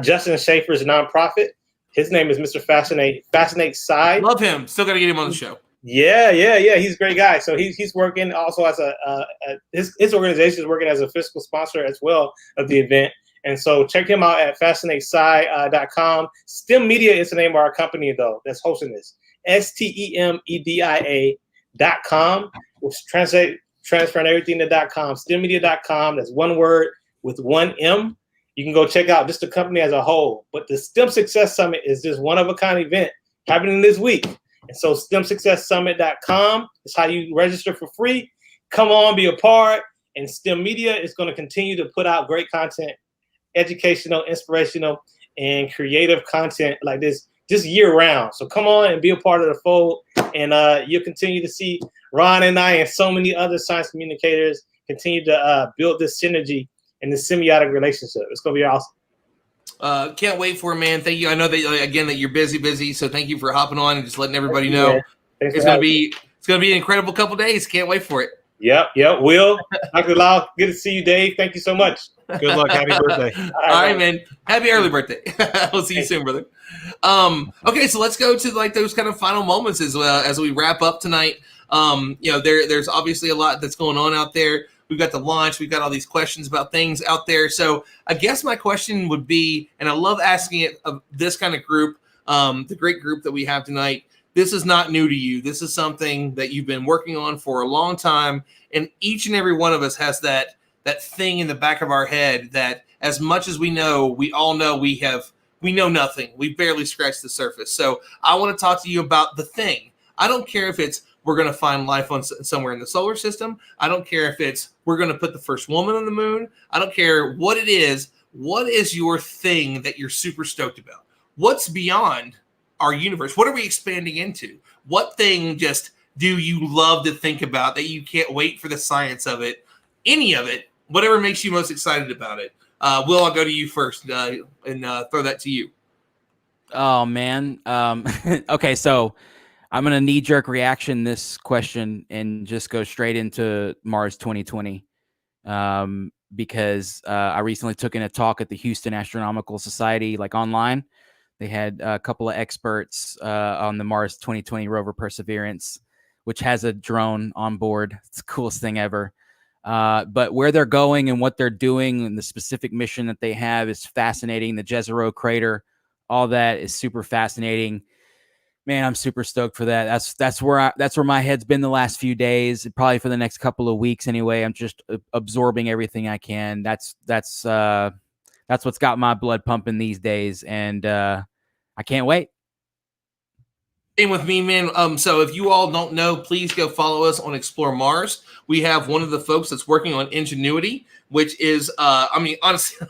Justin Schaefer's nonprofit. His name is Mr. Fascinate Sci. Love him. Still got to get him on the show. Yeah. He's a great guy. So he's working also as his organization is working as a fiscal sponsor as well of the event. And so check him out at fascinatesci.com. STEM Media is the name of our company, though, that's hosting this. STEMedia.com. We'll transferring everything to .com. STEMmedia.com. That's one word with one M. You can go check out just the company as a whole. But the STEM Success Summit is just one of a kind event happening this week. And so STEMSuccessSummit.com is how you register for free. Come on, be a part. And STEM Media is going to continue to put out great content, educational, inspirational, and creative content like this just year round. So come on and be a part of the fold. And you'll continue to see Ron and I and so many other science communicators continue to build this synergy and this symbiotic relationship. It's going to be awesome. Can't wait for it, man. Thank you. I know that again that you're busy, so thank you for hopping on and just letting everybody know. It's gonna be an incredible couple days. Can't wait for it. Yep. Will, Dr. Lau, good to see you, Dave. Thank you so much. Good luck. Happy birthday. All right, man. Happy early birthday. We'll see you soon, brother. Okay, so let's go to those kind of final moments as we wrap up tonight. There's obviously a lot that's going on out there. We've got the launch. We've got all these questions about things out there. So I guess my question would be, and I love asking it of this kind of group, the great group that we have tonight. This is not new to you. This is something that you've been working on for a long time. And each and every one of us has that thing in the back of our head that as much as we all know we know nothing. We barely scratched the surface. So I want to talk to you about the thing. I don't care if it's we're going to find life on somewhere in the solar system. I don't care if it's we're going to put the first woman on the moon. I don't care what it is. What is your thing that you're super stoked about? What's beyond our universe? What are we expanding into? What thing just do you love to think about that you can't wait for the science of it? Any of it, whatever makes you most excited about it. Will, I'll go to you first and throw that to you. Oh, man. Okay, so I'm going to knee-jerk reaction this question and just go straight into Mars 2020 because I recently took in a talk at the Houston Astronomical Society, like online. They had a couple of experts on the Mars 2020 rover Perseverance, which has a drone on board. It's the coolest thing ever. But where they're going and what they're doing and the specific mission that they have is fascinating. The Jezero crater, all that is super fascinating. Man, I'm super stoked for that. That's where my head's been the last few days, probably for the next couple of weeks anyway. I'm just absorbing everything I can. That's what's got my blood pumping these days, and I can't wait. Same with me, man. So if you all don't know, please go follow us on Explore Mars. We have one of the folks that's working on Ingenuity, which is, honestly,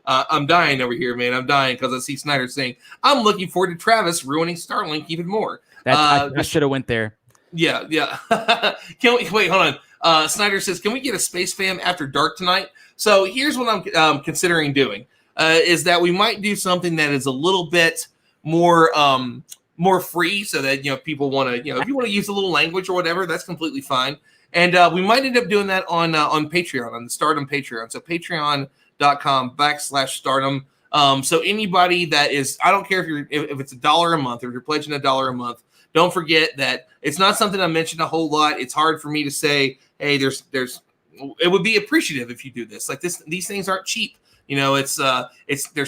I'm dying over here, man. I'm dying because I see Snyder saying, I'm looking forward to Travis ruining Starlink even more. I should have went there. Yeah. Wait, hold on. Snyder says, can we get a Space Fam after dark tonight? So here's what I'm considering doing, is that we might do something that is a little bit more free so that, people want to, if you want to use a little language or whatever, that's completely fine. And we might end up doing that on Patreon, on the Stardom Patreon. So patreon.com/Stardom. So anybody that is, I don't care if it's $1 a month or if you're pledging $1 a month, don't forget that it's not something I mentioned a whole lot. It's hard for me to say, hey, it would be appreciative if you do this. Like these things aren't cheap. There's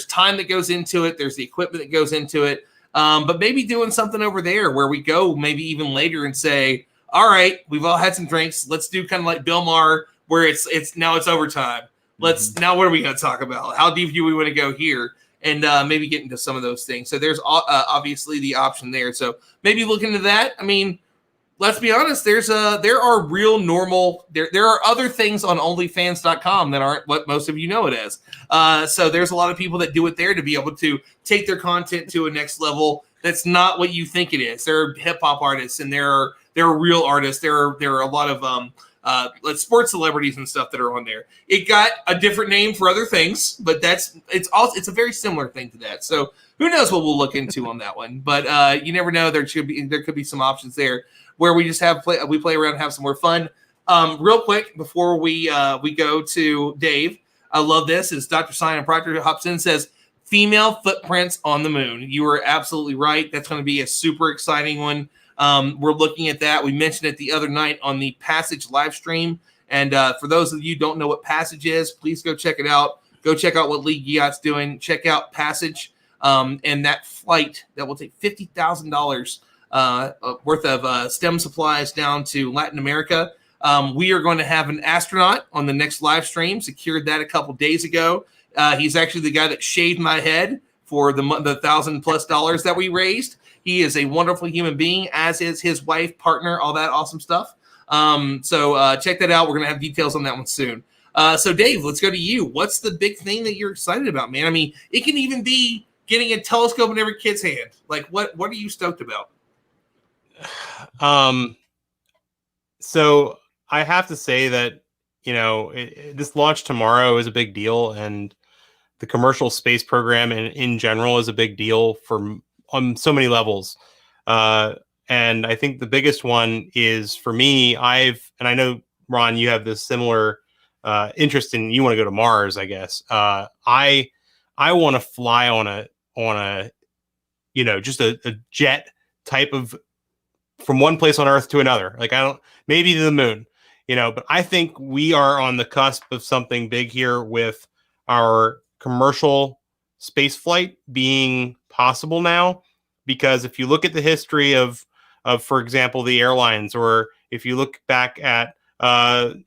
time that goes into it. There's the equipment that goes into it. But maybe doing something over there where we go maybe even later and say, all right, we've all had some drinks. Let's do kind of like Bill Maher, where it's overtime. Now what are we going to talk about? How deep do we want to go here? And maybe get into some of those things. So there's obviously the option there. So maybe look into that. I mean, let's be honest. There are real normal. There are other things on OnlyFans.com that aren't what most of you know it as. So there's a lot of people that do it there to be able to take their content to a next level. That's not what you think it is. There are hip hop artists and there are real artists. There are a lot of sports celebrities and stuff that are on there. It got a different name for other things, but it's a very similar thing to that. So who knows what we'll look into on that one? But you never know. There could be some options there where we just we play around and have some more fun. Real quick before we go to Dave, I love this. Is Dr. Simon Proctor hops in and says female footprints on the moon. You are absolutely right. That's going to be a super exciting one. We're looking at that. We mentioned it the other night on the Passage live stream. And for those of you who don't know what Passage is, please go check it out. Go check out what Lee Giat's doing. Check out Passage and that flight that will take $50,000 worth of STEM supplies down to Latin America. We are going to have an astronaut on the next live stream. Secured that a couple days ago. He's actually the guy that shaved my head for the $1,000+ that we raised. He is a wonderful human being, as is his wife, partner, all that awesome stuff. So check that out. We're going to have details on that one soon. So Dave, let's go to you. What's the big thing that you're excited about, man? I mean, it can even be getting a telescope in every kid's hand. Like, what are you stoked about? So I have to say that, this launch tomorrow is a big deal, and the commercial space program in general is a big deal on so many levels. And I think the biggest one is for me, and I know, Ron, you have this similar interest in, you want to go to Mars, I guess. I want to fly on a just a jet type of from one place on Earth to another. Like maybe to the moon, but I think we are on the cusp of something big here with our commercial space flight being possible now. Because if you look at the history of, for example, the airlines, or if you look back at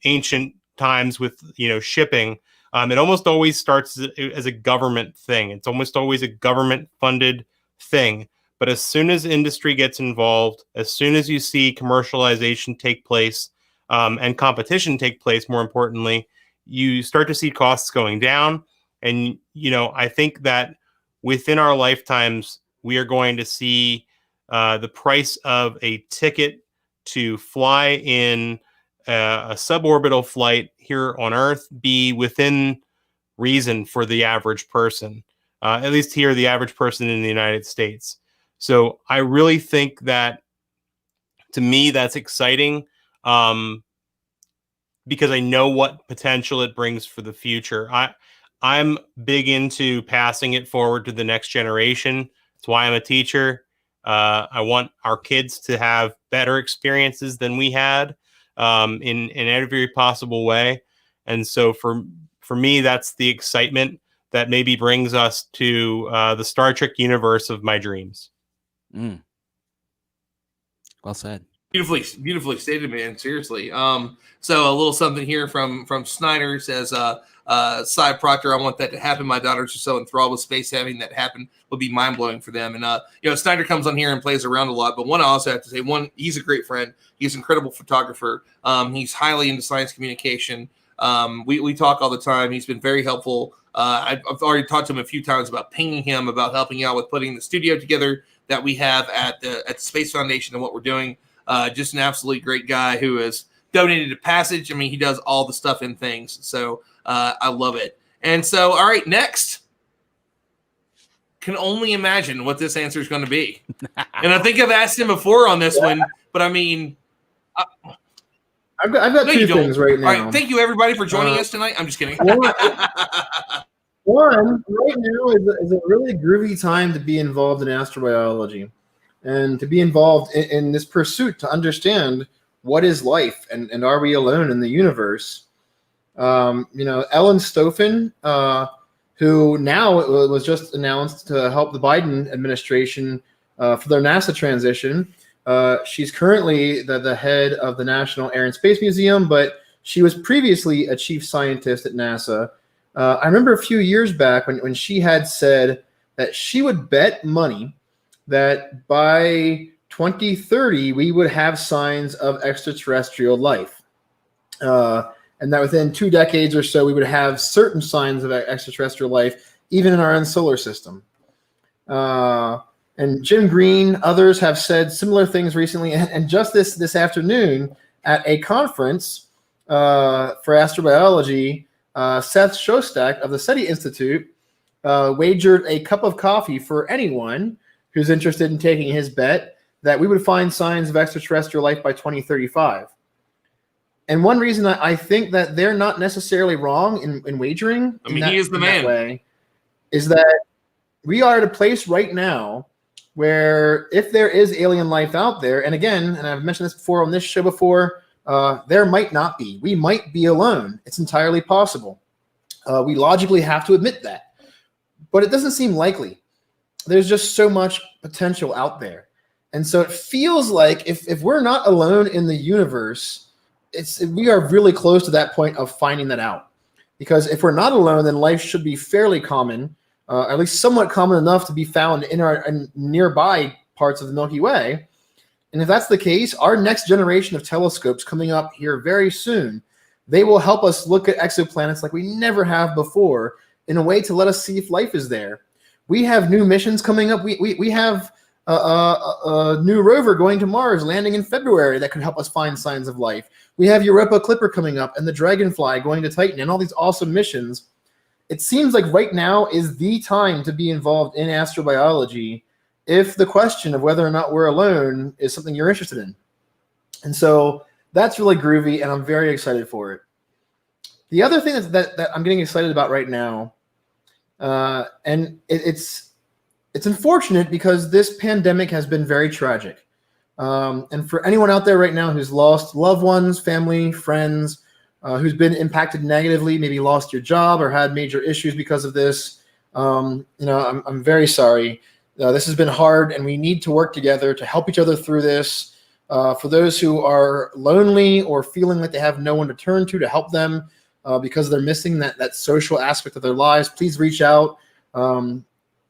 ancient times with, shipping, it almost always starts as a government thing. It's almost always a government funded thing. But as soon as industry gets involved, as soon as you see commercialization take place, and competition take place, more importantly, you start to see costs going down. And, I think that within our lifetimes, we are going to see the price of a ticket to fly in a suborbital flight here on Earth be within reason for the average person, at least here, the average person in the United States. So I really think that, to me, that's exciting, because I know what potential it brings for the future. I'm big into passing it forward to the next generation. That's why I'm a teacher. I want our kids to have better experiences than we had, in every possible way. And so for me, that's the excitement that maybe brings us to the Star Trek universe of my dreams. Well said. Beautifully stated, man. Seriously. So a little something here from Snyder says, Cy Proctor, I want that to happen. My daughters are so enthralled with space. Having that happen would be mind blowing for them. And Snyder comes on here and plays around a lot. But one, I also have to say, he's a great friend. He's an incredible photographer. He's highly into science communication. We talk all the time. He's been very helpful. I've already talked to him a few times about pinging him about helping out with putting the studio together that we have at the Space Foundation and what we're doing. Just an absolutely great guy who has donated to Passage. I mean, he does all the stuff in things. So I love it. And so, all right, next. Can only imagine what this answer is going to be. And I think I've asked him before on this one, but I mean, I've got two things right now. All right, thank you everybody for joining us tonight. I'm just kidding. One right now is a really groovy time to be involved in astrobiology and to be involved in this pursuit to understand what is life and are we alone in the universe. Ellen Stofan, who now was just announced to help the Biden administration for their NASA transition. She's currently the head of the National Air and Space Museum, but she was previously a chief scientist at NASA. I remember a few years back when she had said that she would bet money that by 2030 we would have signs of extraterrestrial life. And that within 2 decades or so, we would have certain signs of extraterrestrial life, even in our own solar system. And Jim Green, others have said similar things recently. And just this afternoon at a conference for astrobiology, Seth Shostak of the SETI Institute wagered a cup of coffee for anyone who's interested in taking his bet that we would find signs of extraterrestrial life by 2035. And one reason I think that they're not necessarily wrong in wagering, he is the man, way, is that we are at a place right now where if there is alien life out there, and again, and I've mentioned this before on this show before, there might not be. We might be alone. It's entirely possible. We logically have to admit that. But it doesn't seem likely. There's just so much potential out there. And so it feels like if we're not alone in the universe, we are really close to that point of finding that out. Because if we're not alone, then life should be fairly common, at least somewhat common enough to be found in our nearby parts of the Milky Way. And if that's the case, our next generation of telescopes coming up here very soon, they will help us look at exoplanets like we never have before in a way to let us see if life is there. We have new missions coming up. We have a new rover going to Mars, landing in February, that could help us find signs of life. We have Europa Clipper coming up and the Dragonfly going to Titan and all these awesome missions. It seems like right now is the time to be involved in astrobiology if the question of whether or not we're alone is something you're interested in. And so that's really groovy, and I'm very excited for it. The other thing that I'm getting excited about right now, and it's unfortunate because this pandemic has been very tragic. And for anyone out there right now who's lost loved ones, family, friends, who's been impacted negatively, maybe lost your job or had major issues because of this, I'm very sorry. This has been hard, and we need to work together to help each other through this. For those who are lonely or feeling like they have no one to turn to help them because they're missing that social aspect of their lives, please reach out.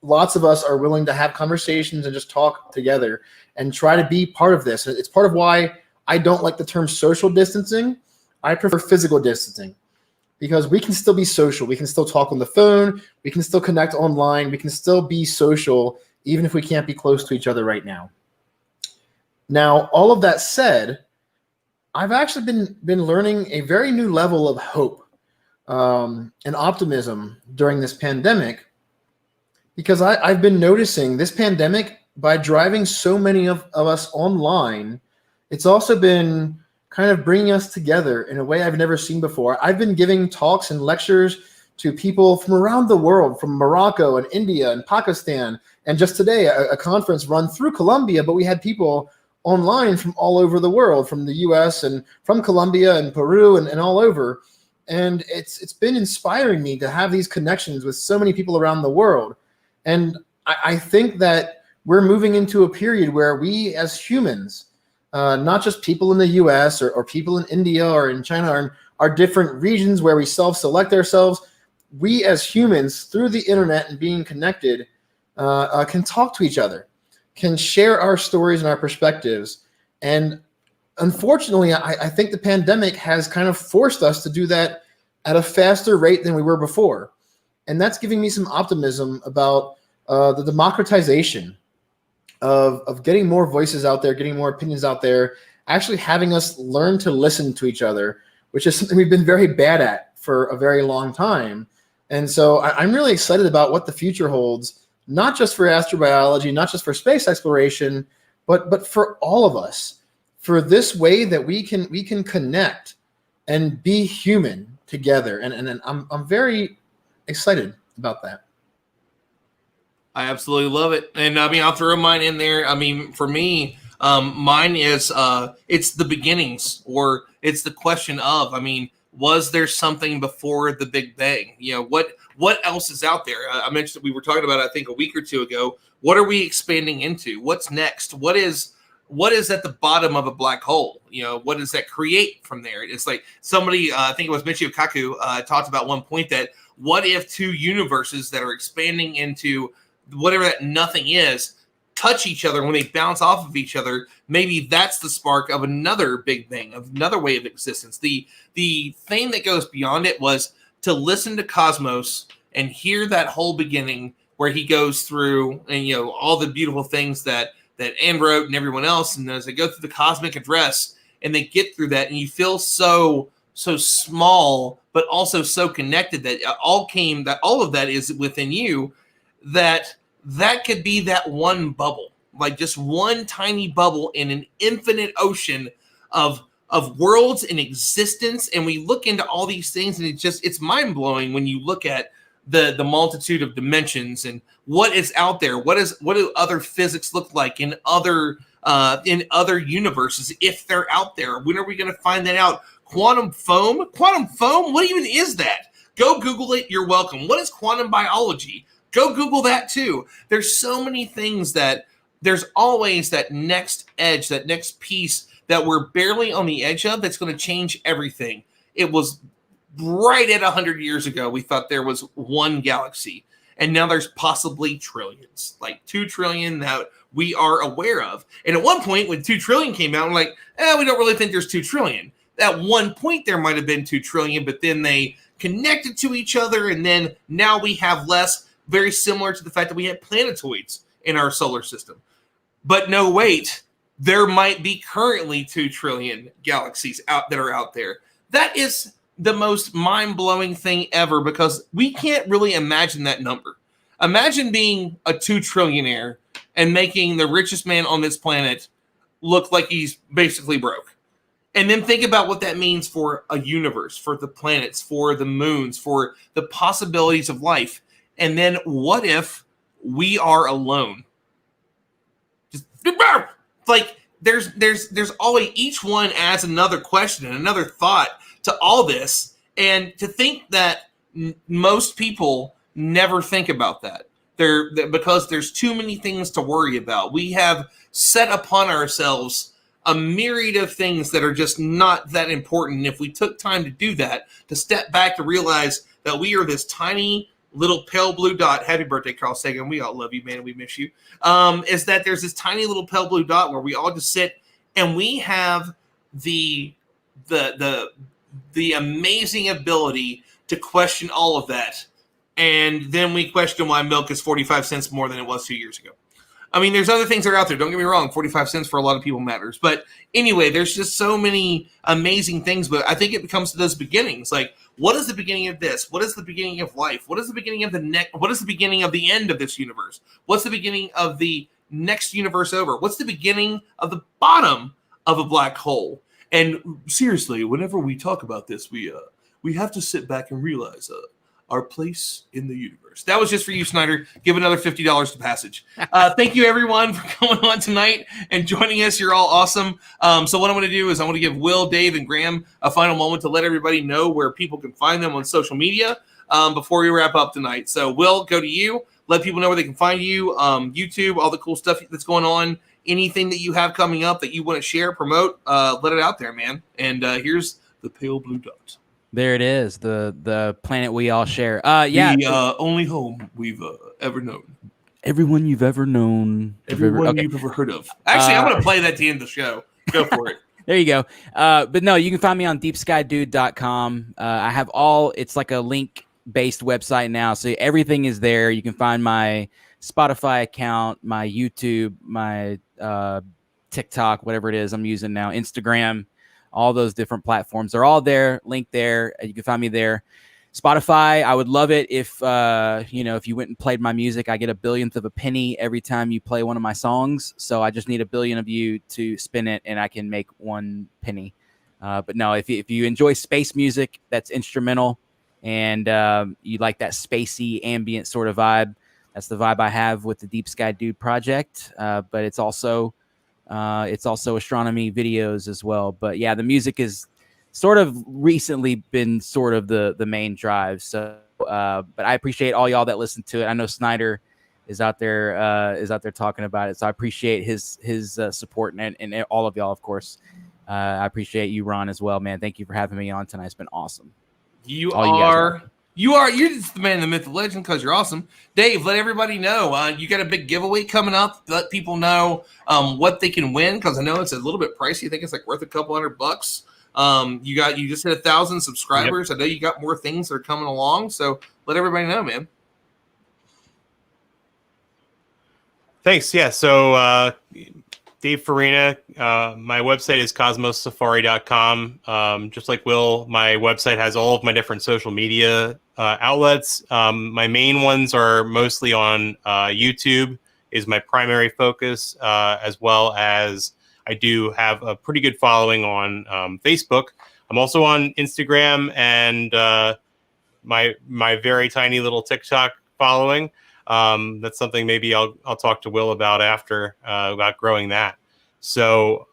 Lots of us are willing to have conversations and just talk together and try to be part of this. It's part of why I don't like the term social distancing. I prefer physical distancing, because we can still be social. We can still talk on the phone. We can still connect online. We can still be social, even if we can't be close to each other right now. Now, all of that said, I've actually been learning a very new level of hope and optimism during this pandemic, because I've been noticing this pandemic, by driving so many of us online, it's also been kind of bringing us together in a way I've never seen before. I've been giving talks and lectures to people from around the world, from Morocco and India and Pakistan. And just today, a conference run through Colombia, but we had people online from all over the world, from the US and from Colombia and Peru and all over. And it's been inspiring me to have these connections with so many people around the world. And I think that we're moving into a period where we as humans, not just people in the US or people in India or in China, are different regions where we self-select ourselves. We as humans, through the internet and being connected, can talk to each other, can share our stories and our perspectives. And unfortunately, I think the pandemic has kind of forced us to do that at a faster rate than we were before. And that's giving me some optimism about the democratization of getting more voices out there, getting more opinions out there, actually having us learn to listen to each other, which is something we've been very bad at for a very long time. And so I'm really excited about what the future holds, not just for astrobiology, not just for space exploration, but for all of us, for this way that we can connect and be human together. And I'm very excited about that. I absolutely love it. And I mean, I'll throw mine in there. I mean, for me, mine is it's the beginnings, or it's the question of, I mean, was there something before the Big Bang? You know, what else is out there? I mentioned, we were talking about, I think a week or two ago, what are we expanding into? What's next? What is at the bottom of a black hole? You know, what does that create from there? It's like somebody, I think it was Michio Kaku, talked about one point that, what if two universes that are expanding into whatever that nothing is touch each other, when they bounce off of each other, maybe that's the spark of another Big Bang, of another way of existence. The thing that goes beyond it was to listen to Cosmos and hear that whole beginning where he goes through, and you know, all the beautiful things that Anne wrote and everyone else, and as they go through the cosmic address and they get through that, and you feel so small but also so connected, that all of that is within you, that could be that one bubble, like just one tiny bubble in an infinite ocean of worlds in existence. And we look into all these things, and it's mind-blowing when you look at the multitude of dimensions and what is out there. What do other physics look like in other universes, if they're out there? When are we going to find that out? Quantum foam, what even is that? Go Google it. You're welcome. What is quantum biology? Go Google that too. There's so many things that there's always that next edge, that next piece that we're barely on the edge of, that's going to change everything. It was right at 100 years ago, we thought there was one galaxy, and now there's possibly trillions, like 2 trillion that we are aware of. And at one point, when 2 trillion came out, we're like, we don't really think there's 2 trillion. At one point, there might have been 2 trillion, but then they connected to each other, and then now we have less. Very similar to the fact that we had planetoids in our solar system. But no, wait, there might be currently 2 trillion galaxies that are out there. That is the most mind-blowing thing ever, because we can't really imagine that number. Imagine being a 2 trillionaire and making the richest man on this planet look like he's basically broke. And then think about what that means for a universe, for the planets, for the moons, for the possibilities of life. And then what if we are alone? Just like, there's always, each one adds another question and another thought to all this, and to think that most people never think about that. Because there's too many things to worry about. We have set upon ourselves a myriad of things that are just not that important. And if we took time to do that, to step back to realize that we are this tiny little pale blue dot. Happy birthday, Carl Sagan. We all love you, man. We miss you. Is that there's this tiny little pale blue dot where we all just sit and we have the amazing ability to question all of that. And then we question why milk is 45 cents more than it was 2 years ago. I mean, there's other things that are out there. Don't get me wrong. 45 cents for a lot of people matters. But anyway, there's just so many amazing things. But I think it comes to those beginnings. Like, what is the beginning of this? What is the beginning of life? What is the beginning of the next? What is the beginning of the end of this universe? What's the beginning of the next universe over? What's the beginning of the bottom of a black hole? And seriously, whenever we talk about this, we have to sit back and realize our place in the universe. That was just for you, Snyder. Give another $50 to Passage. Thank you, everyone, for coming on tonight and joining us. You're all awesome. So what I'm going to do is I want to give Will, Dave, and Graham a final moment to let everybody know where people can find them on social media before we wrap up tonight. So, Will, go to you. Let people know where they can find you, YouTube, all the cool stuff that's going on, anything that you have coming up that you want to share, promote, let it out there, man. And here's the pale blue dot. There it is, the planet we all share. The only home we've ever known. Everyone you've ever known. Everyone you've ever heard of. Actually, I'm going to play that at the end of the show. Go for it. There you go. But no, you can find me on deepskydude.com. I have it's like a link-based website now, so everything is there. You can find my Spotify account, my YouTube, my TikTok, whatever it is I'm using now, Instagram. All those different platforms are all there, linked there. You can find me there. Spotify, I would love it if if you went and played my music. I get a billionth of a penny every time you play one of my songs. So I just need a billion of you to spin it, and I can make 1 penny. But no, if you enjoy space music that's instrumental, and you like that spacey ambient sort of vibe, that's the vibe I have with the Deep Sky Dude project. But it's also astronomy videos as well. But yeah, the music is sort of recently been sort of the main drive. So, but I appreciate all y'all that listen to it. I know Snyder is out there talking about it. So I appreciate his support and all of y'all, of course. I appreciate you, Ron, as well, man. Thank you for having me on tonight. It's been awesome. You're just the man, the myth, the legend, because you're awesome. Dave, let everybody know. You got a big giveaway coming up. Let people know what they can win, because I know it's a little bit pricey. I think it's like worth a couple $100. You just hit 1,000 subscribers. Yep. I know you got more things that are coming along. So let everybody know, man. Thanks. Yeah. So Dave Farina, my website is cosmossafari.com. Just like Will, my website has all of my different social media outlets. My main ones are mostly on YouTube is my primary focus, as well as I do have a pretty good following on Facebook. I'm also on Instagram and my very tiny little TikTok following. That's something maybe I'll talk to Will about after about growing that. So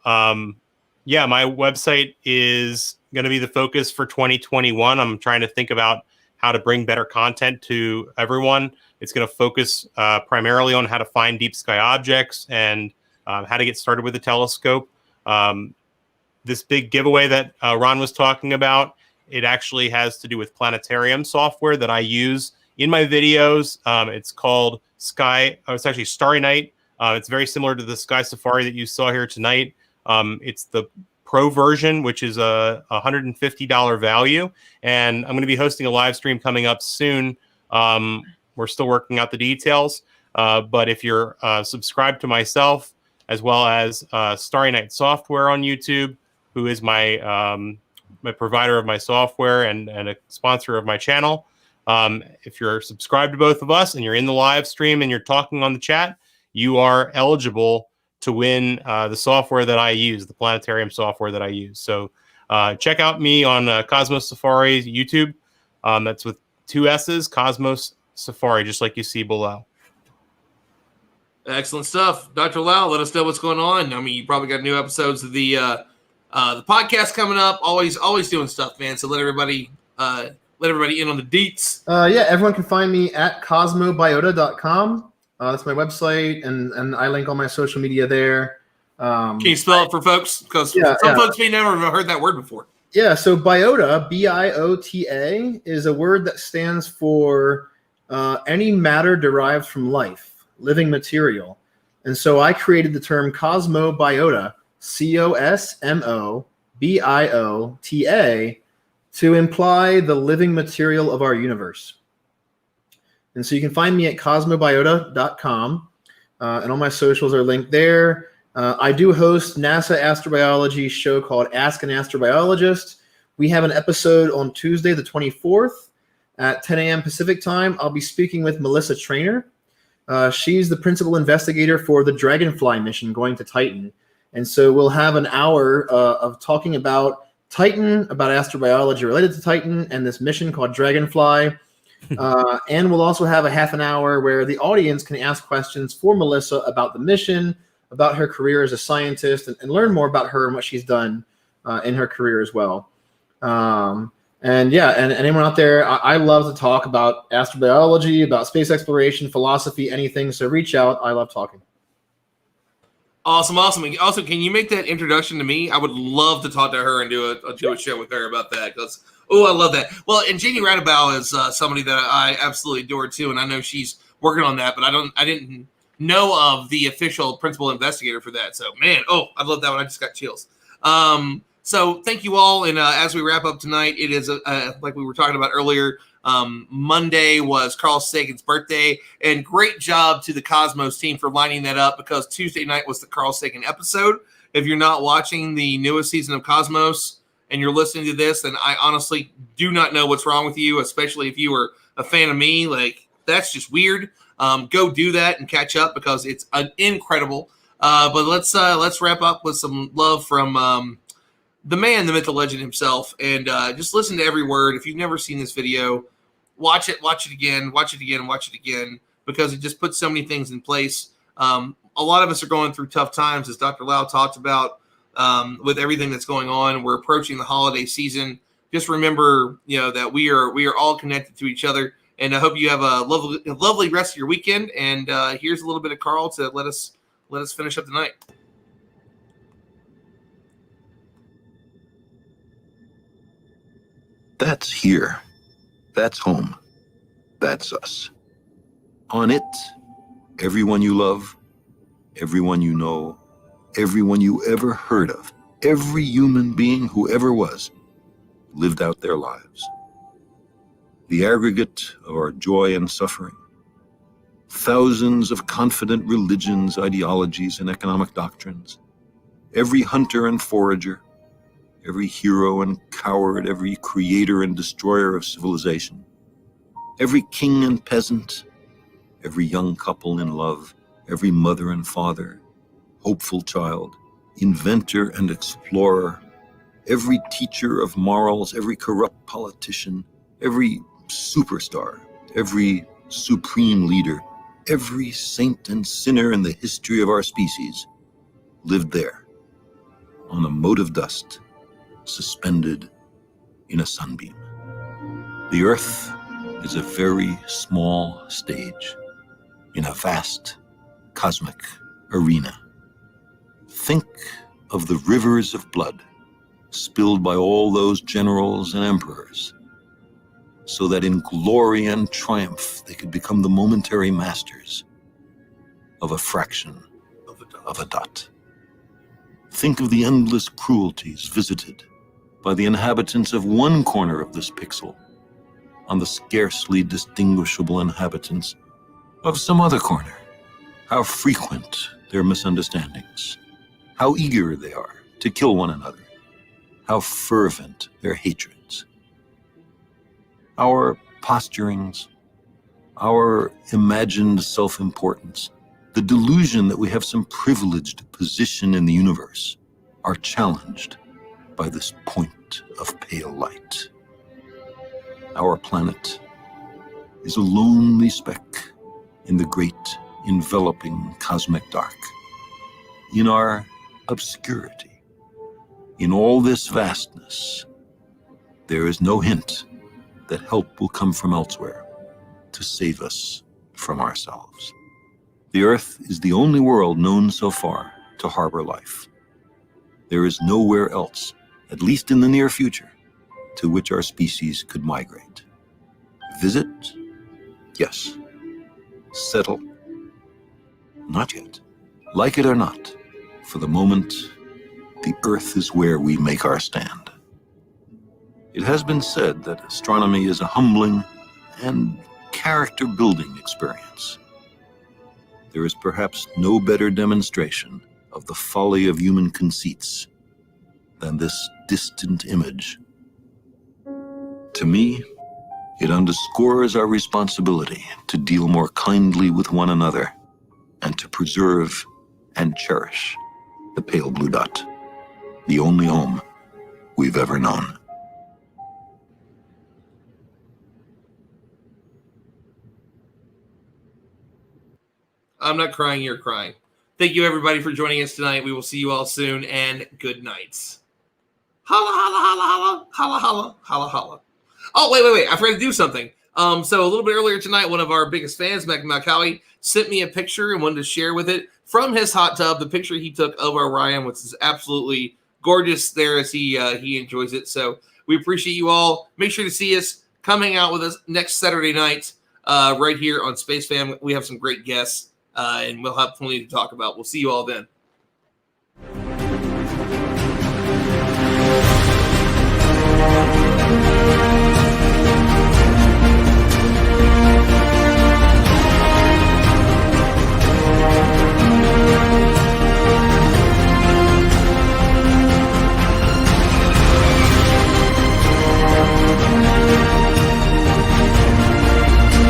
yeah, my website is going to be the focus for 2021. I'm trying to think about how to bring better content to everyone. It's going to focus primarily on how to find deep sky objects and how to get started with a telescope. This big giveaway that Ron was talking about, it actually has to do with planetarium software that I use in my videos. It's called it's actually Starry Night. It's very similar to the Sky Safari that you saw here tonight. It's the Pro version, which is a $150 value. And I'm going to be hosting a live stream coming up soon. We're still working out the details. But if you're subscribed to myself, as well as Starry Night Software on YouTube, who is my provider of my software and a sponsor of my channel, if you're subscribed to both of us and you're in the live stream and you're talking on the chat, you are eligible to win the software that I use, the planetarium software that I use. So check out me on Cosmos Safari YouTube. That's with 2 S's, Cosmos Safari, just like you see below. Excellent stuff. Dr. Lau, let us know what's going on. I mean, you probably got new episodes of the podcast coming up. Always doing stuff, man. So let everybody in on the deets. Yeah, everyone can find me at cosmobiota.com. That's my website, and I link all my social media there. Can you spell it for folks? Because some folks may never have heard that word before. Yeah, so biota, B-I-O-T-A, is a word that stands for any matter derived from life, living material. And so I created the term cosmobiota, C-O-S-M-O-B-I-O-T-A, to imply the living material of our universe. And so you can find me at cosmobiota.com, and all my socials are linked there. I do host NASA astrobiology show called Ask an Astrobiologist. We have an episode on Tuesday, the 24th at 10 a.m. Pacific time. I'll be speaking with Melissa Traynor. She's the principal investigator for the Dragonfly mission going to Titan. And so we'll have an hour of talking about Titan, about astrobiology related to Titan, and this mission called Dragonfly. And we'll also have a half an hour where the audience can ask questions for Melissa about the mission, about her career as a scientist, and learn more about her and what she's done in her career as well. And anyone out there, I love to talk about astrobiology, about space exploration, philosophy, anything. So reach out. I love talking. Awesome. Also, can you make that introduction to me? I would love to talk to her and do a show with her about that. Because I love that. Well, and Jeannie Radabow is somebody that I absolutely adore too, and I know she's working on that. But I didn't know of the official principal investigator for that. So, man, I love that one. I just got chills. So thank you all. And as we wrap up tonight, it is like we were talking about earlier. Monday was Carl Sagan's birthday, and great job to the Cosmos team for lining that up, because Tuesday night was the Carl Sagan episode. If you're not watching the newest season of Cosmos and you're listening to this, then I honestly do not know what's wrong with you, especially if you were a fan of me. Like, that's just weird. Go do that and catch up, because it's incredible. But let's wrap up with some love from the man, the myth, the legend himself, and just listen to every word. If you've never seen this video, watch it again, because it just puts so many things in place. A lot of us are going through tough times, as Dr. Lau talked about, with everything that's going on. We're approaching the holiday season. Just remember, that we are all connected to each other. And I hope you have a lovely rest of your weekend. And here's a little bit of Carl to let us finish up the night. That's here. That's home. That's us. On it, everyone you love, everyone you know, everyone you ever heard of, every human being who ever was, lived out their lives. The aggregate of our joy and suffering. Thousands of confident religions, ideologies, and economic doctrines. Every hunter and forager, every hero and coward, every creator and destroyer of civilization, every king and peasant, every young couple in love, every mother and father, hopeful child, inventor and explorer, every teacher of morals, every corrupt politician, every superstar, every supreme leader, every saint and sinner in the history of our species lived there, on a mote of dust, suspended in a sunbeam. The Earth is a very small stage in a vast cosmic arena. Think of the rivers of blood spilled by all those generals and emperors, so that in glory and triumph they could become the momentary masters of a fraction of a dot. Think of the endless cruelties visited by the inhabitants of one corner of this pixel on the scarcely distinguishable inhabitants of some other corner. How frequent their misunderstandings, how eager they are to kill one another, how fervent their hatreds. Our posturings, our imagined self-importance, the delusion that we have some privileged position in the universe are challenged by this point of pale light. Our planet is a lonely speck in the great enveloping cosmic dark, in our obscurity, in all this vastness, there is no hint that help will come from elsewhere to save us from ourselves. The Earth is the only world known so far to harbor life. There is nowhere else, at least in the near future, to which our species could migrate. Visit? Yes. Settle? Not yet. Like it or not, for the moment, the Earth is where we make our stand. It has been said that astronomy is a humbling and character-building experience. There is perhaps no better demonstration of the folly of human conceits than this distant image. To me, it underscores our responsibility to deal more kindly with one another and to preserve and cherish the pale blue dot, the only home we've ever known. I'm not crying, you're crying. Thank you, everybody, for joining us tonight. We will see you all soon, and good nights. Holla, holla, holla, holla, holla, holla, holla, holla. Oh, wait. I forgot to do something. So a little bit earlier tonight, one of our biggest fans, Mac Macaulay, sent me a picture and wanted to share with it from his hot tub, the picture he took of Orion, which is absolutely gorgeous there as he enjoys it. So we appreciate you all. Make sure to see us coming out with us next Saturday night right here on Space Fam. We have some great guests, and we'll have plenty to talk about. We'll see you all then.